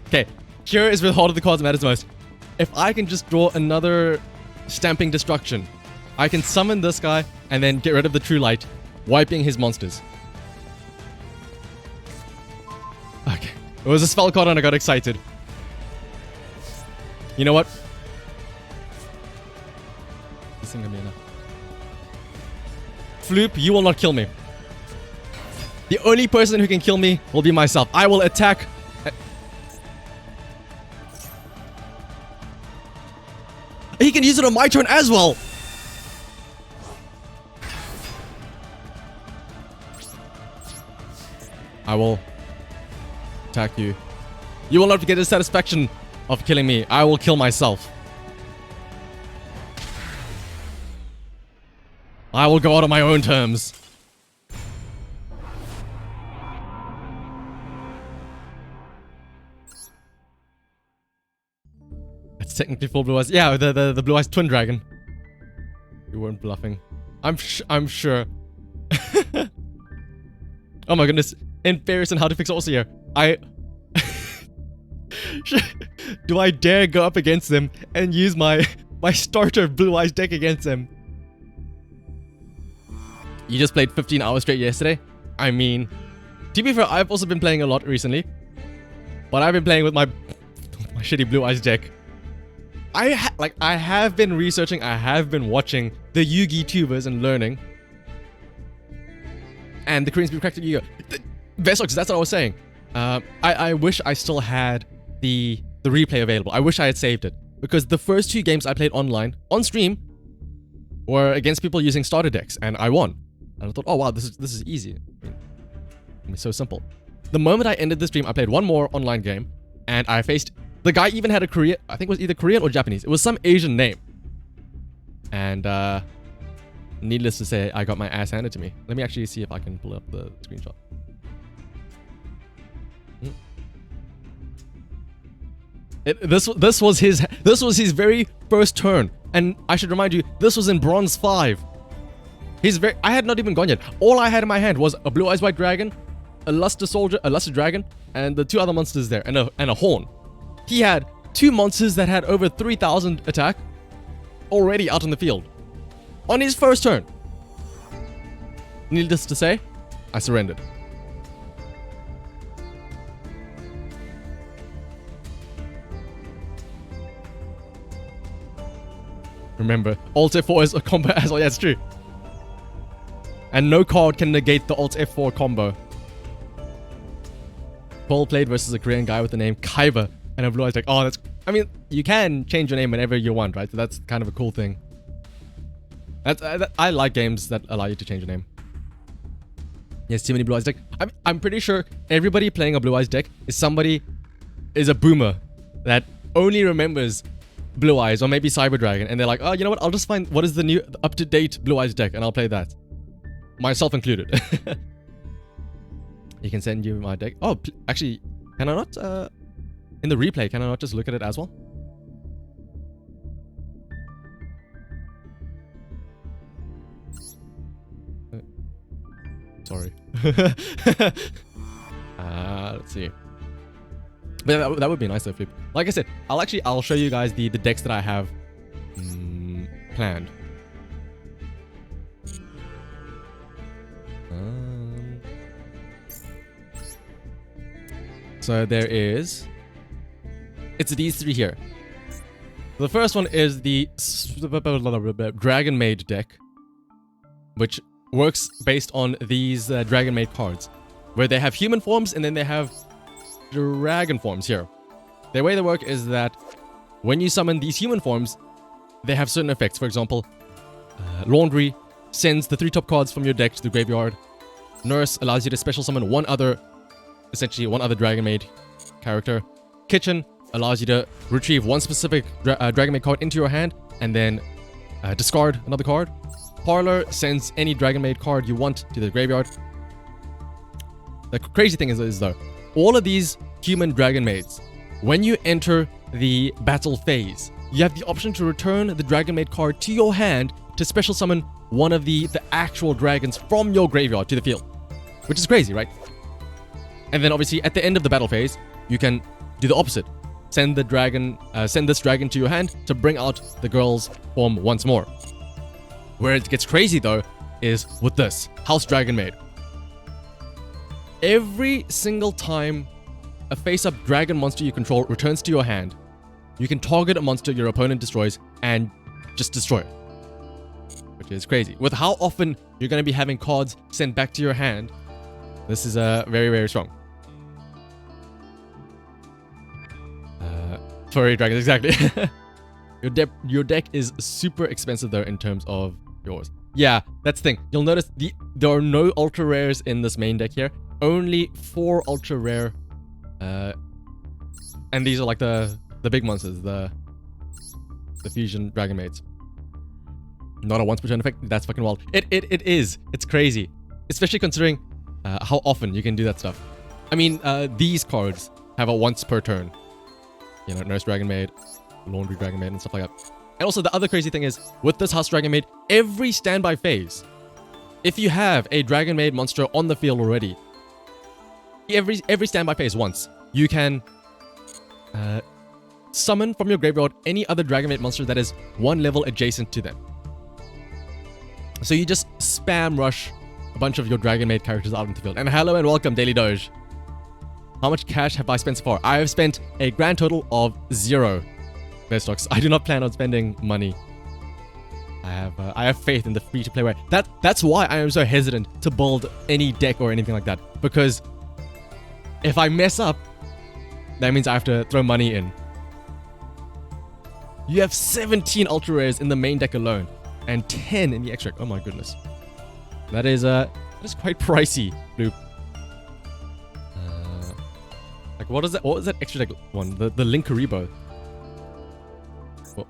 Okay, here is where Heart of the Cards matters most. If I can just draw another Stamping Destruction, I can summon this guy and then get rid of the True Light, wiping his monsters. Okay. It was a spell card and I got excited. You know what? This thing gonna be enough. Floop, you will not kill me. The only person who can kill me will be myself. I will attack. He can use it on my turn as well. I will attack you. You will not get the satisfaction of killing me. I will kill myself. I will go out on my own terms. It's technically full Blue Eyes. Yeah, the Blue Eyes Twin Dragon. You weren't bluffing. I'm sure. Oh my goodness. In fairness and how to fix it also here. Do I dare go up against them and use my starter Blue Eyes deck against them? You just played 15 hours straight yesterday? I mean, to be fair, I've also been playing a lot recently. But I've been playing with my shitty Blue Eyes deck. I have been researching, I have been watching the Yugi tubers and learning. And the Koreans be cracked at Yu-Gi-Oh! Vesox, that's what I was saying. I wish I still had the replay available. I wish I had saved it. Because the first 2 games I played online, on stream, were against people using starter decks, and I won. And I thought, oh wow, this is easy. I mean, it's so simple. The moment I ended the stream, I played one more online game, and I faced... The guy even had a Korean... I think it was either Korean or Japanese. It was some Asian name. And, needless to say, I got my ass handed to me. Let me actually see if I can pull up the screenshot. This was his very first turn, and I should remind you, this was in Bronze 5. I had not even gone yet. All I had in my hand was a Blue Eyes White Dragon, a Luster Soldier, a Luster Dragon, and the 2 other monsters there, and a Horn. He had 2 monsters that had over 3,000 attack already out in the field on his first turn. Needless to say, I surrendered. Remember, Alt F4 is a combo as well. Yeah, it's true. And no card can negate the Alt F4 combo. Paul played versus a Korean guy with the name Kaiba and a Blue Eyes deck. Oh, that's... I mean, you can change your name whenever you want, right? So that's kind of a cool thing. I like games that allow you to change your name. Yes, too many Blue Eyes deck. I'm pretty sure everybody playing a Blue Eyes deck is a boomer that only remembers Blue Eyes or maybe Cyber Dragon, and they're like, oh, you know what? I'll just find what is the new up-to-date Blue Eyes deck, and I'll play that. Myself included. You can send you my deck. Oh, actually, can I not? In the replay, can I not just look at it as well? Sorry. Let's see. But that would be nice though, Flip. Like I said, I'll show you guys the decks that I have planned. So there is... It's these 3 here. The first one is the Dragon Maid deck, which works based on these Dragon Maid cards, where they have human forms and then they have dragon forms here. The way they work is that when you summon these human forms, they have certain effects. For example, Laundry sends the 3 top cards from your deck to the graveyard. Nurse allows you to special summon essentially one other Dragon Maid character. Kitchen allows you to retrieve one specific Dragon Maid card into your hand and then discard another card. Parlor sends any Dragon Maid card you want to the graveyard. The crazy thing is though, all of these human Dragon Maids, when you enter the battle phase, you have the option to return the Dragon Maid card to your hand to special summon one of the actual dragons from your graveyard to the field. Which is crazy, right? And then obviously at the end of the battle phase, you can do the opposite. Send this dragon to your hand to bring out the girl's form once more. Where it gets crazy though is with this House Dragon Maid. Every single time a face-up dragon monster you control returns to your hand, you can target a monster your opponent destroys and just destroy it. Which is crazy. With how often you're going to be having cards sent back to your hand, this is very, very strong. Furry dragons, exactly. Your deck is super expensive though in terms of yours. Yeah, that's the thing. You'll notice there are no ultra rares in this main deck here. Only 4 ultra rare, and these are like the big monsters, the fusion dragon maids. Not a once per turn effect. That's fucking wild. It is. It's crazy, especially considering how often you can do that stuff. I mean, these cards have a once per turn. You know, Nurse Dragon Maid, Laundry Dragon Maid, and stuff like that. And also, the other crazy thing is, with this House Dragon Maid, every standby phase, if you have a Dragon Maid monster on the field already, every standby phase once, you can summon from your graveyard any other Dragon Maid monster that is 1 level adjacent to them. So you just spam rush a bunch of your Dragon Maid characters out into the field. And hello and welcome, Daily Doge. How much cash have I spent so far? I have spent a grand total of 0 Bestocks. I do not plan on spending money. I have faith in the free-to-play way. That's why I am so hesitant to build any deck or anything like that. Because if I mess up, that means I have to throw money in. You have 17 ultra rares in the main deck alone, and 10 in the extract. Oh my goodness, that is quite pricey, Loop. Like what is that? What was that extra deck one? The Linkaribo. Oh.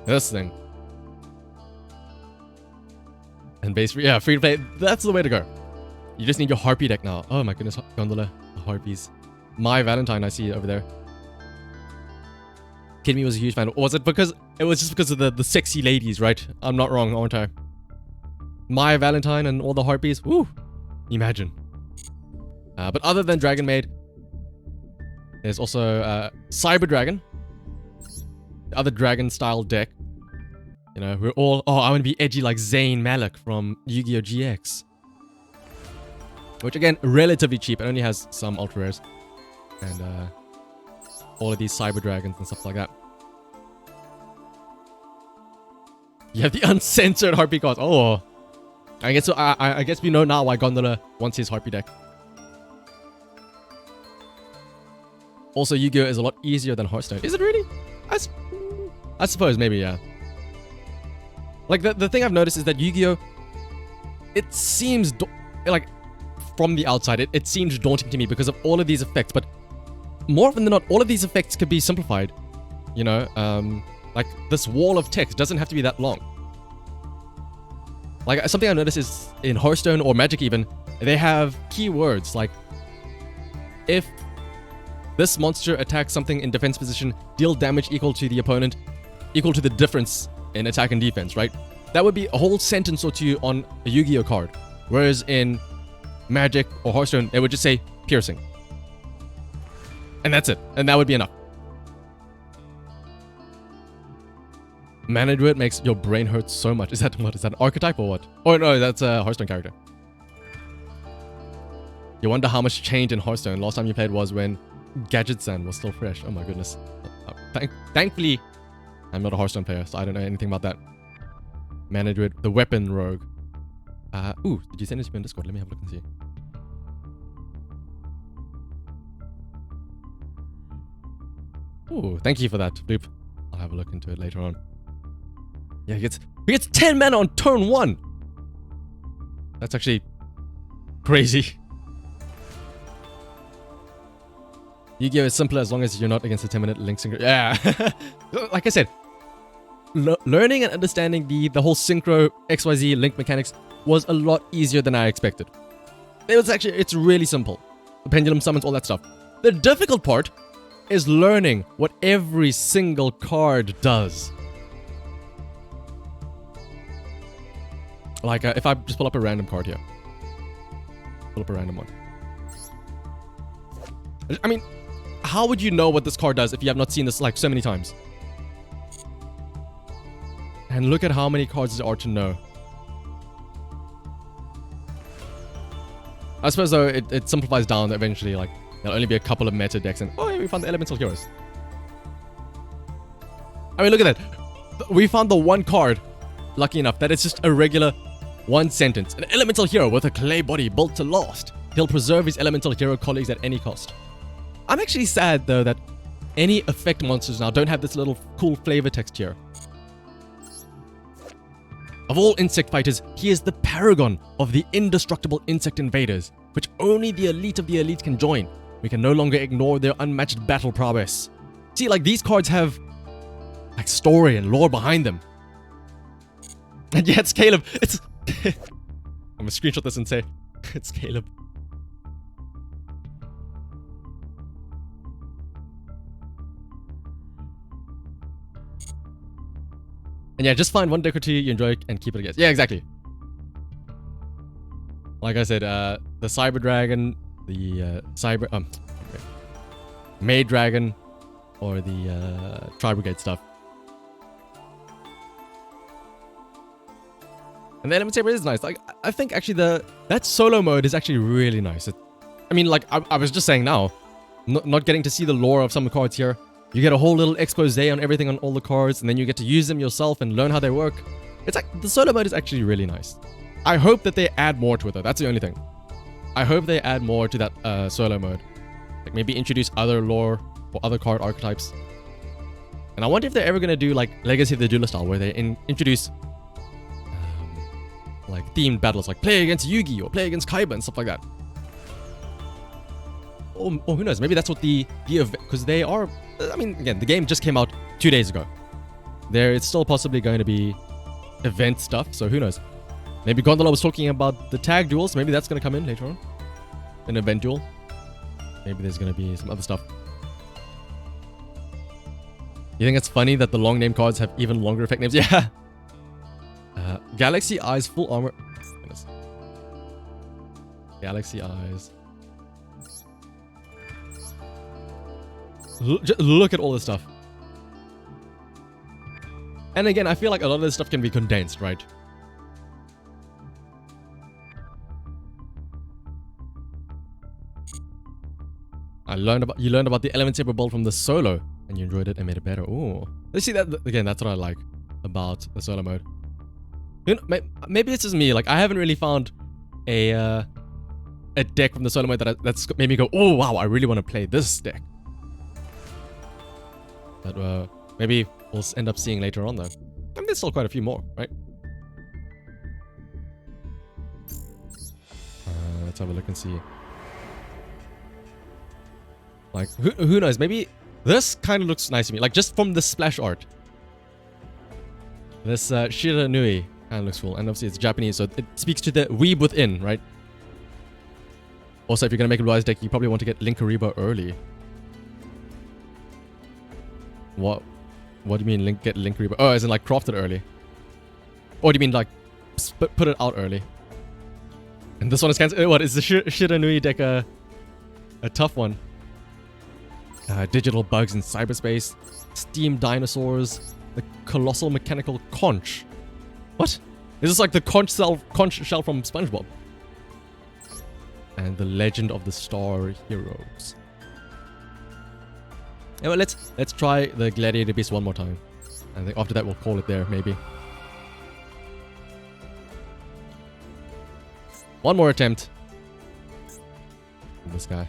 This thing. And base free, yeah, free to play. That's the way to go. You just need your Harpy deck now. Oh my goodness, Gondola, Harpies. My Valentine, I see it over there. Kid Me was a huge fan. Was it because it was just because of the sexy ladies, right? I'm not wrong, aren't I? My Valentine and all the Harpies. Woo! Imagine. But other than Dragon Maid, there's also Cyber Dragon. The other dragon style deck. You know, we're all, oh, I want to be edgy like Zayn Malik from Yu-Gi-Oh! GX. Which again, relatively cheap. It only has some ultra rares. And all of these Cyber Dragons and stuff like that. You have the uncensored Harpy cards. Oh, I guess so. I guess we know now why Gondola wants his Harpy deck. Also, Yu-Gi-Oh! Is a lot easier than Hearthstone. Is it really? I suppose, maybe, yeah. Like, the thing I've noticed is that Yu-Gi-Oh! It seems, like, from the outside, it seems daunting to me because of all of these effects, but more often than not, all of these effects could be simplified. You know, like, this wall of text doesn't have to be that long. Like, something I noticed is in Hearthstone or Magic even, they have keywords like, if this monster attacks something in defense position, deal damage equal to the opponent, equal to the difference in attack and defense, right? That would be a whole sentence or two on a Yu-Gi-Oh card. Whereas in Magic or Hearthstone, it would just say piercing. And that's it. And that would be enough. Mana Druid makes your brain hurt so much. Is that what? Is that an archetype or what? Oh no, that's a Hearthstone character. You wonder how much changed in Hearthstone. Last time you played was when Gadget-san was still fresh. Oh my goodness. Thankfully, I'm not a Hearthstone player, so I don't know anything about that. Mana Druid, the weapon rogue. Ooh, did you send it to me on Discord? Let me have a look and see. Ooh, thank you for that, Loop. I'll have a look into it later on. Yeah, he gets 10 mana on turn 1. That's actually crazy. Yu-Gi-Oh! Is simpler as long as you're not against a 10-minute link synchro. Yeah. Like I said, learning and understanding the whole synchro XYZ link mechanics was a lot easier than I expected. It's really simple. The pendulum summons, all that stuff. The difficult part is learning what every single card does. Like, if I just pull up a random card here. Pull up a random one. I mean, how would you know what this card does if you have not seen this like so many times? And look at how many cards there are to know. I suppose though it simplifies down eventually, like there'll only be a couple of meta decks and oh yeah, we found the elemental heroes. I mean, look at that. We found the one card, lucky enough, that it's just a regular one sentence. An elemental hero with a clay body built to last. He'll preserve his elemental hero colleagues at any cost. I'm actually sad though that any effect monsters now don't have this little cool flavor text here. Of all insect fighters, he is the paragon of the indestructible insect invaders, which only the elite of the elite can join. We can no longer ignore their unmatched battle prowess. See, like these cards have like story and lore behind them. And yeah, it's Caleb. It's I'm gonna screenshot this and say it's Caleb. And yeah, just find one deck or two you enjoy and keep it a guess. Yeah, exactly. Like I said, the Cyber Dragon, the Maid Dragon, or the Tri-Brigade stuff. And the Element Saber is nice. Like, I think actually that solo mode is actually really nice. I mean, like I was just saying now, not getting to see the lore of some of the cards here. You get a whole little expose on everything on all the cards, and then you get to use them yourself and learn how they work. It's like the solo mode is actually really nice. I hope that they add more to it though. That's the only thing. I hope they add more to that solo mode. Like maybe introduce other lore or other card archetypes. And I wonder if they're ever gonna do like Legacy of the Duelist style, where they introduce like themed battles, like play against Yugi or play against Kaiba and stuff like that. Or who knows? Maybe that's what the because they are. I mean, again, the game just came out 2 days ago. It's still possibly going to be event stuff, so who knows? Maybe Gondola was talking about the tag duels. Maybe that's going to come in later on. An event duel. Maybe there's going to be some other stuff. You think it's funny that the long name cards have even longer effect names? Yeah. Galaxy Eyes full armor. Goodness. Galaxy Eyes. Look at all this stuff. And again, I feel like a lot of this stuff can be condensed, right? You learned about the Element Saber build from the solo, and you enjoyed it and made it better. Oh, let's see that again. That's what I like about the solo mode. You know, maybe it's just me. Like I haven't really found a deck from the solo mode that's made me go, oh wow, I really want to play this deck. That maybe we'll end up seeing later on though. I mean, there's still quite a few more, right? Let's have a look and see. Like, who knows? Maybe this kind of looks nice to me. Like, just from the splash art. This Shiranui kind of looks cool. And obviously it's Japanese, so it speaks to the weeb within, right? Also, if you're going to make a Blue Eyes deck, you probably want to get Linkariba early. What do you mean get Linkariba? Oh, as in like craft it early. Or do you mean like put it out early? And this one is cancelled. What is the Shiranui deck a tough one? Digital bugs in cyberspace, steam dinosaurs, the colossal mechanical conch. What? Is this like the conch shell from SpongeBob? And the Legend of the Star Heroes. Yeah, well, let's try the Gladiator Beast one more time. I think after that we'll call it there, maybe. One more attempt. This guy.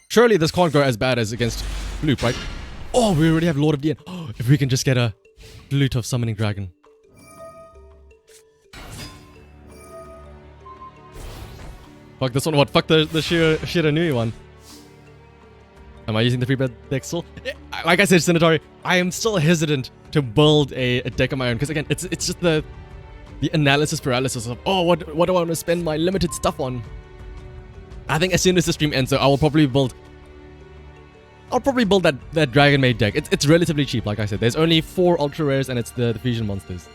Surely this can't go as bad as against Bloop, right? Oh, we already have Lord of DN. Oh, if we can just get a Flute of Summoning Dragon. Fuck this one, what? Fuck the Shiranui one. Am I using the free bet deck still? Like I said, Sinatari, I am still hesitant to build a deck of my own. Because again, it's just the the analysis paralysis of, oh, what do I want to spend my limited stuff on? I think as soon as the stream ends, so I'll probably build that Dragon Maid deck. It's relatively cheap, like I said. There's only 4 ultra rares, and it's the fusion monsters.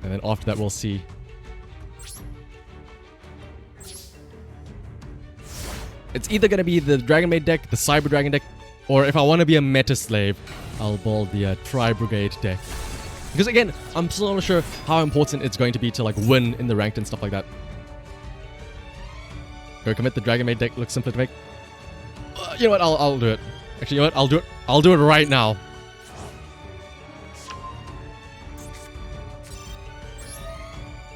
And then after that, we'll see. It's either going to be the Dragon Maid deck, the Cyber Dragon deck, or if I want to be a meta slave, I'll build the Tri-Brigade deck. Because again, I'm still not sure how important it's going to be to like win in the ranked and stuff like that. Go commit. The Dragon Maid deck looks simpler to make. You know what? I'll do it. Actually, you know what? I'll do it. I'll do it right now.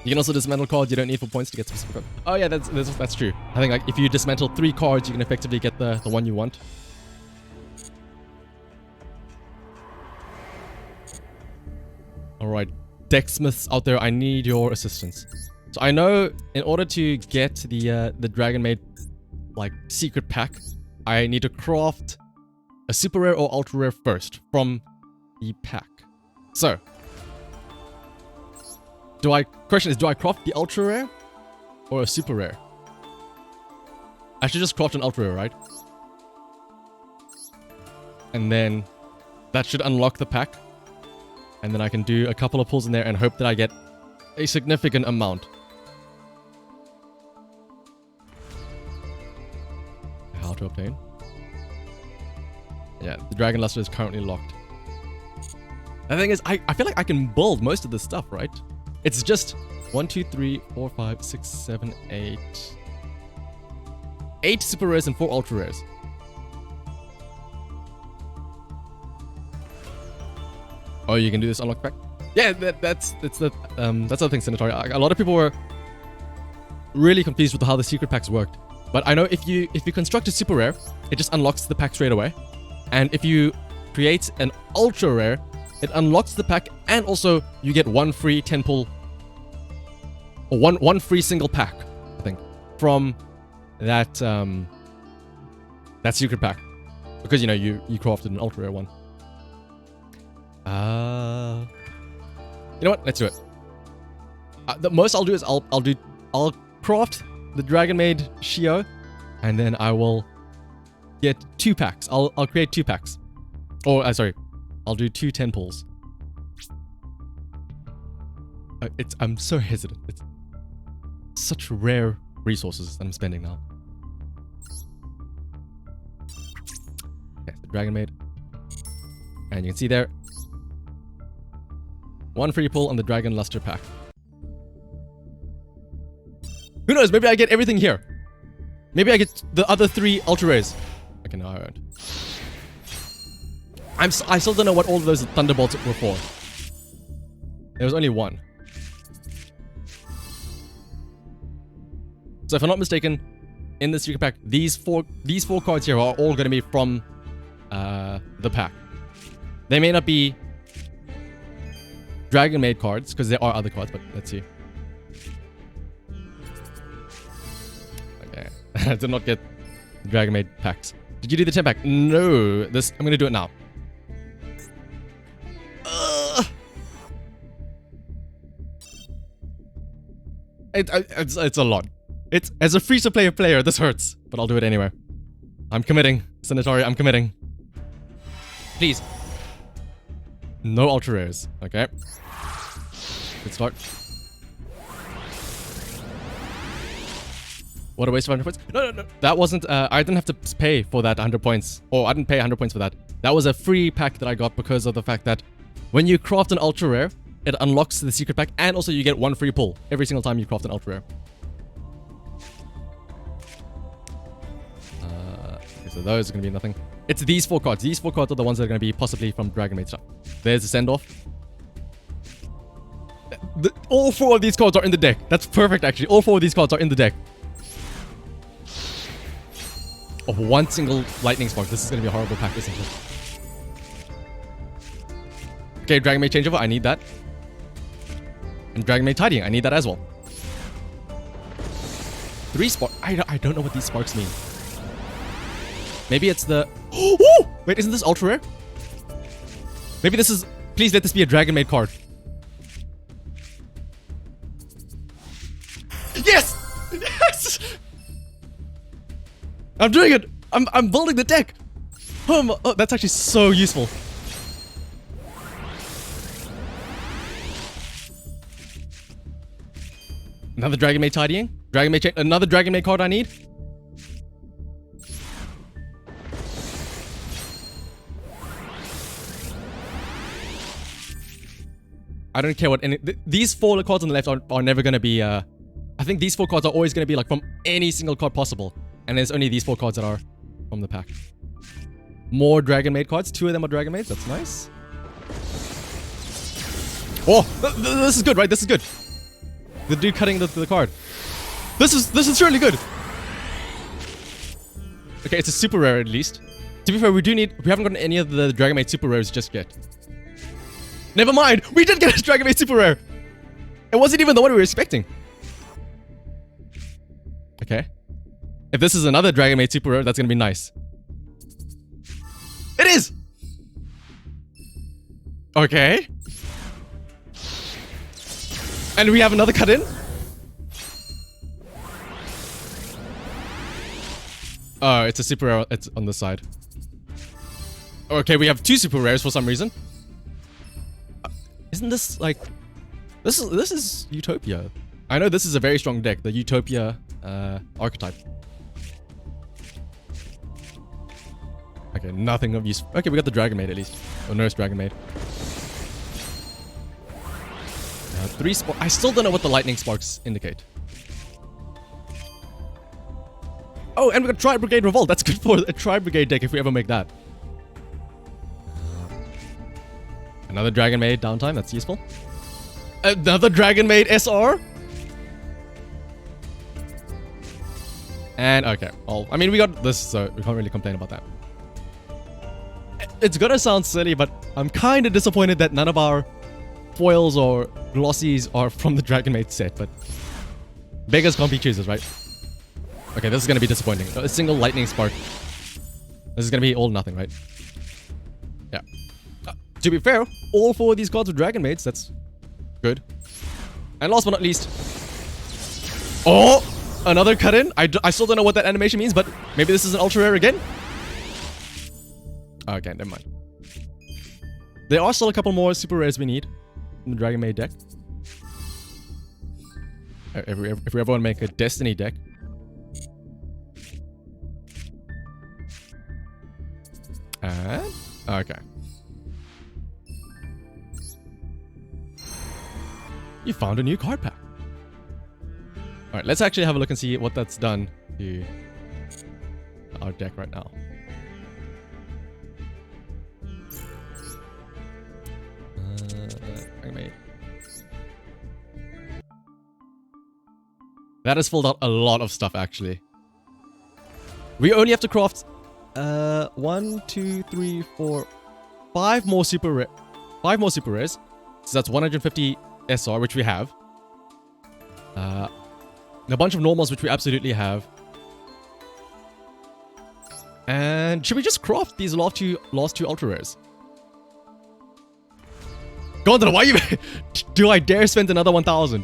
You can also dismantle cards you don't need for points to get specific cards. Oh yeah, that's true. I think like if you dismantle 3 cards, you can effectively get the one you want. Alright, decksmiths out there, I need your assistance. So I know in order to get the Dragon Maid like secret pack, I need to craft a super rare or ultra rare first from the pack. So question is, do I craft the ultra rare or a super rare? I should just craft an ultra rare, right? And then that should unlock the pack. And then I can do a couple of pulls in there and hope that I get a significant amount. How to obtain? Yeah, the Dragon Luster is currently locked. The thing is, I feel like I can build most of this stuff, right? It's just 1, 2, 3, 4, 5, 6, 7, 8. 8 super rares and 4 ultra rares. Oh, you can do this unlock pack? Yeah, that's the thing, Senator. A lot of people were really confused with how the secret packs worked. But I know if you construct a super rare, it just unlocks the pack straight away. And if you create an ultra rare, it unlocks the pack, and also you get 1 free 10 pull, or one free single pack, I think, from that that secret pack, because you know you crafted an ultra rare one. You know what? Let's do it. The most I'll do is I'll craft the Dragon Maid Shio, and then I will get 2 packs. I'll create 2 packs, or sorry, I'll do 2 10 pulls. I'm so hesitant. It's such rare resources that I'm spending now. Okay, the Dragon Maid, and you can see there. 1 free pull on the Dragon Luster pack. Who knows? Maybe I get everything here. Maybe I get the other 3 ultra rares. Okay, no, I won't. I still don't know what all of those thunderbolts were for. There was only 1. So if I'm not mistaken, in the secret pack, these four cards here are all going to be from the pack. They may not be Dragon Maid cards, because there are other cards, but let's see. Okay, I did not get Dragon Maid packs. Did you do the 10 pack? No, I'm going to do it now. It's a lot. As a free-to-play player, this hurts, but I'll do it anyway. I'm committing, Senatari, I'm committing. Please. No ultra rares. Okay. Good start. What a waste of 100 points. No. That wasn't, I didn't have to pay for that 100 points. Or I didn't pay 100 points for that. That was a free pack that I got because of the fact that when you craft an ultra rare, it unlocks the secret pack, and also you get 1 free pull every single time you craft an ultra rare. Okay, so those are going to be nothing. It's these 4 cards. These 4 cards are the ones that are going to be possibly from Dragon Maid stuff. There's the send-off. All 4 of these cards are in the deck. That's perfect, actually. All 4 of these cards are in the deck. Of 1 single lightning spark. This is going to be a horrible pack, isn't it? Okay, Dragon Maid changeover. I need that. And Dragon Maid tidying. I need that as well. 3 spark. I don't know what these sparks mean. Maybe it's the... Oh! Wait, isn't this ultra rare? Maybe this is... Please let this be a Dragon Maid card. Yes! Yes! I'm doing it! I'm building the deck! Oh, that's actually so useful. Another Dragon Maid tidying? Dragon Maid chain. Another Dragon Maid card I need? I don't care what any... These 4 cards on the left are never going to be... I think these 4 cards are always going to be like from any single card possible. And there's only these 4 cards that are from the pack. More Dragon Maid cards. 2 of them are Dragon Maids. That's nice. Oh! This is good, right? This is good. The dude cutting the card. This is really good. Okay, it's a super rare at least. To be fair, we haven't gotten any of the Dragon Maid super rares just yet. Never mind! We did get a Dragon Maid super rare! It wasn't even the one we were expecting. Okay. If this is another Dragon Maid super rare, that's gonna be nice. It is! Okay. And we have another cut in? Oh, it's a super rare. It's on the side. Okay, we have 2 super rares for some reason. Isn't this like... This is Utopia. I know this is a very strong deck, the Utopia archetype. Okay, nothing of use. Okay, we got the Dragon Maid at least. Or Nurse Dragon Maid. 3 sparks. I still don't know what the lightning sparks indicate. Oh, and we got Tri Brigade Revolt. That's good for a Tri Brigade deck if we ever make that. Another Dragon Maid downtime. That's useful. Another Dragon Maid SR. And okay. Well, I mean, we got this, so we can't really complain about that. It's gonna sound silly, but I'm kind of disappointed that none of our foils or glossies are from the Dragon Maid set, but beggars can't be choosers, right? Okay, this is gonna be disappointing. A single lightning spark. This is gonna be all nothing, right? Yeah. To be fair, all 4 of these cards are Dragon Maids. That's good. And last but not least... Oh! Another cut-in? I still don't know what that animation means, but maybe this is an ultra rare again? Okay, never mind. There are still a couple more super rares we need in the Dragon Maid deck. If we ever want to make a Destiny deck. And... Okay. You found a new card pack. Alright, let's actually have a look and see what that's done to our deck right now. That has filled out a lot of stuff, actually. We only have to craft 1, 2, 3, 4, 5 more super rares. 5 more super rares. So that's 150 SR, which we have. A bunch of normals, which we absolutely have. And should we just craft these last two ultra rares? God, why you... Do I dare spend another 1,000?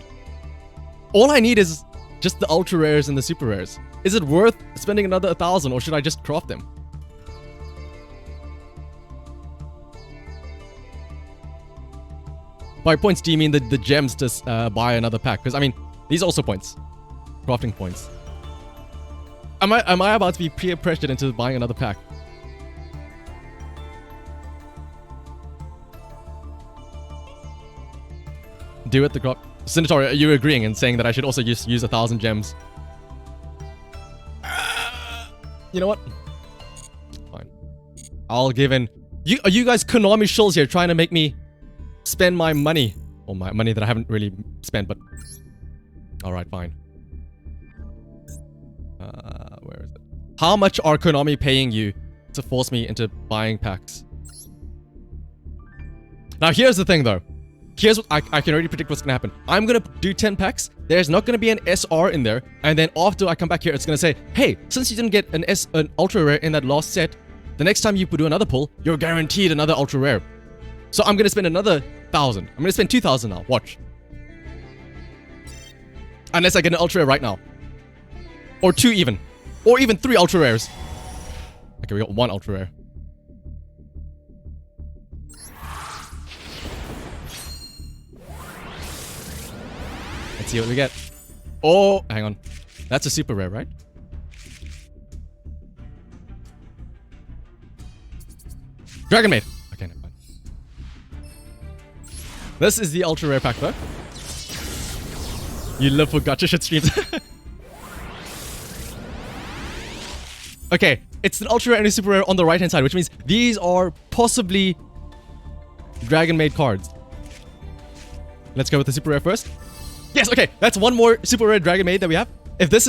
All I need is just the ultra rares and the super rares. Is it worth spending another 1,000, or should I just craft them? By points, do you mean the gems to buy another pack? Because, I mean, these are also points. Crafting points. Am I about to be peer pressured into buying another pack? Do it, the craft... Centauri, are you agreeing and saying that I should also just use 1,000 gems? You know what? Fine. I'll give in... Are you guys Konami shills here trying to make me spend my money? Or my money that I haven't really spent, but... Alright, fine. Where is it? How much are Konami paying you to force me into buying packs? Now, here's the thing, though. Here's what I can already predict what's gonna happen. I'm gonna do 10 packs. There's not gonna be an SR in there. And then after I come back here, it's gonna say, hey, since you didn't get an ultra rare in that last set, the next time you do another pull, you're guaranteed another ultra rare. So I'm gonna spend another 1,000. I'm gonna spend 2,000 now. Watch. Unless I get an ultra rare right now. Or 2 even. Or even 3 ultra rares. Okay, we got 1 ultra rare. Let's see what we get. Oh, hang on. That's a super rare, right? Dragon Maid. Okay, never mind. This is the ultra rare pack though. You live for gacha shit streams. Okay, it's an ultra rare and a super rare on the right hand side, which means these are possibly Dragon Maid cards. Let's go with the super rare first. Yes, okay, that's 1 more super rare Dragon Maid that we have. If this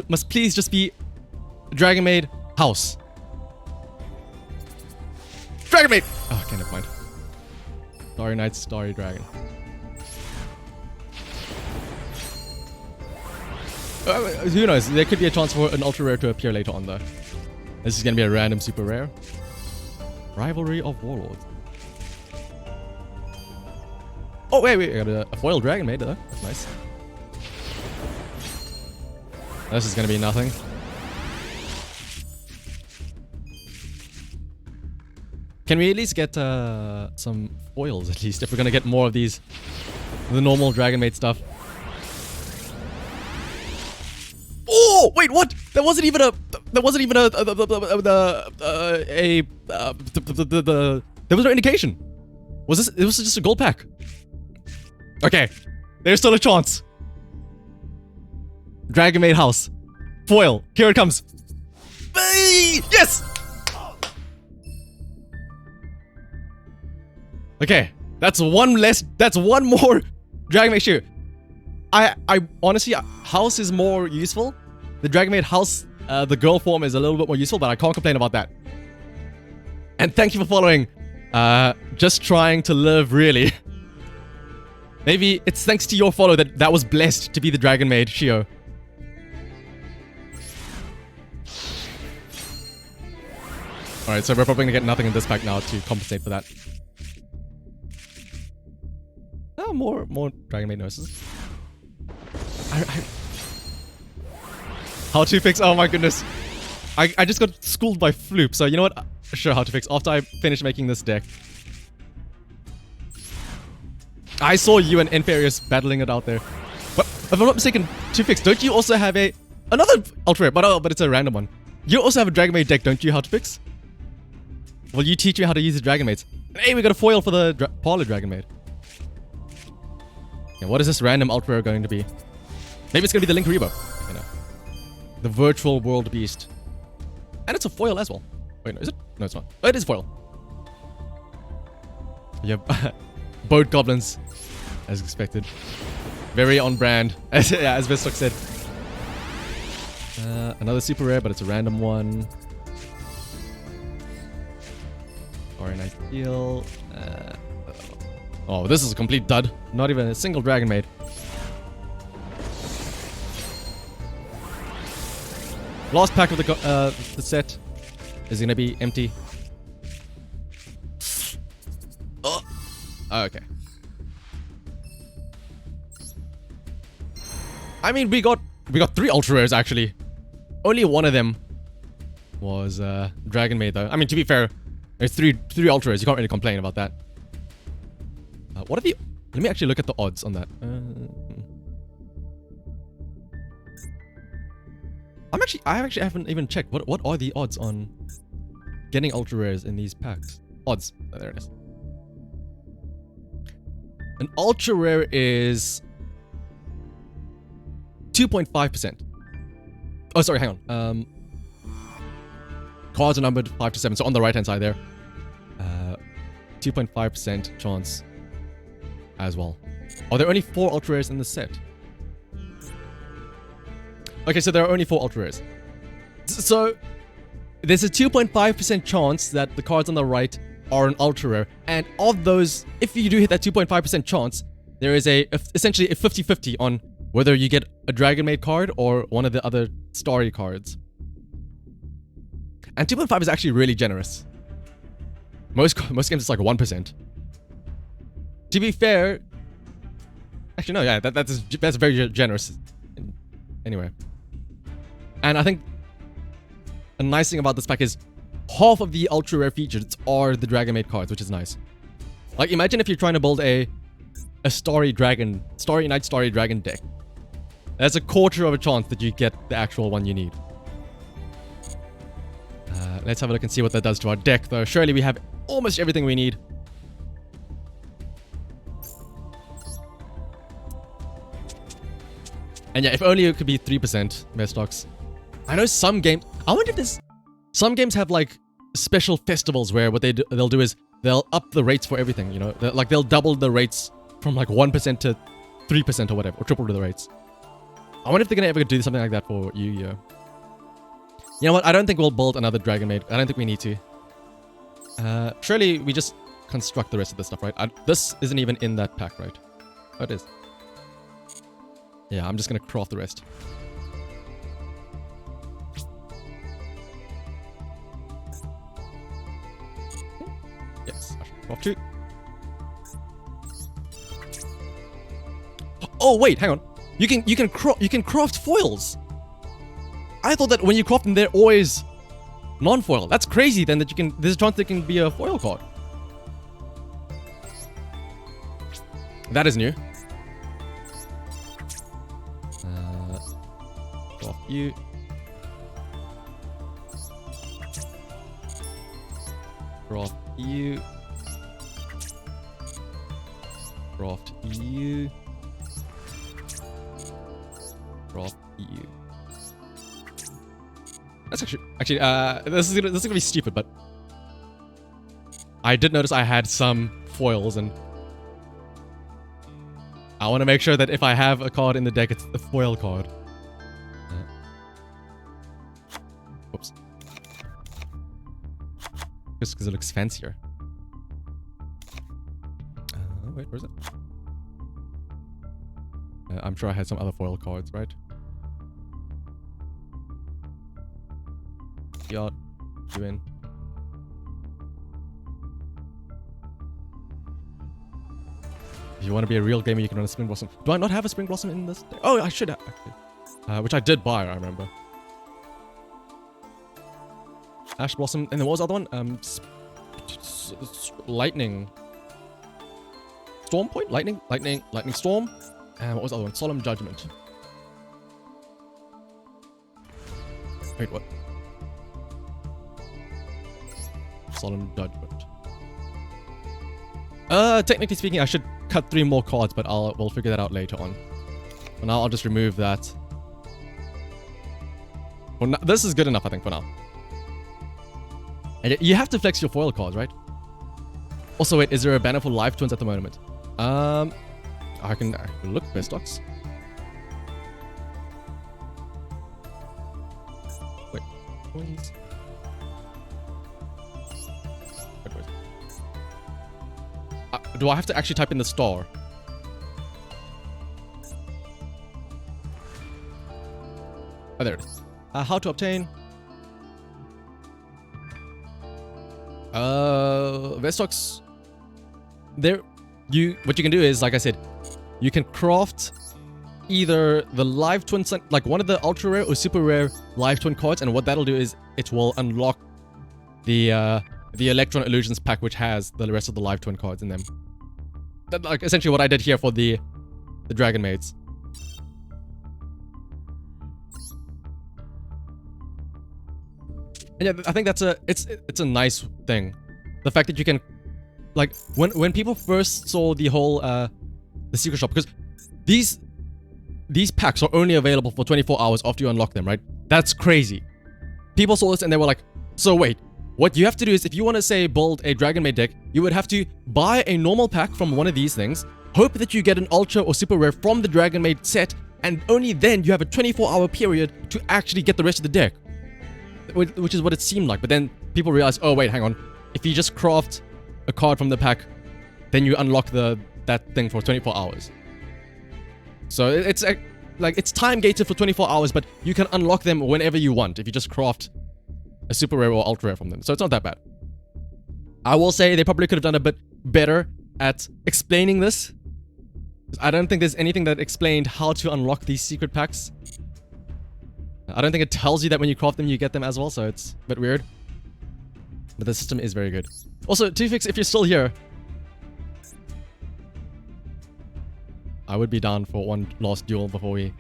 must please just be Dragon Maid House. Dragon Maid! Oh, okay, never mind. Starry Night, Starry Dragon. Who knows? There could be a chance for an ultra rare to appear later on though. This is gonna be a random super rare. Rivalry of Warlords. Oh wait, I got a foil Dragon Maid though. That's nice. This is gonna be nothing. Can we at least get some foils at least if we're gonna get more of these, the normal Dragon Maid stuff? Oh wait, what? There wasn't even a. There wasn't even there was no indication. Was this? It was just a gold pack. Okay, there's still a chance. Dragon Maid House, foil. Here it comes. Yes. Okay, that's 1 less. That's 1 more Dragon Maid shoe. I honestly, House is more useful. The Dragon Maid House, the girl form is a little bit more useful, but I can't complain about that. And thank you for following. Just trying to live, really. Maybe it's thanks to your follow that was blessed to be the Dragon Maid Shio. Alright, so we're probably gonna get nothing in this pack now to compensate for that. Oh, more Dragon Maid nurses. How to fix? Oh my goodness. I just got schooled by Floop, so you know what? Sure, how to fix after I finish making this deck. I saw you and Inferius battling it out there. But if I'm not mistaken, to fix, don't you also have another ultra rare? But it's a random one. You also have a Dragon Maid deck, don't you? How to fix? Well, you teach me how to use the Dragon Maids. Hey, we got a foil for the Parlor Dragon Maid. Yeah, what is this random ultra rare going to be? Maybe it's gonna be the Link Rebo. You know, the virtual world beast, and it's a foil as well. Wait, no, is it? No, it's not. Oh, it is foil. Yep, boat goblins, as expected. Very on brand, as Vestok said. Another super rare, but it's a random one. Or a nice deal. Oh, this is a complete dud. Not even a single Dragon Maid. Last pack of the set is gonna be empty. Oh, okay. I mean, we got 3 ultra rares actually. Only one of them was Dragon Maid though. I mean, to be fair, there's three ultra rares. You can't really complain about that. What are the? Let me actually look at the odds on that. I actually haven't even checked. What are the odds on getting ultra rares in these packs? Odds. Oh, there it is. An ultra rare is 2.5%. Oh, sorry, hang on. Cards are numbered 5 to 7, so on the right hand side there. 2.5% chance as well. Are there only 4 ultra rares in the set? Okay, so there are only 4 ultra rares. So there's a 2.5% chance that the cards on the right are an ultra rare, and of those, if you do hit that 2.5% chance, there is essentially a 50-50 on whether you get a Dragon Maid card or one of the other Starry cards. And 2.5 is actually really generous. Most games it's like 1%. To be fair, actually no, yeah, that's very generous. Anyway, and I think a nice thing about this pack is half of the ultra rare features are the Dragon Maid cards, which is nice. Like imagine if you're trying to build a Starry Night Starry Dragon deck. There's a quarter of a chance that you get the actual one you need. Let's have a look and see what that does to our deck, though. Surely we have almost everything we need. And yeah, if only it could be 3% Mestocks. I know some games... I wonder if there's... Some games have, like, special festivals where what they'll do is they'll up the rates for everything, you know? Like, they'll double the rates from, like, 1% to 3% or whatever, or triple the rates. I wonder if they're gonna ever do something like that for Yu-Gi-Oh! You know what? I don't think we'll build another Dragon Maid. I don't think we need to. Surely we just construct the rest of this stuff, right? This isn't even in that pack, right? Oh, it is. Yeah, I'm just gonna craft the rest. Yes, I should craft 2. Oh wait, hang on. You can craft foils. I thought that when you craft them, they're always non-foil. That's crazy. Then that you can. There's a chance they can be a foil card. That is new. Craft you. Craft you. Craft you. Craft you. That's actually this is gonna be stupid, but I did notice I had some foils, and I want to make sure that if I have a card in the deck, it's the foil card. Whoops. Just because it looks fancier. Wait, where is it? I'm sure I had some other foil cards, right? Yacht, you in? If you want to be a real gamer, you can run a Spring Blossom. Do I not have a Spring Blossom in this deck? Oh, I should have, actually. Which I did buy, I remember. Ash Blossom, and then what was the other one? Lightning. Storm Point? Lightning Storm. And what was the other one? Solemn Judgment. Wait, what? Solemn Judgment. Technically speaking, I should cut 3 more cards, but we'll figure that out later on. For now, I'll just remove that. Well, this is good enough, I think, for now. And you have to flex your foil cards, right? Also, wait, is there a banner for live twins at the moment? I can look Mestocks. Wait, twins. Wait. Do I have to actually type in the star? Oh, there it is. How to obtain? Mestocks. What you can do is, like I said, you can craft either the live twin, like one of the ultra rare or super rare live twin cards, and what that'll do is it will unlock the Electron Illusions pack, which has the rest of the live twin cards in them. Like essentially what I did here for the Dragon Maids. And yeah, I think that's it's a nice thing. The fact that you can, like, when people first saw the whole the secret shop, because these packs are only available for 24 hours after you unlock them, right? That's crazy. People saw this and they were like, so wait, what you have to do is, if you want to say build a Dragon Maid deck, you would have to buy a normal pack from one of these things, hope that you get an ultra or super rare from the Dragon Maid set, and only then you have a 24-hour period to actually get the rest of the deck. Which is what it seemed like, but then people realized, oh wait, hang on, if you just craft a card from the pack, then you unlock that thing for 24 hours. So it's like it's time gated for 24 hours, but you can unlock them whenever you want if you just craft a super rare or ultra rare from them. So it's not that bad. I will say they probably could have done a bit better at explaining this. I don't think there's anything that explained how to unlock these secret packs. I don't think it tells you that when you craft them, you get them as well, so it's a bit weird. But the system is very good. Also, Tufix, if you're still here, I would be down for one last duel before we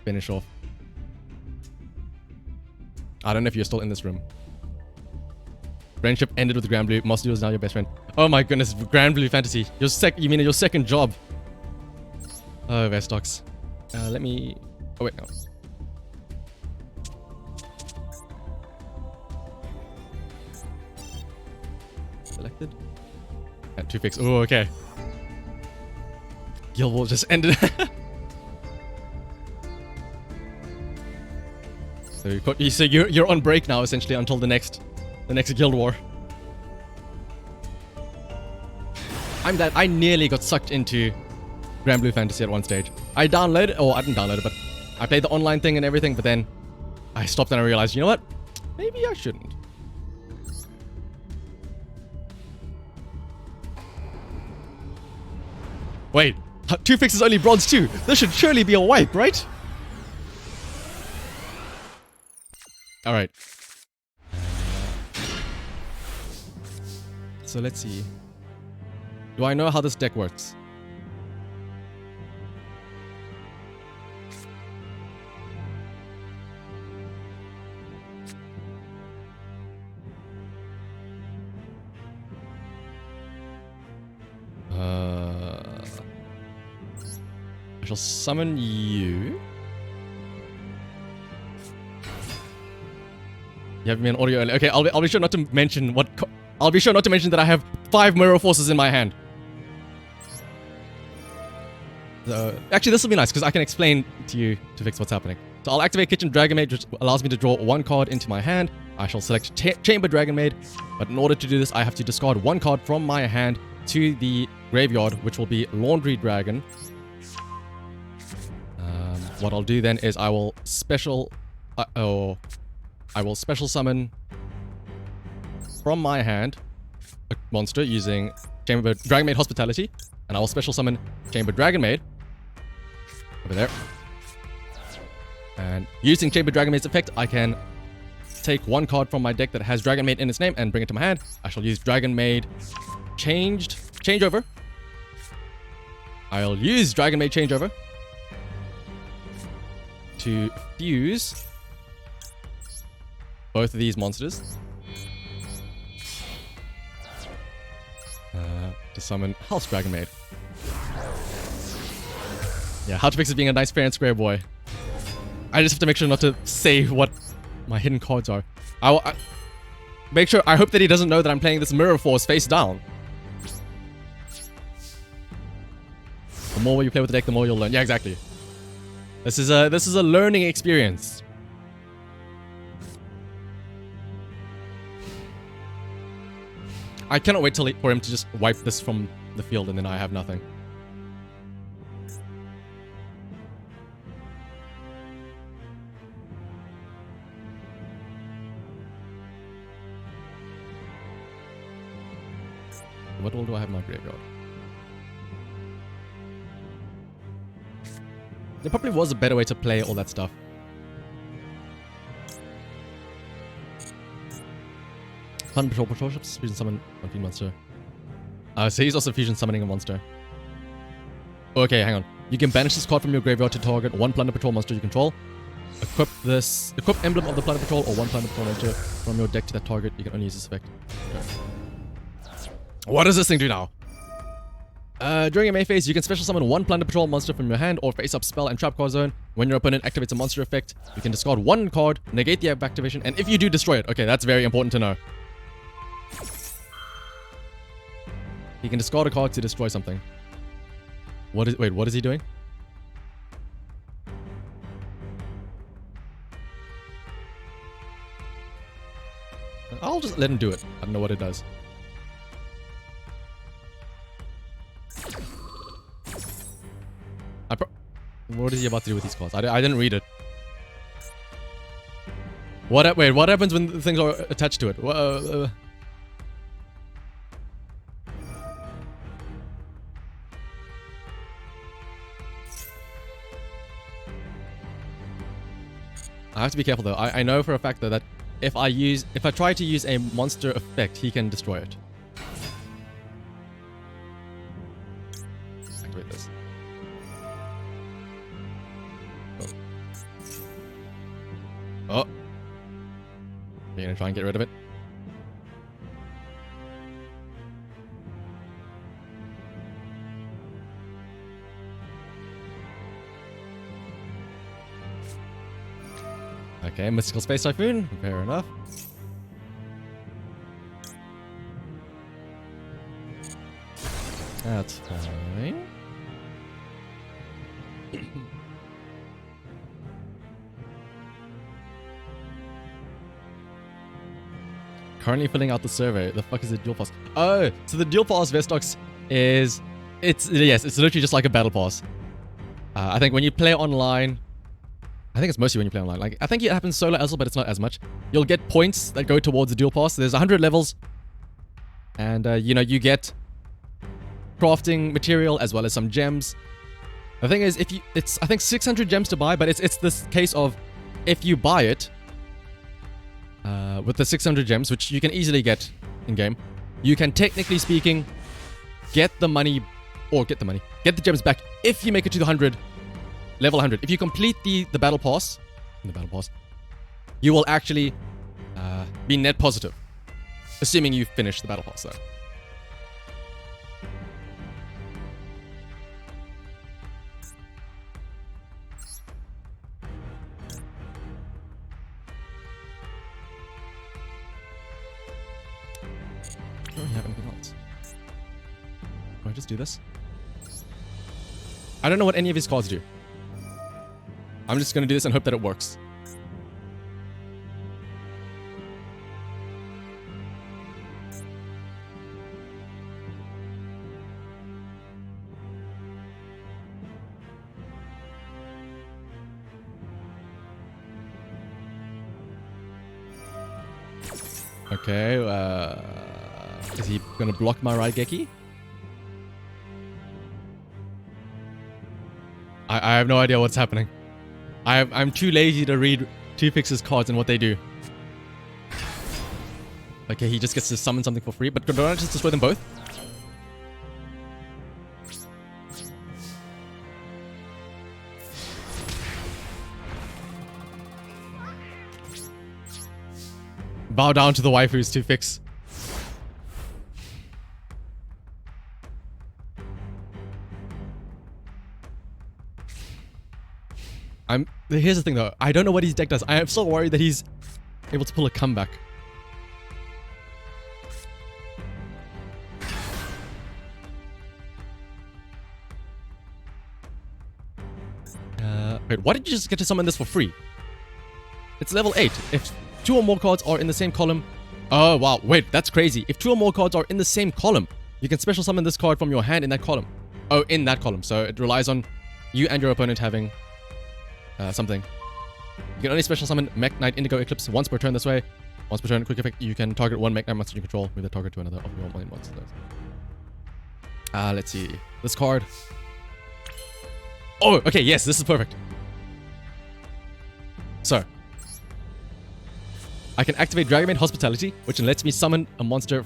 finish off. I don't know if you're still in this room. Friendship ended with Grand Blue. Monster Duel is now your best friend. Oh my goodness, Grand Blue Fantasy. You mean your second job? Oh, Vestox. Let me... Oh, wait, no. Selected. And Tufix. Oh, okay. Guild War just ended. So you're on break now, essentially, until the next Guild War. I'm glad I nearly got sucked into Grand Blue Fantasy at one stage. I didn't download it, but I played the online thing and everything, but then I stopped and I realized, you know what? Maybe I shouldn't. Wait, Tufix is only bronze 2. This should surely be a wipe, right? Alright. So let's see. Do I know how this deck works? I shall summon you. You have me an audio earlier. Okay, I'll be sure not to mention what. I'll be sure not to mention that I have 5 Mirror Forces in my hand. Actually, this will be nice because I can explain to you to fix what's happening. So I'll activate Kitchen Dragon Maid, which allows me to draw 1 card into my hand. I shall select Chamber Dragon Maid, but in order to do this, I have to discard 1 card from my hand to the graveyard, which will be Laundry Dragon. What I'll do then is I will special summon from my hand a monster using Chamber Dragon Maid Hospitality, and I will special summon Chamber Dragon Maid over there. And using Chamber Dragon Maid's effect, I can take 1 card from my deck that has Dragon Maid in its name and bring it to my hand. I shall use Dragon Maid Changeover. I'll use Dragon Maid Changeover to fuse both of these monsters. To summon House Dragon Maid. Yeah, how to fix it being a nice fair and square boy. I just have to make sure not to say what my hidden cards are. I hope that he doesn't know that I'm playing this Mirror Force face down. The more you play with the deck, the more you'll learn. Yeah, exactly. This is a learning experience. I cannot wait for him to just wipe this from the field and then I have nothing. What all do I have in my graveyard? There probably was a better way to play all that stuff. Fun patrol ships, fusion summon one fusion monster. So he's also fusion summoning a monster. Okay, hang on. You can banish this card from your graveyard to target 1 Plunder Patrol monster you control. Equip emblem of the Plunder Patrol or 1 Plunder Patrol monster from your deck to that target. You can only use this effect. Okay. What does this thing do now? During a May phase, you can special summon 1 Plunder Patrol monster from your hand or face-up spell and trap card zone. When your opponent activates a monster effect, you can discard 1 card, negate the activation, and if you do, destroy it. Okay, that's very important to know. He can discard a card to destroy something. What is he doing? I'll just let him do it. I don't know what it does. What is he about to do with these cards? I didn't read it. Wait, what happens when things are attached to it? I have to be careful though. I know for a fact though that if I try to use a monster effect, he can destroy it. Activate this. Oh. You're gonna try and get rid of it? Okay, Mystical Space Typhoon. Fair enough. That's fine. Currently filling out the survey. The fuck is a Duel Pass? Oh, so the Duel Pass Vestox is... it's literally just like a battle pass. I think when you play online... I think it's mostly when you play online. Like, I think it happens solo as well, but it's not as much. You'll get points that go towards the Duel Pass. There's 100 levels. And, you know, you get crafting material as well as some gems. The thing is, if you... it's, I think, 600 gems to buy, but it's this case of if you buy it... with the 600 gems, which you can easily get in-game, you can, technically speaking, get the money... or get the gems back if you make it to the 100... level 100. If you complete the battle pass, you will actually be net positive, assuming you finish the battle pass. Though. I don't really have anything else. Can I just do this? I don't know what any of his cards do. I'm just going to do this and hope that it works. Okay, is he going to block my Raigeki? I have no idea what's happening. I'm too lazy to read Tufix's cards and what they do. Okay, he just gets to summon something for free, but don't I just destroy them both? Bow down to the waifus, Tufix. Here's the thing though, I don't know what his deck does. I am so worried that he's able to pull a comeback. Wait, why did you just get to summon this for free? It's level 8. If 2 or more cards are in the same column... Oh, wow. Wait, that's crazy. If 2 or more cards are in the same column, you can special summon this card from your hand in that column. Oh, in that column. So it relies on you and your opponent having something. You can only special summon Mech Knight Indigo Eclipse once per turn this way. Once per turn, quick effect, you can target one Mech Knight monster you control, move the target to another of your main monsters. Let's see. This card... Oh, okay, yes, this is perfect. So, I can activate Dragonmaid Hospitality, which lets me summon a monster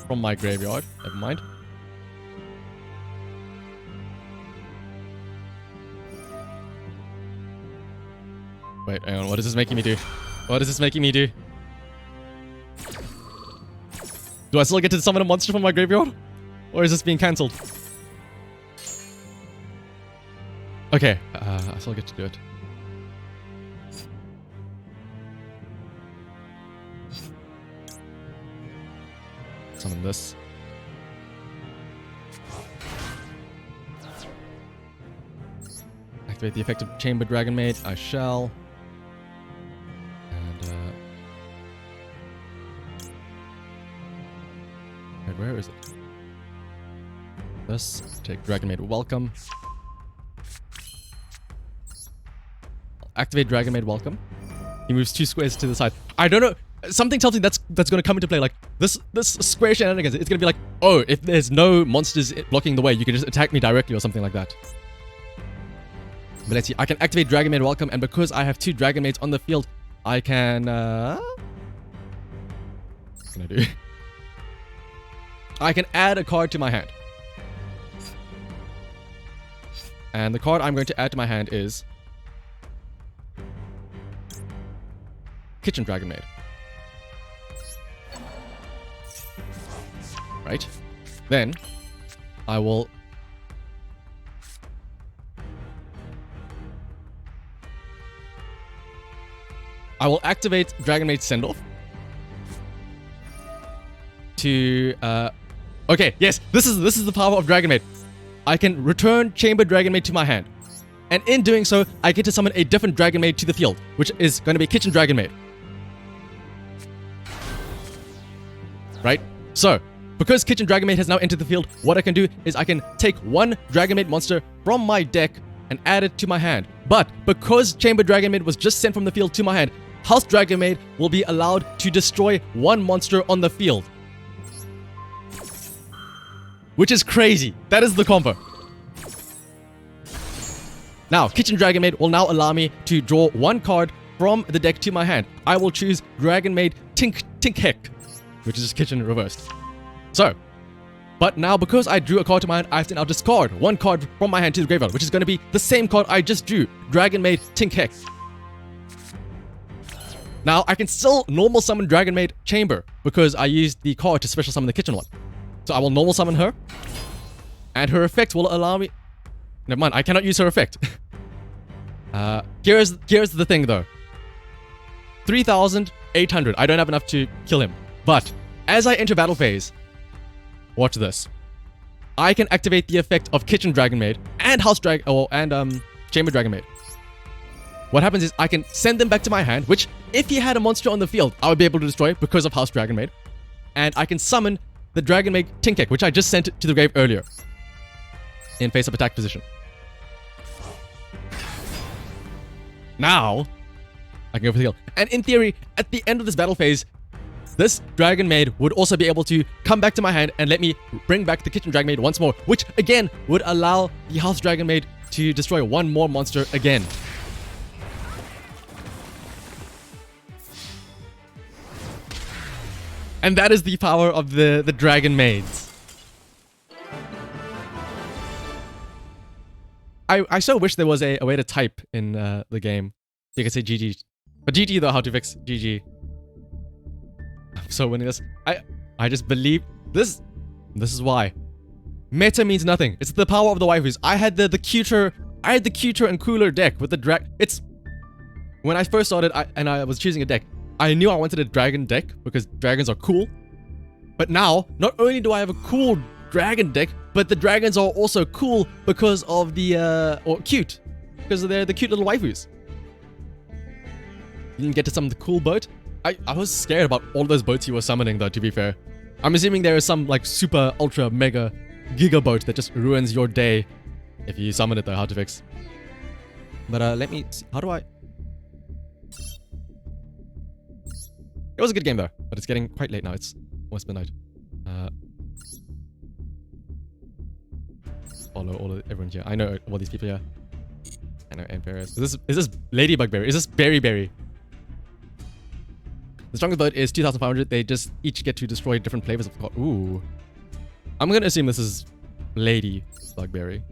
from my graveyard. Never mind. Wait, hang on, what is this making me do? What is this making me do? Do I still get to summon a monster from my graveyard? Or is this being cancelled? Okay, I still get to do it. Summon this. Activate the effect of Chamber Dragonmaid. I shall. And, wait, where is it? This. Take Dragonmaid Welcome. Activate Dragonmaid Welcome. He moves 2 squares to the side. I don't know. Something tells me that's going to come into play. Like, this square shenanigans, it's going to be like, oh, if there's no monsters blocking the way, you can just attack me directly or something like that. But let's see. I can activate Dragon Maid Welcome, and because I have 2 Dragon Maids on the field, I can... what can I do? I can add a card to my hand. And the card I'm going to add to my hand is... Kitchen Dragon Maid. Right? Then, I will... activate Dragon Maid Sendoff. To, okay, yes, this is the power of Dragon Maid. I can return Chamber Dragon Maid to my hand. And in doing so, I get to summon a different Dragon Maid to the field, which is going to be Kitchen Dragon Maid. Right? So, because Kitchen Dragon Maid has now entered the field, what I can do is I can take 1 Dragon Maid monster from my deck and add it to my hand. But because Chamber Dragon Maid was just sent from the field to my hand, House Dragon Maid will be allowed to destroy 1 monster on the field. Which is crazy. That is the combo. Now, Kitchen Dragon Maid will now allow me to draw 1 card from the deck to my hand. I will choose Dragon Maid Tink Heck, which is just Kitchen reversed. So, but now because I drew a card to my hand, I have to now discard 1 card from my hand to the graveyard, which is going to be the same card I just drew, Dragon Maid Tink Heck. Now, I can still normal summon Dragon Maid Chamber because I used the card to special summon the kitchen one. So I will normal summon her, and her effect will allow me... Never mind, I cannot use her effect. Here's the thing though. 3,800. I don't have enough to kill him. But as I enter battle phase, watch this. I can activate the effect of Kitchen Dragon Maid and Chamber Dragon Maid. What happens is I can send them back to my hand, which if he had a monster on the field, I would be able to destroy it because of House Dragon Maid. And I can summon the Dragon Maid Tinkek, which I just sent to the grave earlier in face-up attack position. Now, I can go for the heal. And in theory, at the end of this battle phase, this Dragon Maid would also be able to come back to my hand and let me bring back the Kitchen Dragon Maid once more, which again would allow the House Dragon Maid to destroy 1 more monster again. And that is the power of the Dragon Maids. I so wish there was a way to type in the game. You can say GG. But GG though, how to fix GG. I'm so winning this. I just believe this. This is why. Meta means nothing. It's the power of the waifus. I had the cuter and cooler deck with the It's when I first started and I was choosing a deck. I knew I wanted a dragon deck because dragons are cool. But now, not only do I have a cool dragon deck, but the dragons are also cool because of cute. Because they're the cute little waifus. You didn't get to summon the cool boat? I was scared about all those boats you were summoning though, to be fair. I'm assuming there is some like super, ultra, mega, giga boat that just ruins your day if you summon it though, hard to fix. But let me see. How do I... It was a good game though, but it's getting quite late now. It's almost midnight. Follow everyone here. I know all these people here. I know Emperors. Is this Ladybug Berry? Is this Berry Berry? The strongest vote is 2,500. They just each get to destroy different flavors of the card. Ooh. I'm gonna assume this is Ladybug Berry.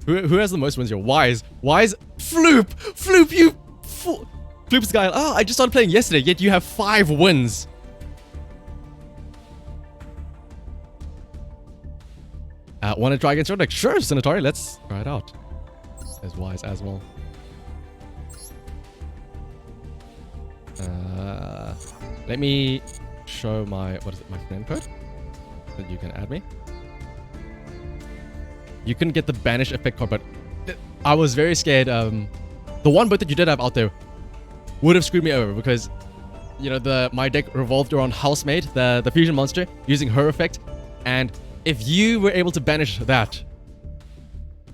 Who has the most wins here? Wise. Floop! Floop, you fool! Floop's guy. Oh, I just started playing yesterday, yet you have 5 wins. Want to try against your deck? Sure, Senatari, let's try it out. As Wise as well. Let me show my, my friend code? That you can add me. You couldn't get the banish effect card, but I was very scared. The one boat that you did have out there would have screwed me over because, you know, my deck revolved around Housemaid, the fusion monster, using her effect, and if you were able to banish that,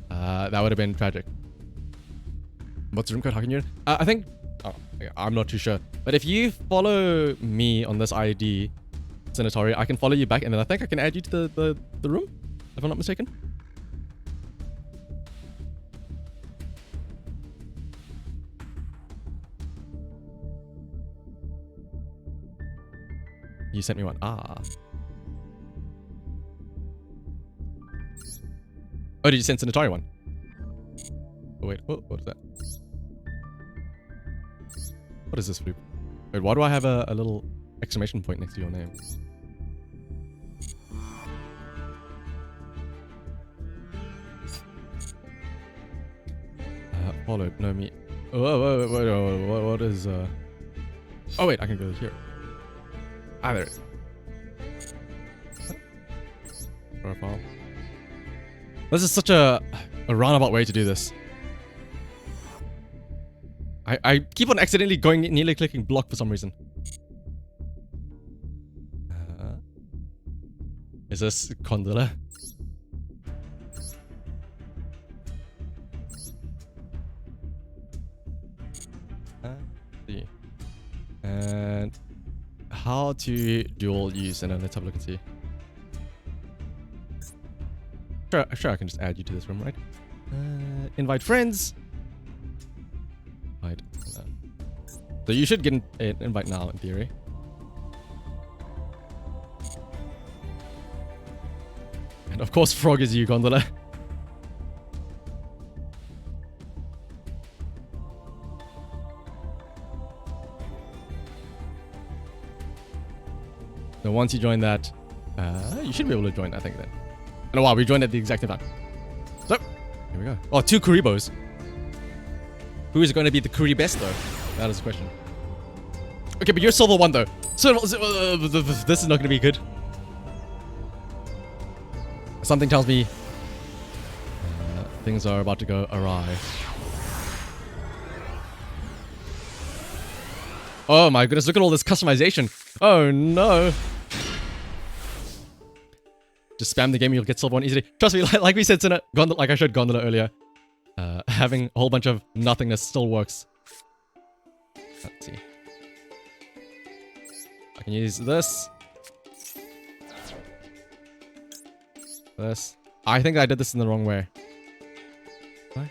that would have been tragic. What's the room code? How can you? I think. Oh, I'm not too sure. But if you follow me on this ID, Senatori, I can follow you back, and then I think I can add you to the room, if I'm not mistaken. You sent me one. Ah. Oh, did you send Senatori one? Oh, wait. What is that? What is this loop? Wait, why do I have a little exclamation point next to your name? Followed. No, me. Whoa, what is... Oh, wait, I can go here. Ah, there it is. Profile. This is such a roundabout way to do this. I keep on accidentally nearly clicking block for some reason. Is this Condola? See. And how to dual use, and then let's have a look and see. Sure, I can just add you to this room, right? Invite friends. Right. So you should get an invite now, in theory. And of course, Frog is you, Gondola. So once you join that, you should be able to join, I think, then. Oh, wow, we joined at the exact same time. So, here we go. Oh, 2 Kuribos. Who is going to be the Kuri best, though? That is the question. Okay, but you're Silver 1, though. So, this is not going to be good. Something tells me things are about to go awry. Oh my goodness, look at all this customization. Oh no. Just spam the game, you'll get Silver 1 easily. Trust me, like we said, like I showed Gondola earlier, having a whole bunch of nothingness still works. Let's see. I can use this. This. I think I did this in the wrong way. What?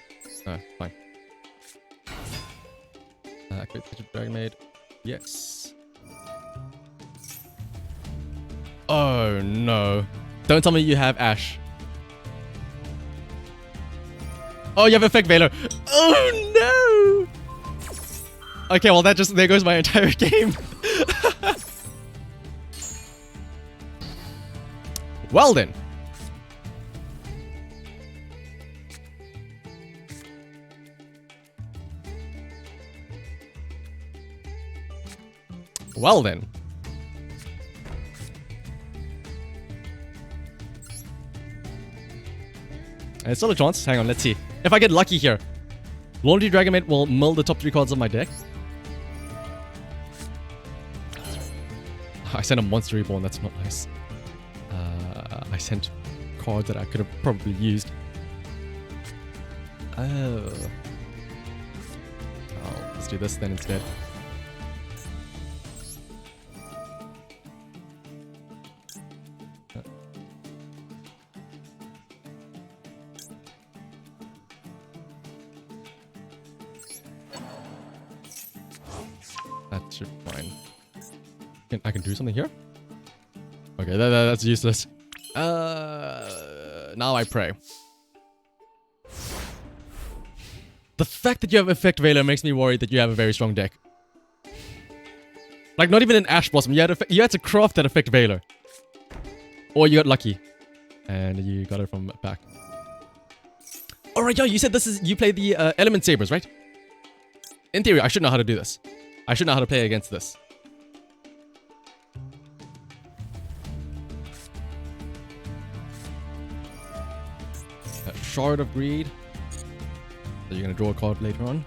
No, fine. Activate the Dragon Maid. Yes. Oh no. Don't tell me you have Ash. Oh, you have Effect Veiler. Oh no! Okay, well there goes my entire game. Well then. Well then. And it's still a chance. Hang on, let's see. If I get lucky here, Laundry Dragon Maid will mill the top 3 cards of my deck. I sent a Monster Reborn, that's not nice. I sent cards that I could have probably used. Oh, let's do this then instead. That should be fine. I can do something here? Okay, that's useless. Now I pray. The fact that you have Effect Veiler makes me worried that you have a very strong deck. Like, not even an Ash Blossom. You had to craft that Effect Veiler. Or you got lucky. And you got it from back. Alright, yo, you said you play the Element Sabers, right? In theory, I should know how to do this. I should know how to play against this. Shard of Greed. So you're going to draw a card later on.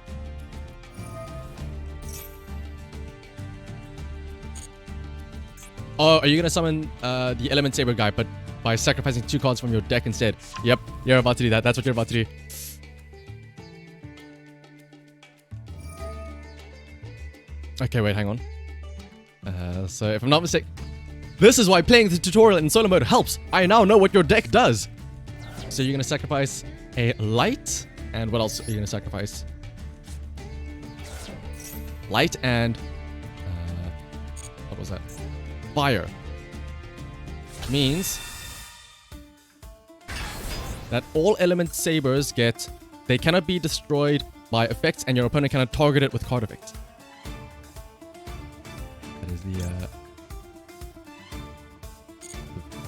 Oh, are you going to summon the Element Saber guy, but by sacrificing 2 cards from your deck instead? Yep, you're about to do that. That's what you're about to do. Okay, wait, hang on. So if I'm not mistaken, this is why playing the tutorial in solo mode helps. I now know what your deck does. So you're gonna sacrifice a light, and what else are you gonna sacrifice? Light and what was that? Fire. Means that all element sabers they cannot be destroyed by effects, and your opponent cannot target it with card effects. That is the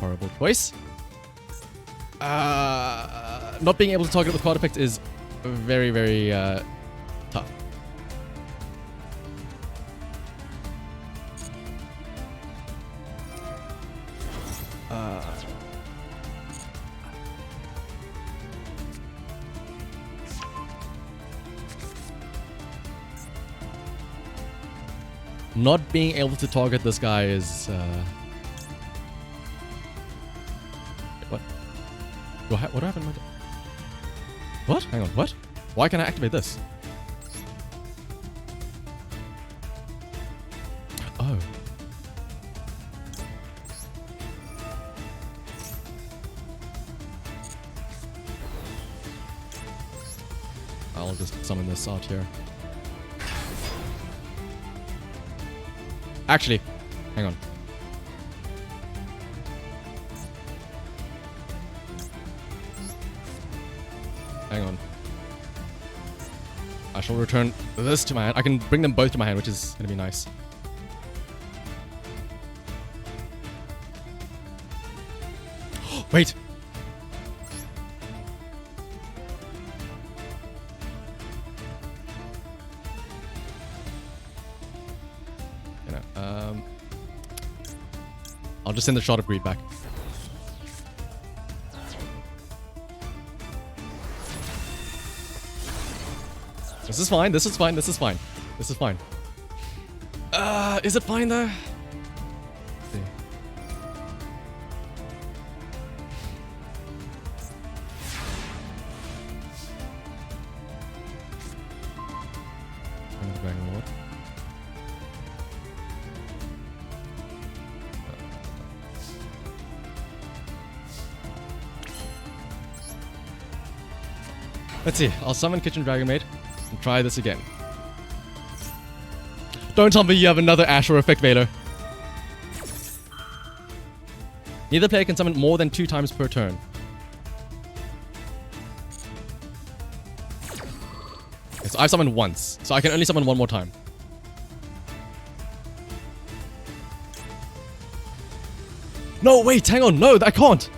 horrible choice. Not being able to target it with card effects is very, very tough. Not being able to target this guy is what? What happened? What? Hang on, what? Why can't I activate this? Oh. I'll just summon this out here. Actually, hang on. Hang on. I shall return this to my hand. I can bring them both to my hand, which is going to be nice. Wait! I'll just send the Shot of Greed back. This is fine, this is fine, this is fine. This is fine. Is it fine though? Let's see. Let's see, I'll summon Kitchen Dragon Maid and try this again. Don't tell me you have another Ashore effect Veiler. Neither player can summon more than 2 times per turn. Okay, so I've summoned once, so I can only summon one more time. No, wait, hang on, no, I can't!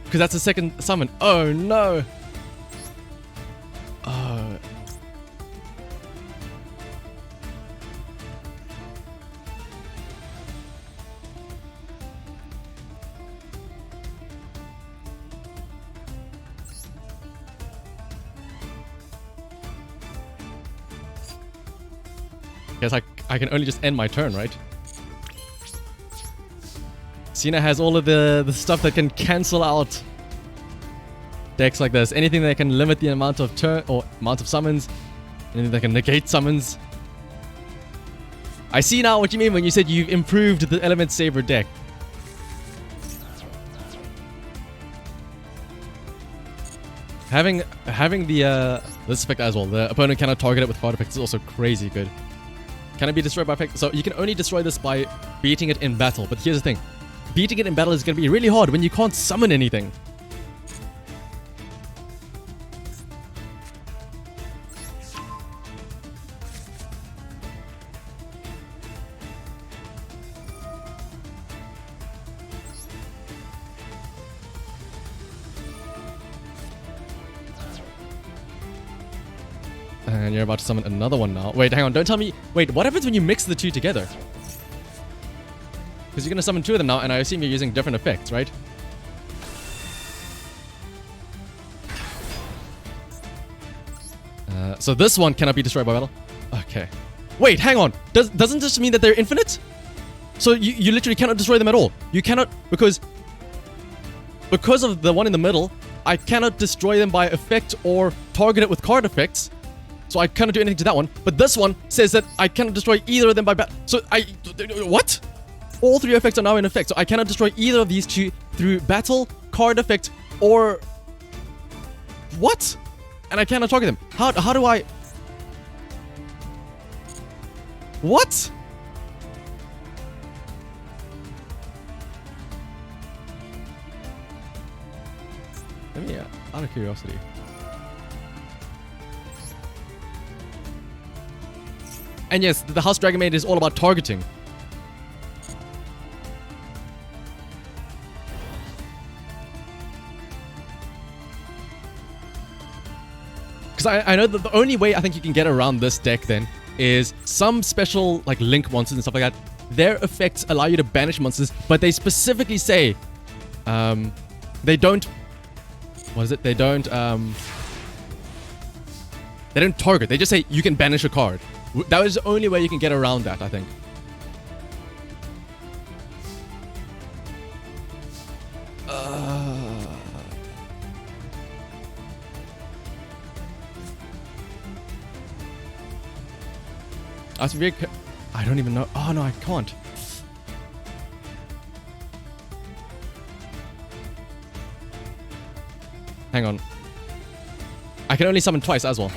Because that's the second summon. Oh no! Oh. Guess I can only just end my turn, right? Cena has all of the stuff that can cancel out decks like this. Anything that can limit the amount of turn or amount of summons. Anything that can negate summons. I see now what you mean when you said you've improved the Element Saber deck. Having the this effect as well. The opponent cannot target it with card effects is also crazy good. Can it be destroyed by effect? So you can only destroy this by beating it in battle. But here's the thing. Beating it in battle is going to be really hard when you can't summon anything. And you're about to summon another one now. Wait, hang on, don't tell me... Wait, what happens when you mix the two together? Because you're going to summon 2 of them now, and I assume you're using different effects, right? So this one cannot be destroyed by battle. Okay. Wait, hang on. Doesn't this mean that they're infinite? So you literally cannot destroy them at all. You cannot, because of the one in the middle, I cannot destroy them by effect or target it with card effects. So I cannot do anything to that one. But this one says that I cannot destroy either of them by battle. So what? All three effects are now in effect. So I cannot destroy either of these two through battle, card effect, or what? And I cannot target them. How do I? What? Let me, out of curiosity. And yes, the House Dragon Maid is all about targeting. Because I know that the only way I think you can get around this deck then is some special like link monsters and stuff like that. Their effects allow you to banish monsters, but they specifically say they don't. What is it? They don't target. They just say you can banish a card. That was the only way you can get around that, I think. I don't even know. Oh no, I can't. Hang on. I can only summon twice as well.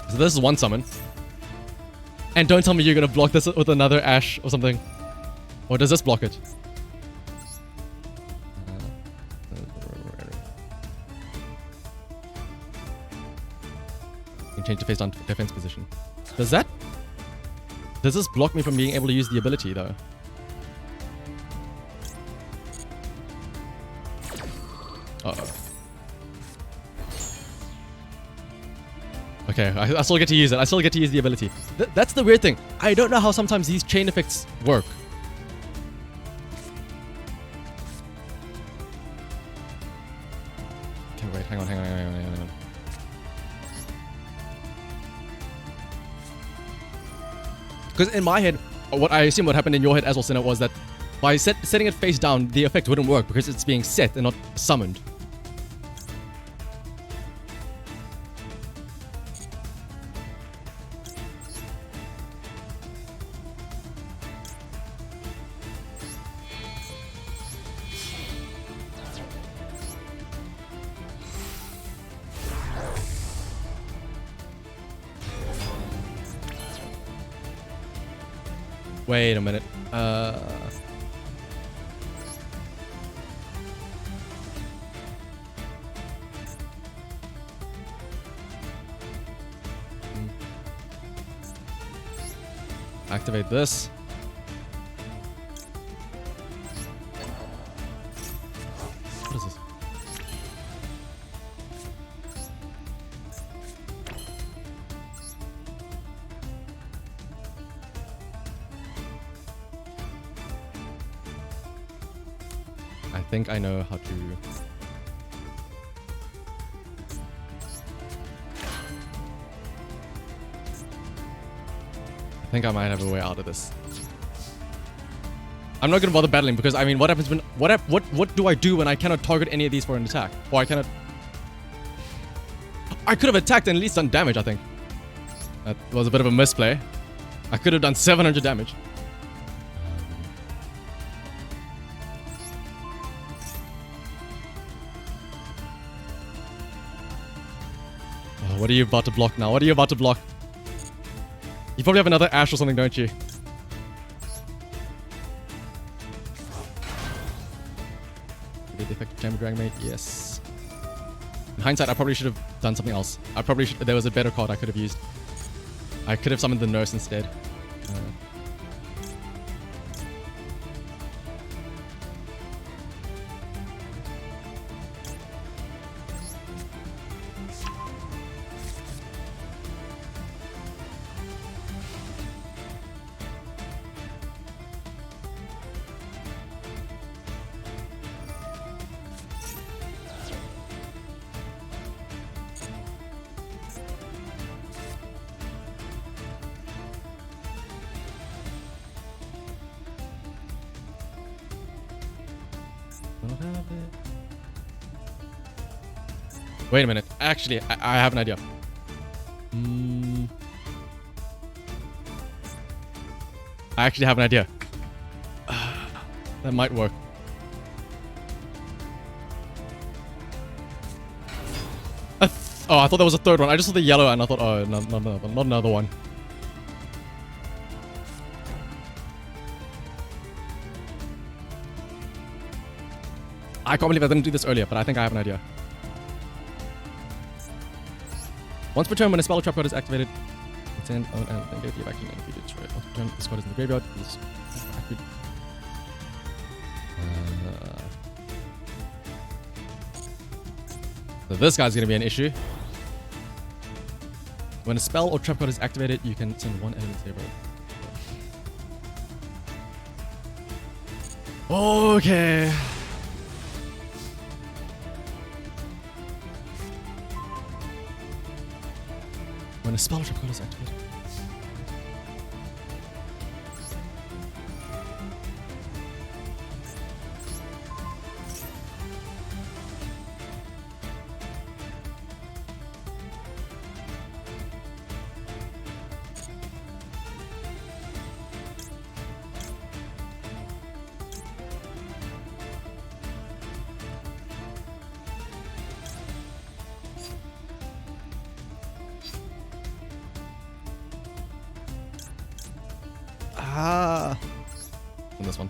So this is one summon. And don't tell me you're gonna block this with another Ash or something. Or does this block it? You can change the face down defense position. Does this block me from being able to use the ability though? Uh-oh. Okay, I still get to use it. I still get to use the ability. That's the weird thing. I don't know how sometimes these chain effects work. Okay, wait, hang on. Because in my head, what I assume what happened in your head as well, Sinner, was that by setting it face down, the effect wouldn't work because it's being set and not summoned. Wait a minute. Activate this. What is this? I think I know how to... I think I might have a way out of this. I'm not gonna bother battling because I mean, what happens when... What do I do when I cannot target any of these for an attack? Or I cannot... I could have attacked and at least done damage, I think. That was a bit of a misplay. I could have done 700 damage. What are you about to block now? What are you about to block? You probably have another Ash or something, don't you? The effective Chamber Dragon Maid? Yes. In hindsight, I probably should have done something else. There was a better card I could have used. I could have summoned the Nurse instead. Don't have it. Wait a minute. Actually, I have an idea. I actually have an idea. That might work. Oh, I thought there was a third one. I just saw the yellow and I thought, oh, no, not another one. I can't believe I didn't do this earlier, but I think I have an idea. Once per turn, when a spell or trap card is activated, it's in and get the action, and if you destroy it. Once per turn, this card is in the graveyard. This so this guy's gonna be an issue. When a spell or trap card is activated, you can send one element saber. Okay. When a spell or trap card is activated. And this one.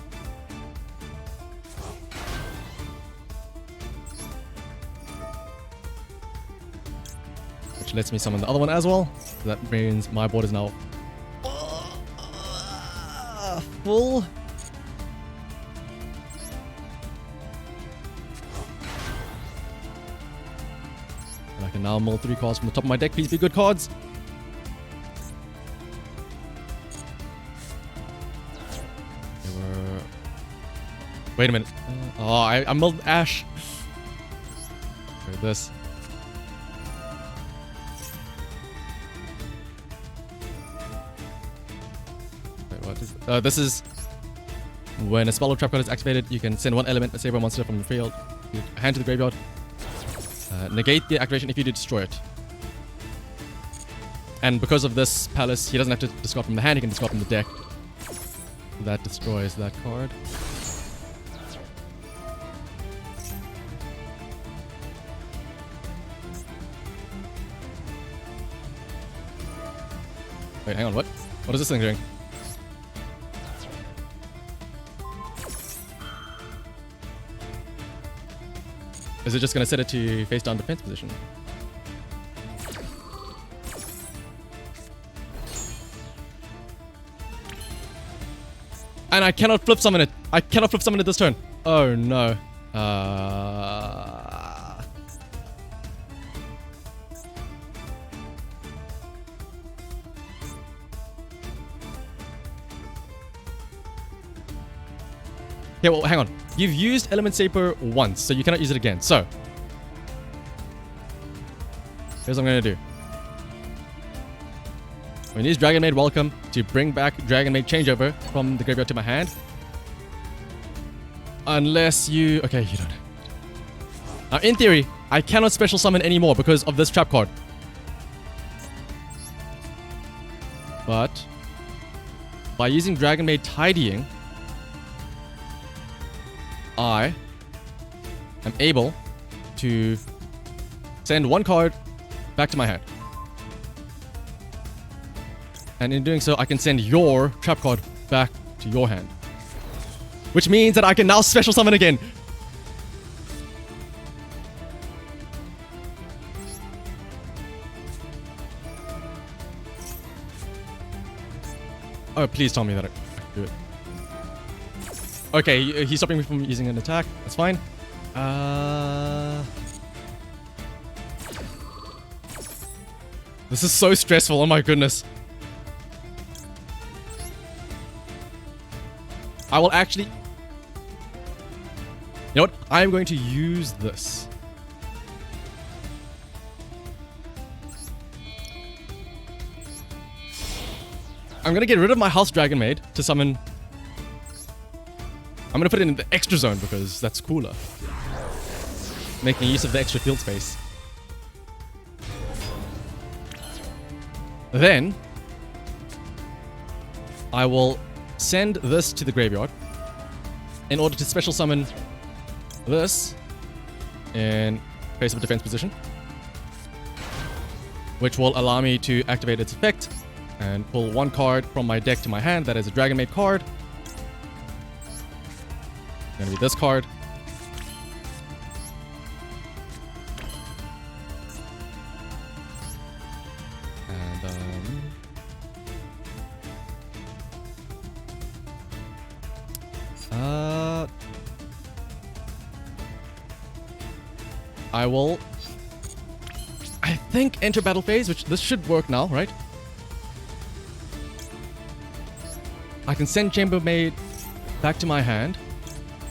Which lets me summon the other one as well. So that means my board is now full. And I can now mull 3 cards from the top of my deck. Please be good cards. Wait a minute. Oh, I mulled Ash. Wait, this. Wait, what is it? This is when a spell or trap card is activated, you can send one element, a saber monster from your field, your hand to the graveyard. Negate the activation if you do destroy it. And because of this palace, he doesn't have to discard from the hand, he can discard from the deck. That destroys that card. Wait, hang on, what? What is this thing doing? Is it just gonna set it to face down defense position? And I cannot flip summon it! I cannot flip summon it this turn! Oh no. Okay, well, hang on. You've used Element Saber once, so you cannot use it again. So, here's what I'm going to do. I'm going to use Dragon Maid Welcome to bring back Dragon Maid Changeover from the graveyard to my hand. Unless you... Okay, you don't. Now, in theory, I cannot special summon anymore because of this trap card. But, by using Dragon Maid Tidying, I am able to send one card back to my hand. And in doing so, I can send your trap card back to your hand. Which means that I can now special summon again. Oh, please tell me that I can do it. Okay, he's stopping me from using an attack. That's fine. This is so stressful. Oh my goodness. I will actually... You know what? I am going to use this. I'm going to get rid of my House Dragon Maid to summon... I'm I'm gonna put it in the extra zone because that's cooler. Making use of the extra field space. Then I will send this to the graveyard in order to special summon this in face of defense position, which will allow me to activate its effect and pull one card from my deck to my hand. That is a Dragon Maid card. Gonna be this card. I will, I think, enter battle phase, which this should work now, right? I can send Chambermaid back to my hand,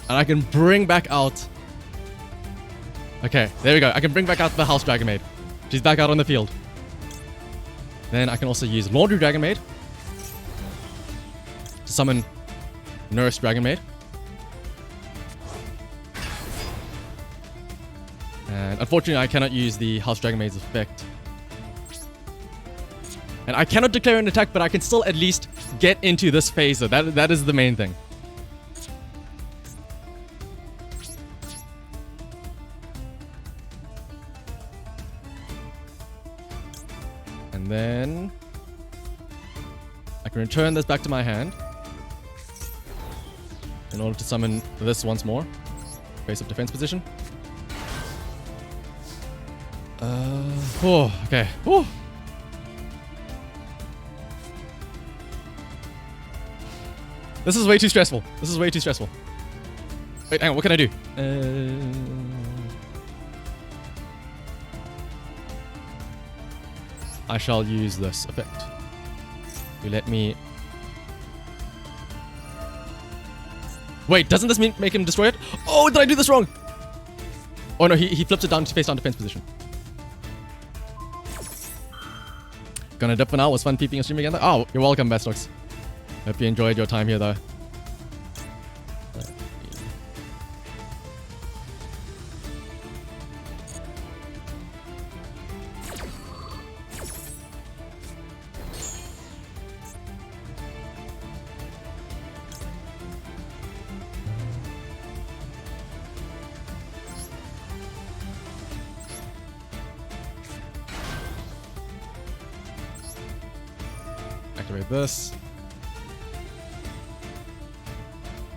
and I can bring back out. Okay, there we go. I can bring back out the House Dragon Maid. She's back out on the field. Then I can also use Laundry Dragon Maid to summon Nurse Dragon Maid. And unfortunately, I cannot use the House Dragon Maid's effect. And I cannot declare an attack, but I can still at least get into this phase. So that is the main thing. And then I can return this back to my hand in order to summon this once more. Face of defense position. Oh, okay. Oh. This is way too stressful. This is way too stressful. Wait, hang on. What can I do? I shall use this effect. You let me... Wait, doesn't this make him destroy it? Oh, did I do this wrong? Oh no, he flips it down to face down defense position. Gonna dip for now. Was fun peeping and streaming again. Oh, you're welcome, Bestox. Hope you enjoyed your time here, though. Activate this.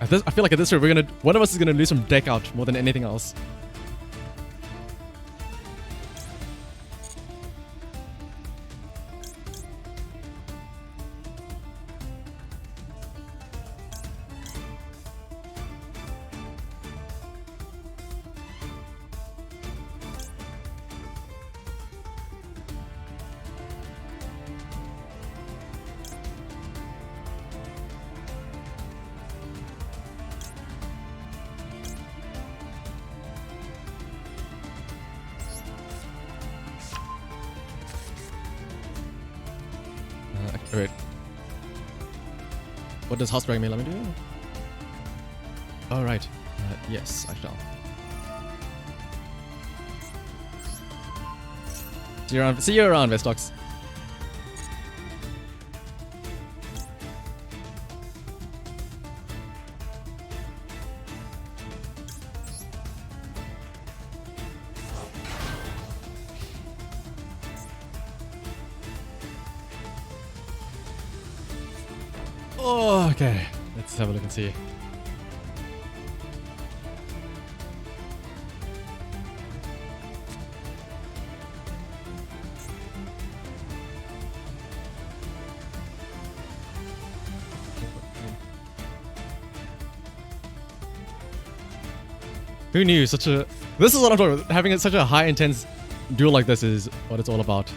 I feel like at this rate, one of us is gonna lose some deck out more than anything else. Wait. What does House Dragon Maid let me do? Oh, right. Yes, I shall. See you around, Vestox. Oh, okay. Let's have a look and see. Who knew such a... This is what I'm talking about. Having such a high intense duel like this is what it's all about.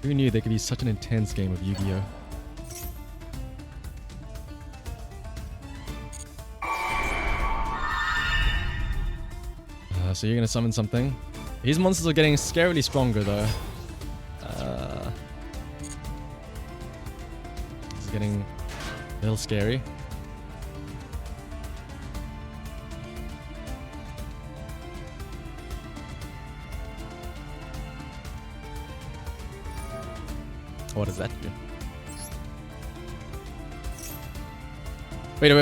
Who knew there could be such an intense game of Yu-Gi-Oh? So you're gonna summon something. These monsters are getting scarily stronger though. is getting a little scary. What does that do? Wait.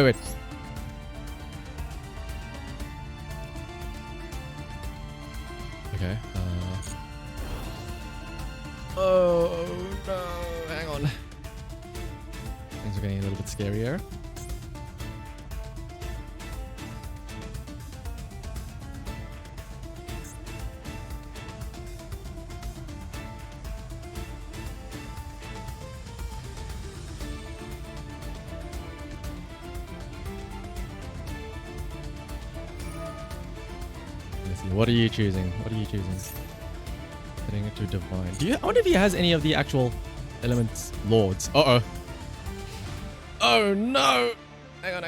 Okay. Oh no! Hang on. Things are getting a little bit scarier. Let's see. What are you choosing? Setting it to divine. I wonder if he has any of the actual elements lords. Uh-oh. Oh no! Hang on.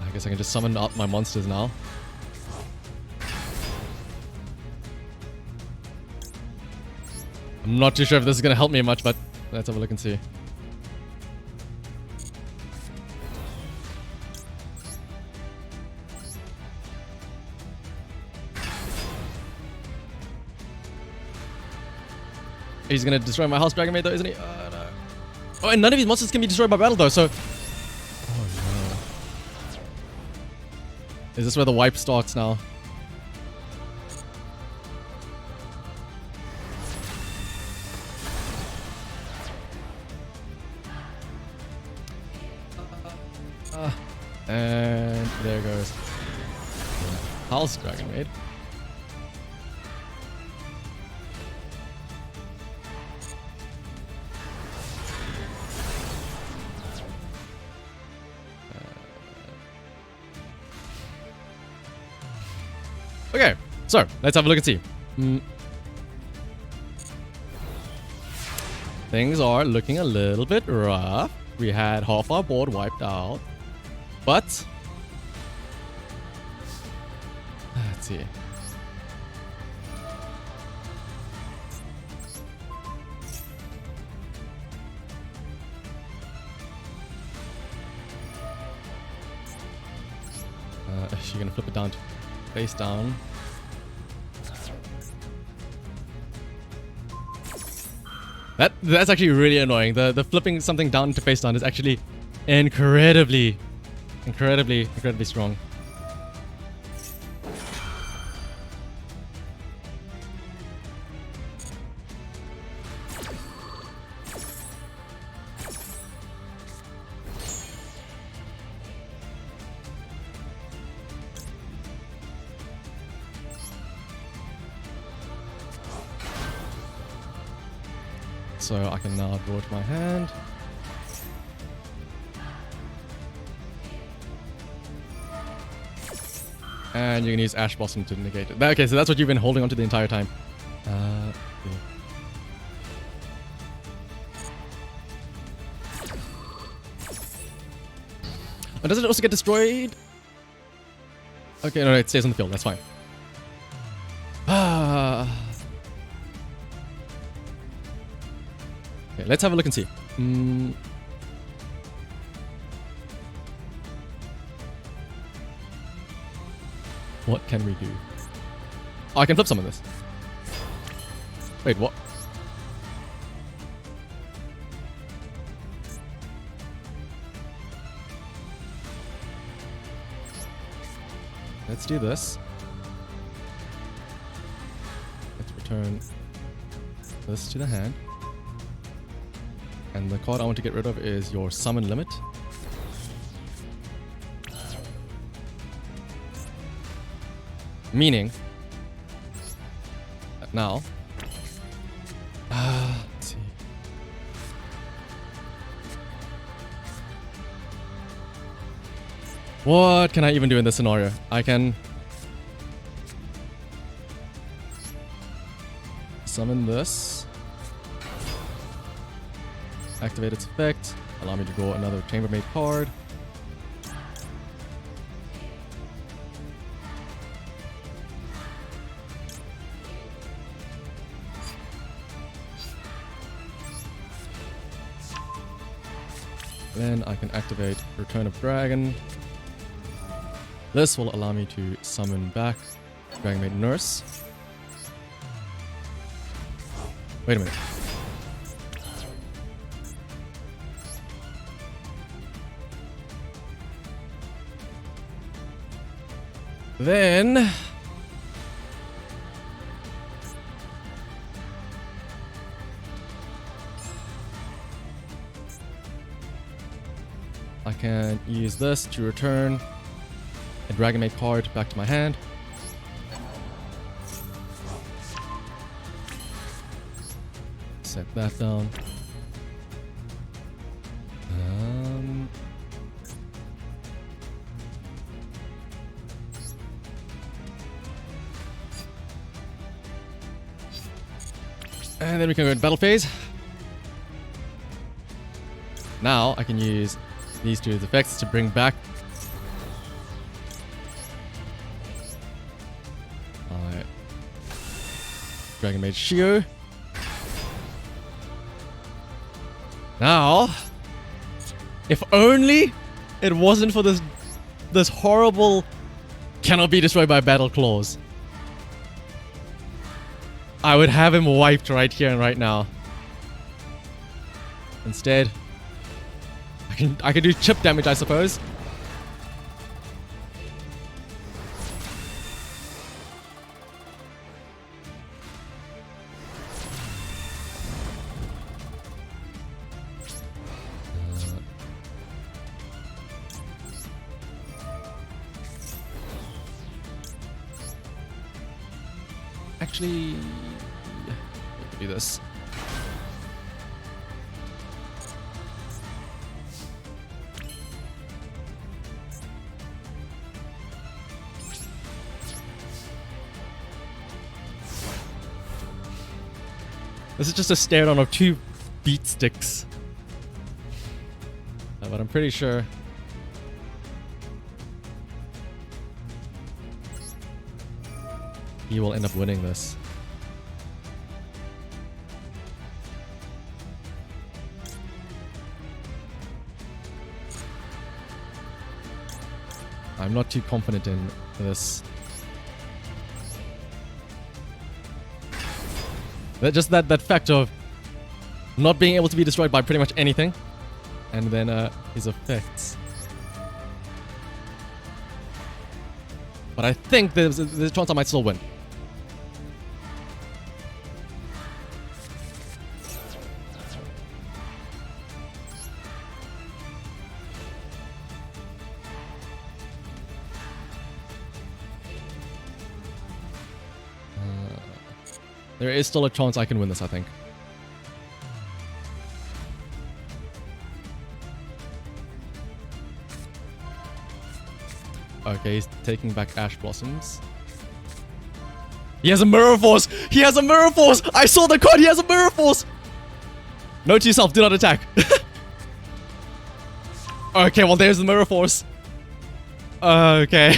I guess I can just summon up my monsters now. I'm not too sure if this is going to help me much, but let's have a look and see. He's going to destroy my house dragon mate though, isn't he? No. Oh, and none of these monsters can be destroyed by battle though, so... Is this where the wipe starts now? And there goes House Dragon Maid. Okay, so let's have a look and see. Things are looking a little bit rough. We had half our board wiped out, but let's see. She's gonna flip it down to face down. That's actually really annoying. The flipping something down to face down is actually incredibly strong. So I can now draw to my hand. And you can use Ash Blossom to negate it. Okay, so that's what you've been holding on to the entire time. Yeah. And does it also get destroyed? Okay, no, it stays on the field. That's fine. Okay, let's have a look and see. What can we do? Oh, I can flip some of this. Wait, what? Let's do this. Let's return this to the hand. And the card I want to get rid of is your summon limit. Meaning that now, let's see. What can I even do in this scenario? I can summon this, activate its effect, allow me to draw another chambermaid card. Then I can activate Return of Dragon. This will allow me to summon back Dragon Maid Nurse. Wait a minute. Then I can use this to return a Dragon Maid card back to my hand. Set that down. And then we can go into battle phase. Now I can use these two effects to bring back my Dragon Maid Shio. Now, if only it wasn't for this horrible cannot be destroyed by battle clause, I would have him wiped right here and right now. Instead, I can do chip damage, I suppose. Actually, do this. This is just a stare down of two beat sticks. But I'm pretty sure he will end up winning this. I'm not too confident in this. Just that fact of not being able to be destroyed by pretty much anything. And then his effects. But I think there's a chance I might still win. There is still a chance I can win this, I think. Okay, he's taking back Ash Blossoms. He has a Mirror Force! He has a Mirror Force! I saw the card! He has a Mirror Force! Note to yourself, do not attack. Okay, well there's the Mirror Force. Okay.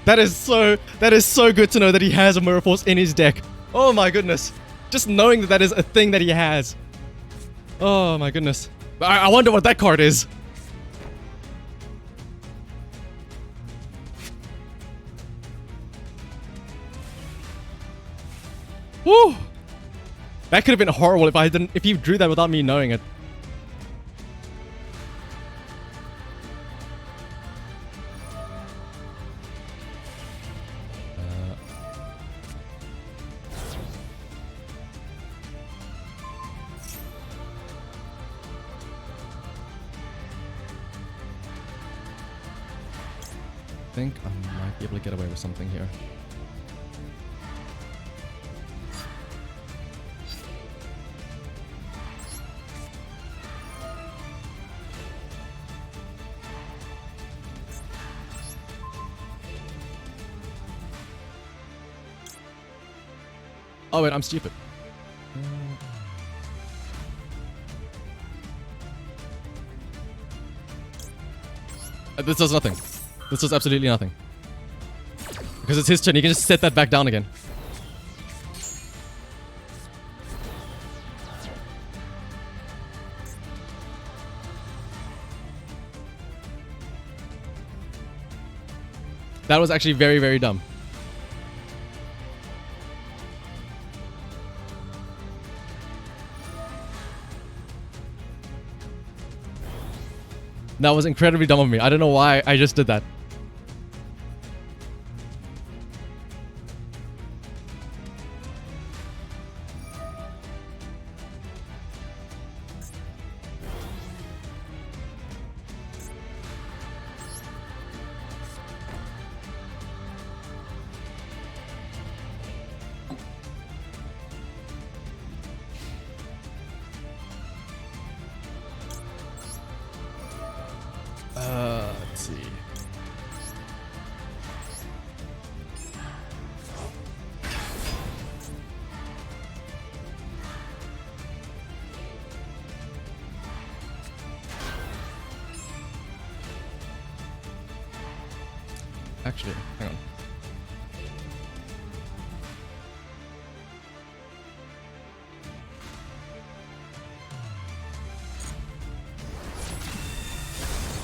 That is so good to know that he has a Mirror Force in his deck. Oh my goodness. Just knowing that is a thing that he has. Oh my goodness. I wonder what that card is. Woo! That could have been horrible if he drew that without me knowing it. I think I might be able to get away with something here. Oh wait, I'm stupid. This does nothing. This does absolutely nothing. Because it's his turn, he can just set that back down again. That was actually very, very dumb. That was incredibly dumb of me. I don't know why I just did that. Let's see. Actually, hang on.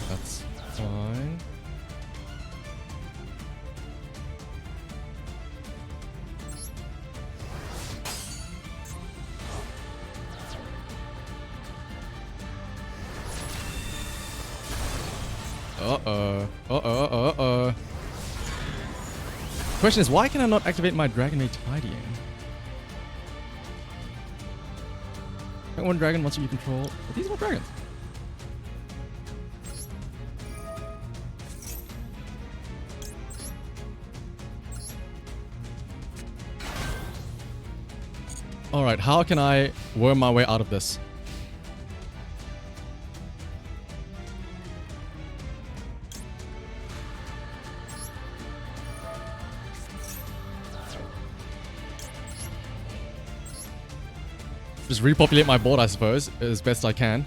That's fine. Uh-oh. Uh-oh, uh-oh. Question is, why can I not activate my Dragon Maid Tidying? One dragon monster you control. Are these not dragons? Alright, how can I worm my way out of this? Just repopulate my board, I suppose, as best I can.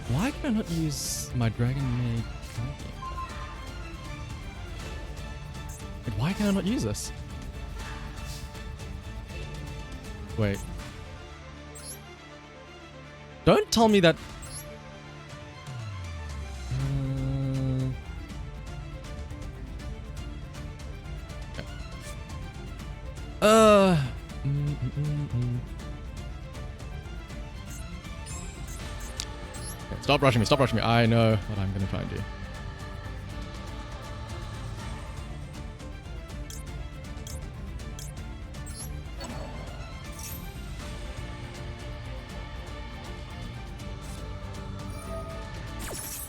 Why can I not use my Dragon Maid? Why can I not use this? Wait. Don't tell me that... Stop rushing me, stop rushing me. I know what I'm gonna try and do.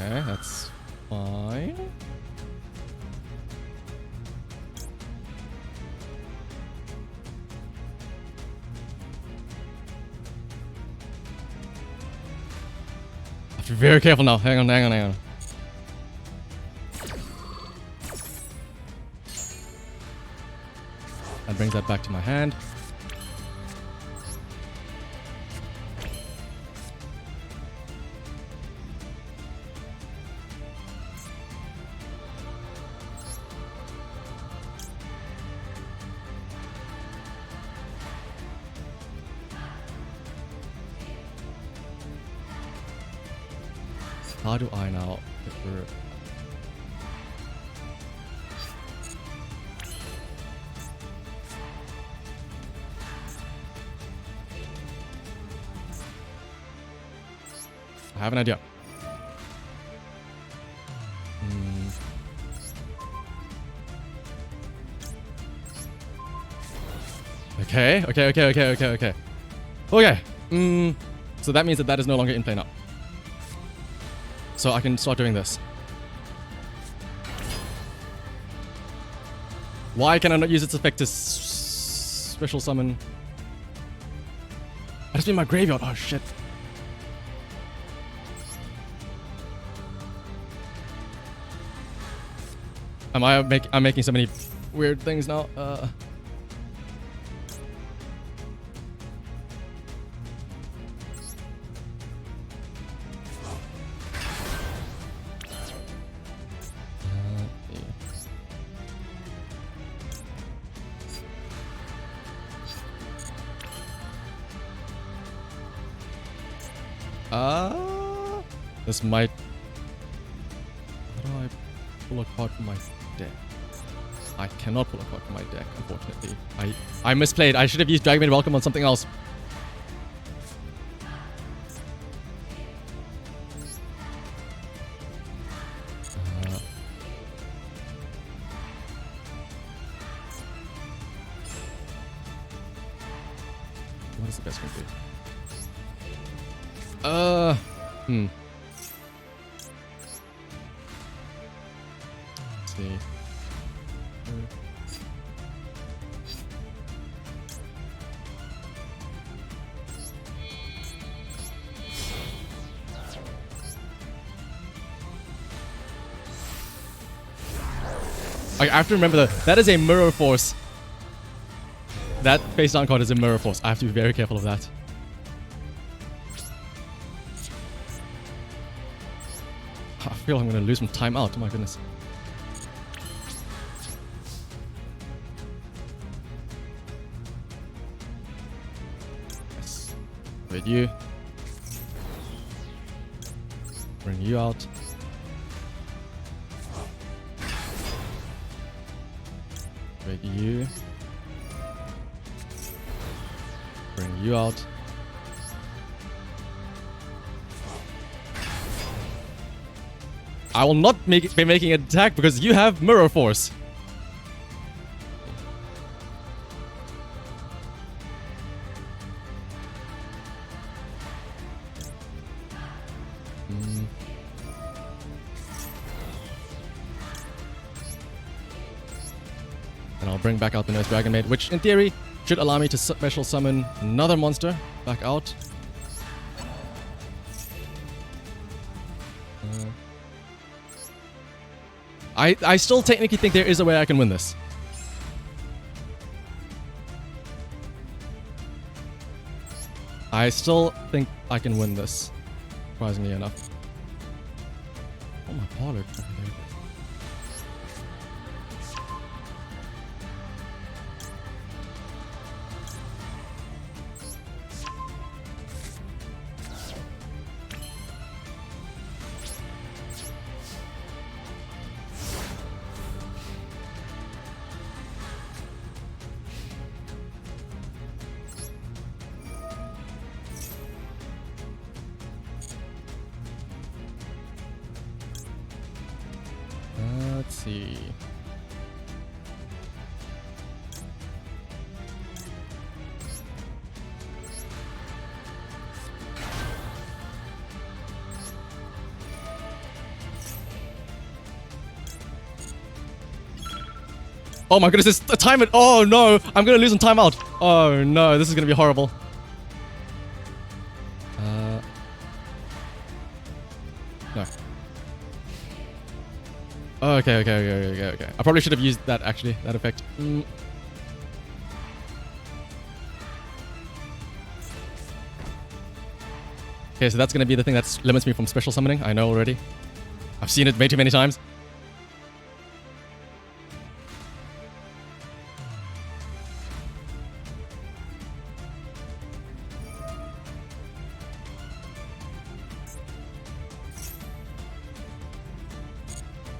Okay, that's fine. I have to be very careful now. Hang on, hang on, hang on. That brings that back to my hand. How do I now get through it? I have an idea. Okay. Okay. So that means that is no longer in play now. So I can start doing this. Why can I not use its effect to special summon? I just made my graveyard. Oh shit. I'm making so many weird things now. This might... How do I pull a card from my deck? I cannot pull a card from my deck, unfortunately. I misplayed. I should have used Dragon Maid Welcome on something else. What is the best one to do? Let's see. I have to remember that is a Mirror Force. That face down card is a Mirror Force. I have to be very careful of that. I feel I'm going to lose some time out. Oh my goodness. Yes. Wait, you. Bring you out. Wait, you. Bring you out. I will not be making an attack because you have Mirror Force. And I'll bring back out the Nurse Dragon Maid, which in theory should allow me to special summon another monster back out. I still technically think there is a way I can win this. I still think I can win this, surprisingly enough. Oh my parlor. Okay, there it is. Let's see. Oh my goodness, it's a time. Oh no, I'm gonna lose on timeout. Oh no, this is gonna be horrible. No. Oh, okay. I probably should have used that actually, that effect. Okay, so that's gonna be the thing that limits me from special summoning. I know already. I've seen it way too many times.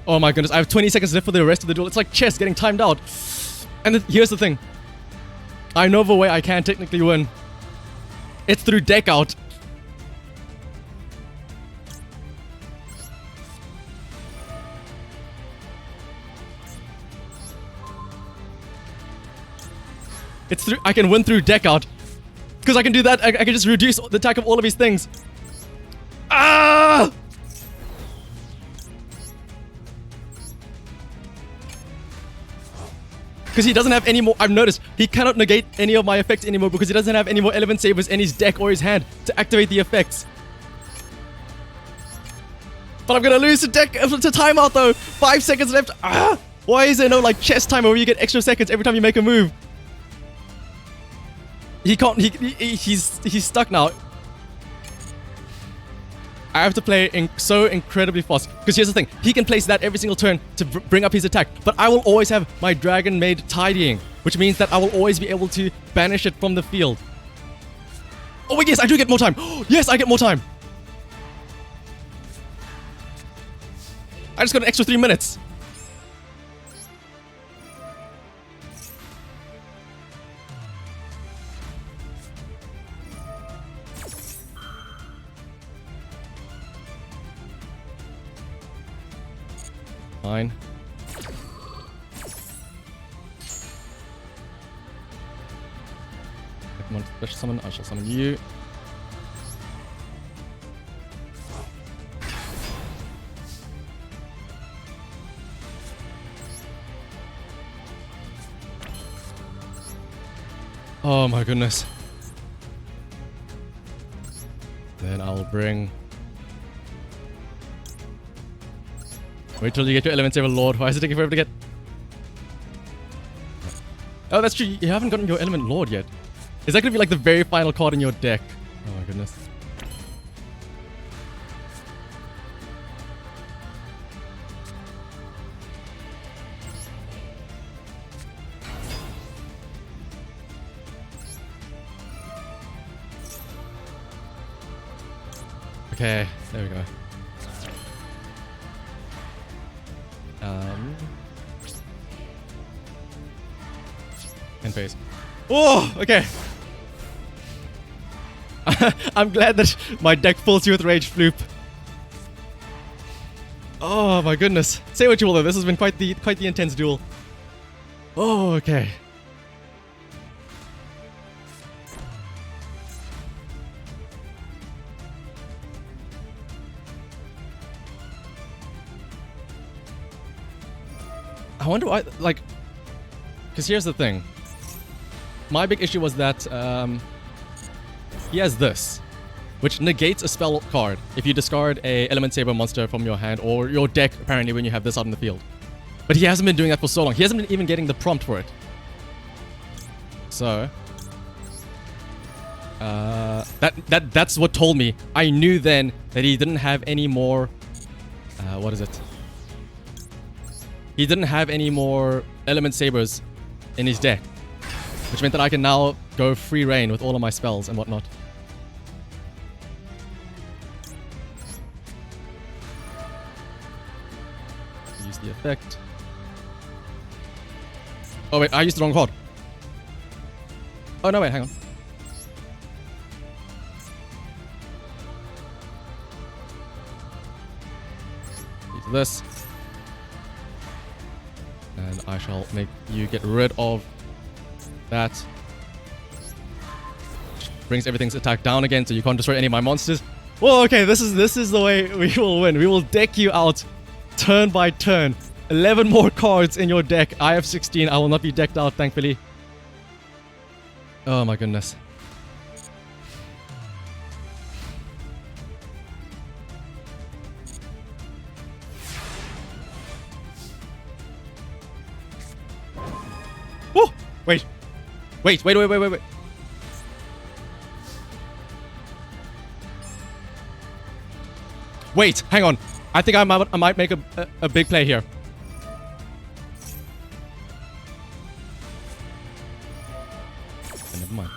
Oh my goodness, I have 20 seconds left for the rest of the duel. It's like chess getting timed out. And here's the thing. I know of a way I can technically win. It's through deck out. It's through. I can win through deck out. Because I can do that. I can just reduce the attack of all of these things. Ah! Because he doesn't have any more. I've noticed he cannot negate any of my effects anymore because he doesn't have any more element sabers in his deck or his hand to activate the effects. But I'm gonna lose the deck to timeout though. 5 seconds left. Ah! Why is there no like chess timer where you get extra seconds every time you make a move? He can't. He's stuck now. I have to play so incredibly fast. Because here's the thing. He can place that every single turn to bring up his attack. But I will always have my Dragon Maid tidying. Which means that I will always be able to banish it from the field. Oh wait, yes, I do get more time. Yes, I get more time. I just got an extra 3 minutes. Fine. If I want to special summon, I shall summon you. Oh my goodness. Then I'll bring... Wait till you get your Element Saber Lord. Why is it taking forever to get... Oh, that's true. You haven't gotten your Element Lord yet. Is that going to be like the very final card in your deck? Oh my goodness. Okay, there we go. End phase. Oh, okay. I'm glad that my deck fills you with Rage Floop. Oh my goodness. Say what you will though, this has been quite the intense duel. Oh, okay. I wonder why, like, because here's the thing. My big issue was that he has this, which negates a spell card if you discard a Element Saber monster from your hand or your deck, apparently, when you have this out in the field. But he hasn't been doing that for so long. He hasn't been even getting the prompt for it. So, that's what told me. I knew then that he didn't have any more, what is it? He didn't have any more Element Sabers in his deck. Which meant that I can now go free reign with all of my spells and whatnot. Use the effect. Oh wait, I used the wrong card. Oh no, wait, hang on. Use this. And I shall make you get rid of that. Brings everything's attack down again, so you can't destroy any of my monsters. Well, okay, this is the way we will win. We will deck you out turn by turn. 11 more cards in your deck. I have 16. I will not be decked out, thankfully. Oh my goodness. Oh! Wait. Wait. Wait, hang on. I think I might make a big play here. Never mind.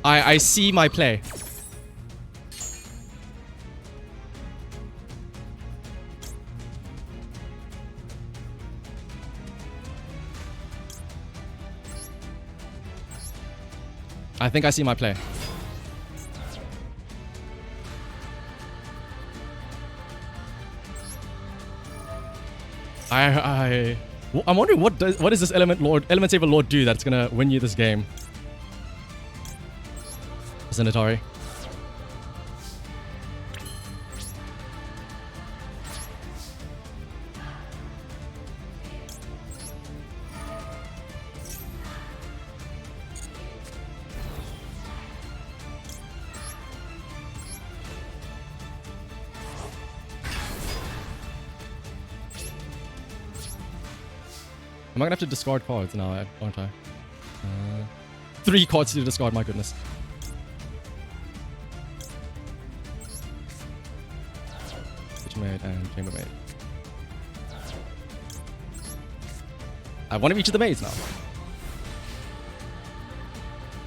I see my play. I think I see my play. I'm wondering what does this Element Saber Lord do that's gonna win you this game? Zenitari. Am I gonna have to discard cards now, aren't I? 3 cards to discard, my goodness. Maid and chambermaid. I have one of each of the maids now.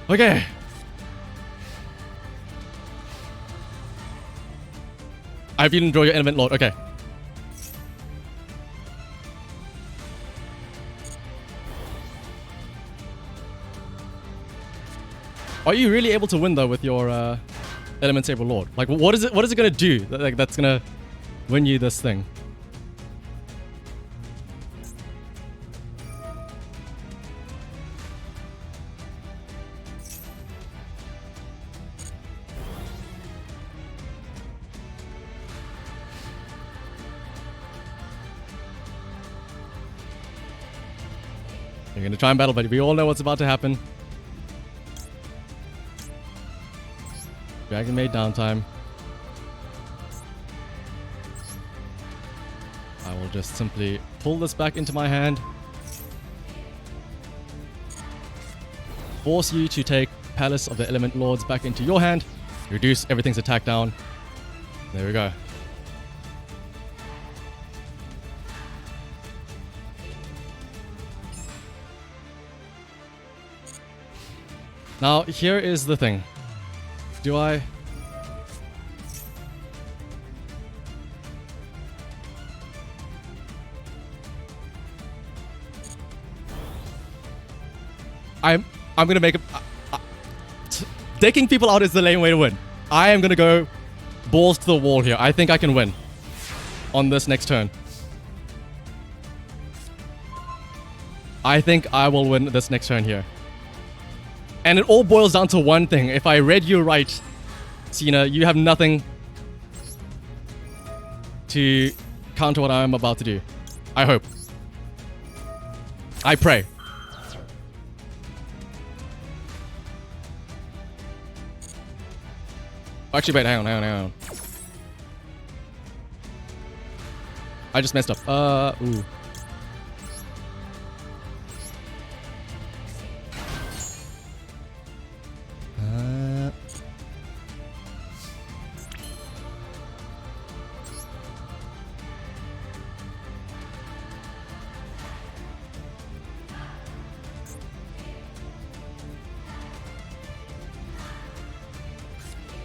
Okay. I hope you enjoy your element lord. Okay. Are you really able to win though with your element saber lord? Like, what is it? What is it gonna do? Like, that's gonna win you this thing. You're gonna try and battle, but we all know what's about to happen. Dragon Maid downtime. I will just simply pull this back into my hand. Force you to take Palace of the Element Lords back into your hand. Reduce everything's attack down. There we go. Now, here is the thing. Do I... I'm gonna make a... Decking people out is the lame way to win. I am gonna go balls to the wall here. I think I can win on this next turn. I think I will win this next turn here. And it all boils down to one thing. If I read you right, Cena, you have nothing to counter what I'm about to do. I hope. I pray. Actually, wait, hang on. I just messed up. Ooh.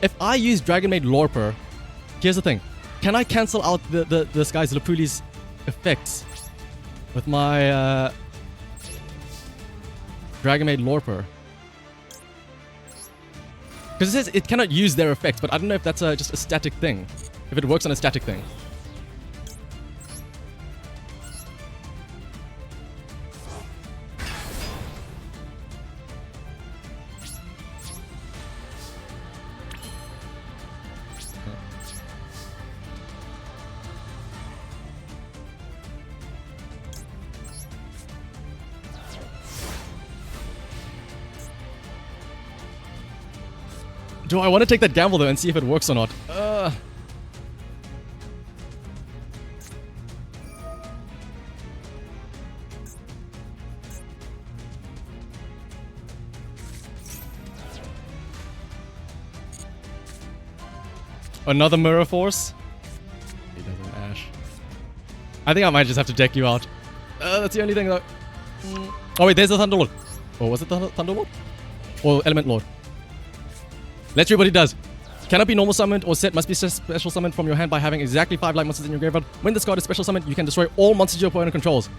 If I use Dragon Maid Lorper, here's the thing. Can I cancel out this guy's Lapuli's effects with my Dragon Maid Lorper? Because it says it cannot use their effects, but I don't know if that's just a static thing. If it works on a static thing. Do I want to take that gamble though and see if it works or not? Another Mirror Force? He doesn't Ash. I think I might just have to deck you out. That's the only thing though. Oh wait, there's the Thunderlord. Or was it the Thunderlord? Or Element Lord? Let's see what he does. Cannot be normal summoned or set, must be special summoned from your hand by having exactly 5 light monsters in your graveyard. When this card is special summoned, you can destroy all monsters your opponent controls.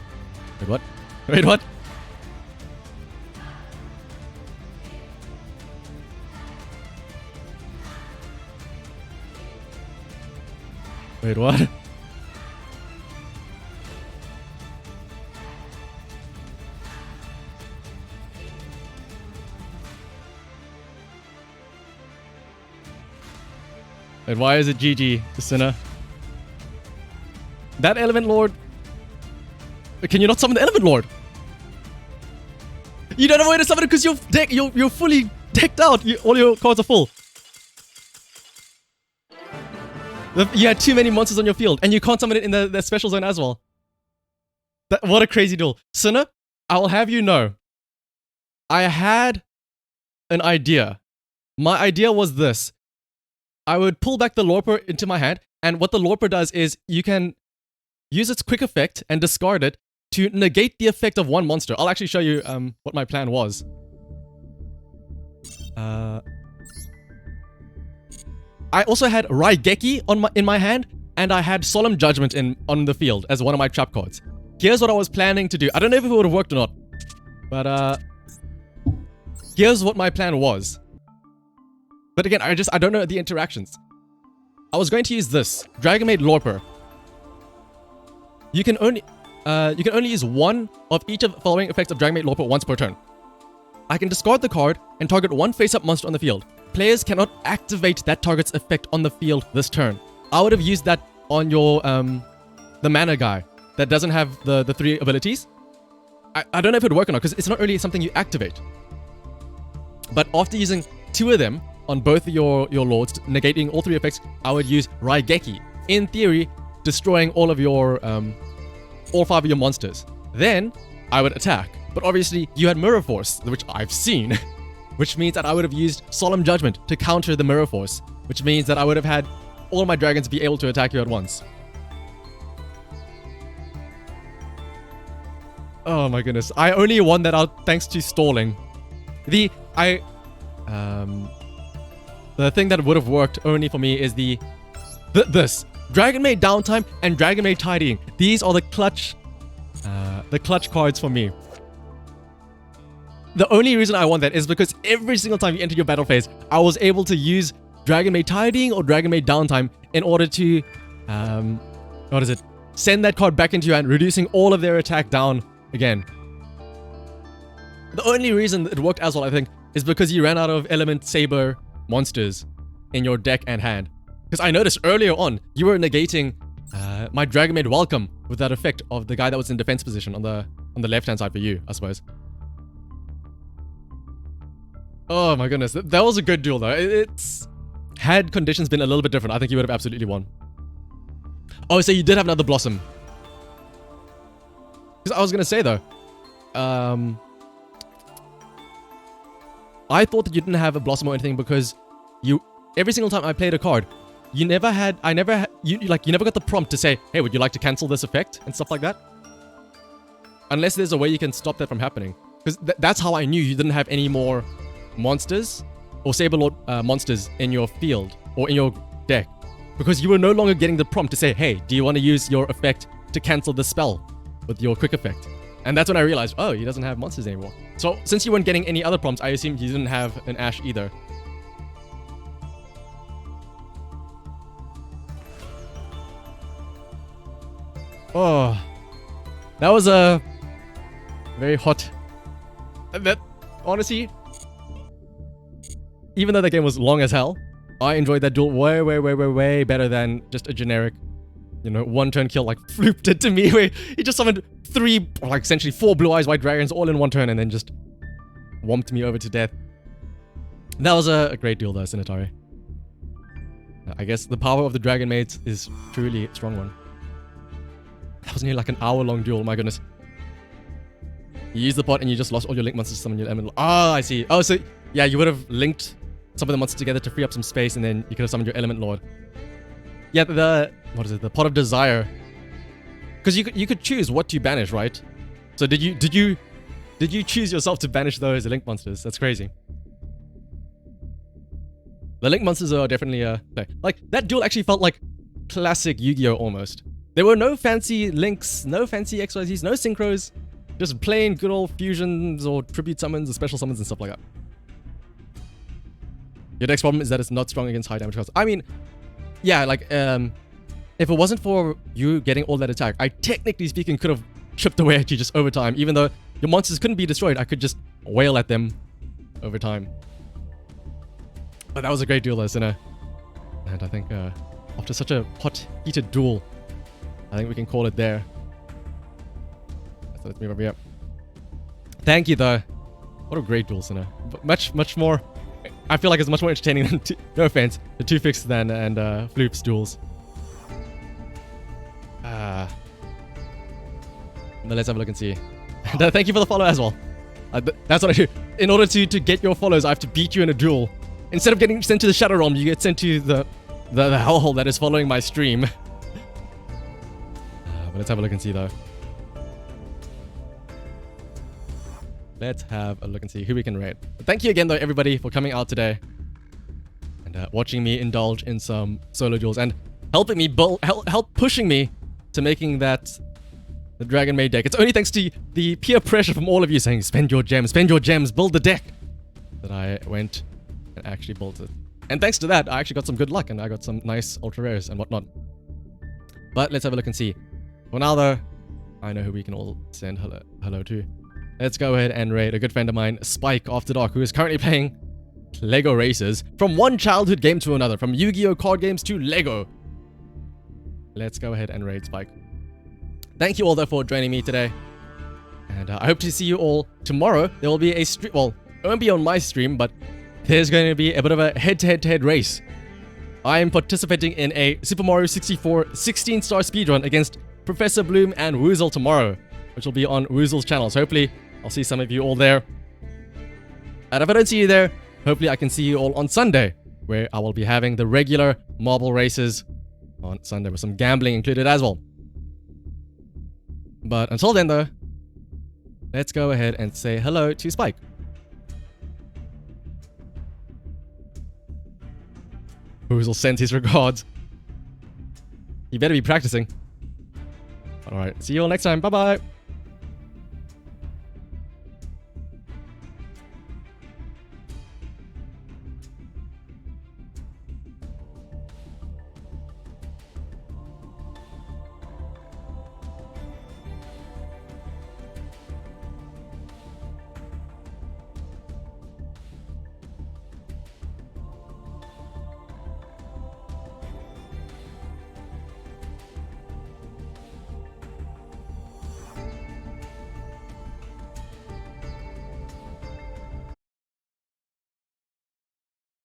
Wait, what? Wait, what? Wait, what? Wait, why is it GG, Sinner? That Element Lord... Can you not summon the Element Lord? You don't have a way to summon it because you're fully decked out. All your cards are full. You had too many monsters on your field, and you can't summon it in the special zone as well. What a crazy duel. Sinner, I'll have you know, I had an idea. My idea was this. I would pull back the Lorper into my hand, and what the Lorper does is you can use its quick effect and discard it to negate the effect of one monster. I'll actually show you what my plan was. I also had Raigeki in my hand, and I had Solemn Judgment on the field as one of my trap cards. Here's what I was planning to do. I don't know if it would have worked or not, but here's what my plan was. But again, I don't know the interactions. I was going to use this Dragon Maid Lorper. You can only use one of each of the following effects of Dragon Maid Lorper once per turn. I can discard the card and target one face-up monster on the field. Players cannot activate that target's effect on the field this turn. I would have used that on your the mana guy that doesn't have the 3 abilities. I don't know if it would work or not because it's not really something you activate. But after using 2 of them on both your lords, negating all 3 effects, I would use Raigeki. In theory, destroying all of your all 5 of your monsters. Then I would attack. But obviously you had Mirror Force, which I've seen, which means that I would have used Solemn Judgment to counter the Mirror Force, which means that I would have had all my dragons be able to attack you at once. Oh my goodness. I only won that out thanks to stalling. The thing that would have worked only for me is this. Dragon Maid Downtime and Dragon Maid Tidying. These are the clutch cards for me. The only reason I want that is because every single time you enter your battle phase, I was able to use Dragon Maid Tidying or Dragon Maid Downtime in order to, send that card back into your hand, reducing all of their attack down again. The only reason it worked as well, I think, is because you ran out of Element Saber monsters in your deck and hand. Because I noticed earlier on, you were negating my Dragon Maid Welcome with that effect of the guy that was in defense position on the left-hand side for you, I suppose. Oh my goodness, that was a good duel though. Had conditions been a little bit different, I think you would have absolutely won. Oh, so you did have another Blossom. Because I was going to say though, I thought that you didn't have a Blossom or anything because every single time I played a card, you never got the prompt to say, hey, would you like to cancel this effect and stuff like that? Unless there's a way you can stop that from happening. Because that's how I knew you didn't have any more monsters or Saberlord monsters in your field or in your deck. Because you were no longer getting the prompt to say, hey, do you want to use your effect to cancel the spell with your quick effect? And that's when I realized, oh, he doesn't have monsters anymore. So since you weren't getting any other prompts, I assumed you didn't have an Ash either. Oh, that was a very hot. That honestly, even though the game was long as hell, I enjoyed that duel way better than just a generic, one turn kill like Floop did to me, where he just summoned 3, like essentially 4 blue eyes white dragons all in one turn and then just whomped me over to death. That was a great duel though, Sinatari. I guess the power of the Dragon Maids is truly a strong one. That was nearly like an hour-long duel, my goodness. You used the pot and you just lost all your link monsters to summon your element. Oh, I see. Oh, so yeah, you would have linked some of the monsters together to free up some space and then you could have summoned your element lord. Yeah, the pot of desire. Because you could choose what to banish, right? So did you choose yourself to banish those link monsters? That's crazy. The link monsters are definitely like that duel actually felt like classic Yu-Gi-Oh almost. There were no fancy links, no fancy XYZs, no synchros, just plain good old fusions or tribute summons or special summons and stuff like that. Your deck's problem is that it's not strong against high damage cards. I mean, yeah, like, if it wasn't for you getting all that attack, I technically speaking could have chipped away at you just over time. Even though your monsters couldn't be destroyed, I could just wail at them over time. But that was a great duel, though, Sinner. And I think after such a hot, heated duel, I think we can call it there. So let's move over here. Thank you, though. What a great duel, Sinner. Much more. I feel like it's much more entertaining than, no offense, the 2-Fix and Floop's duels. But let's have a look and see. And thank you for the follow as well. That's what I do. In order to get your follows, I have to beat you in a duel. Instead of getting sent to the Shadow Realm, you get sent to the hellhole that is following my stream. But let's have a look and see though. Let's have a look and see who we can raid. But thank you again though, everybody, for coming out today and watching me indulge in some solo duels and helping me help pushing me to making that the Dragon Maid deck. It's only thanks to the peer pressure from all of you saying, spend your gems, build the deck, that I went and actually built it. And thanks to that, I actually got some good luck and I got some nice ultra rares and whatnot. But let's have a look and see. For now though, I know who we can all send hello to. Let's go ahead and raid a good friend of mine, Spike After Dark, who is currently playing Lego Racers. From one childhood game to another, from Yu-Gi-Oh card games to Lego. Let's go ahead and raid Spike. Thank you all though for joining me today. And I hope to see you all tomorrow. There will be a stream, well, it won't be on my stream, but there's going to be a bit of a head-to-head race. I am participating in a Super Mario 64 16-star speedrun against Professor Bloom and Woozle tomorrow, which will be on Woozle's channel. So hopefully I'll see some of you all there. And if I don't see you there, hopefully I can see you all on Sunday, where I will be having the regular marble races on Sunday with some gambling included as well. But until then though, let's go ahead and say hello to Spike. Woozle sends his regards. You better be practicing. Alright, see you all next time. Bye-bye.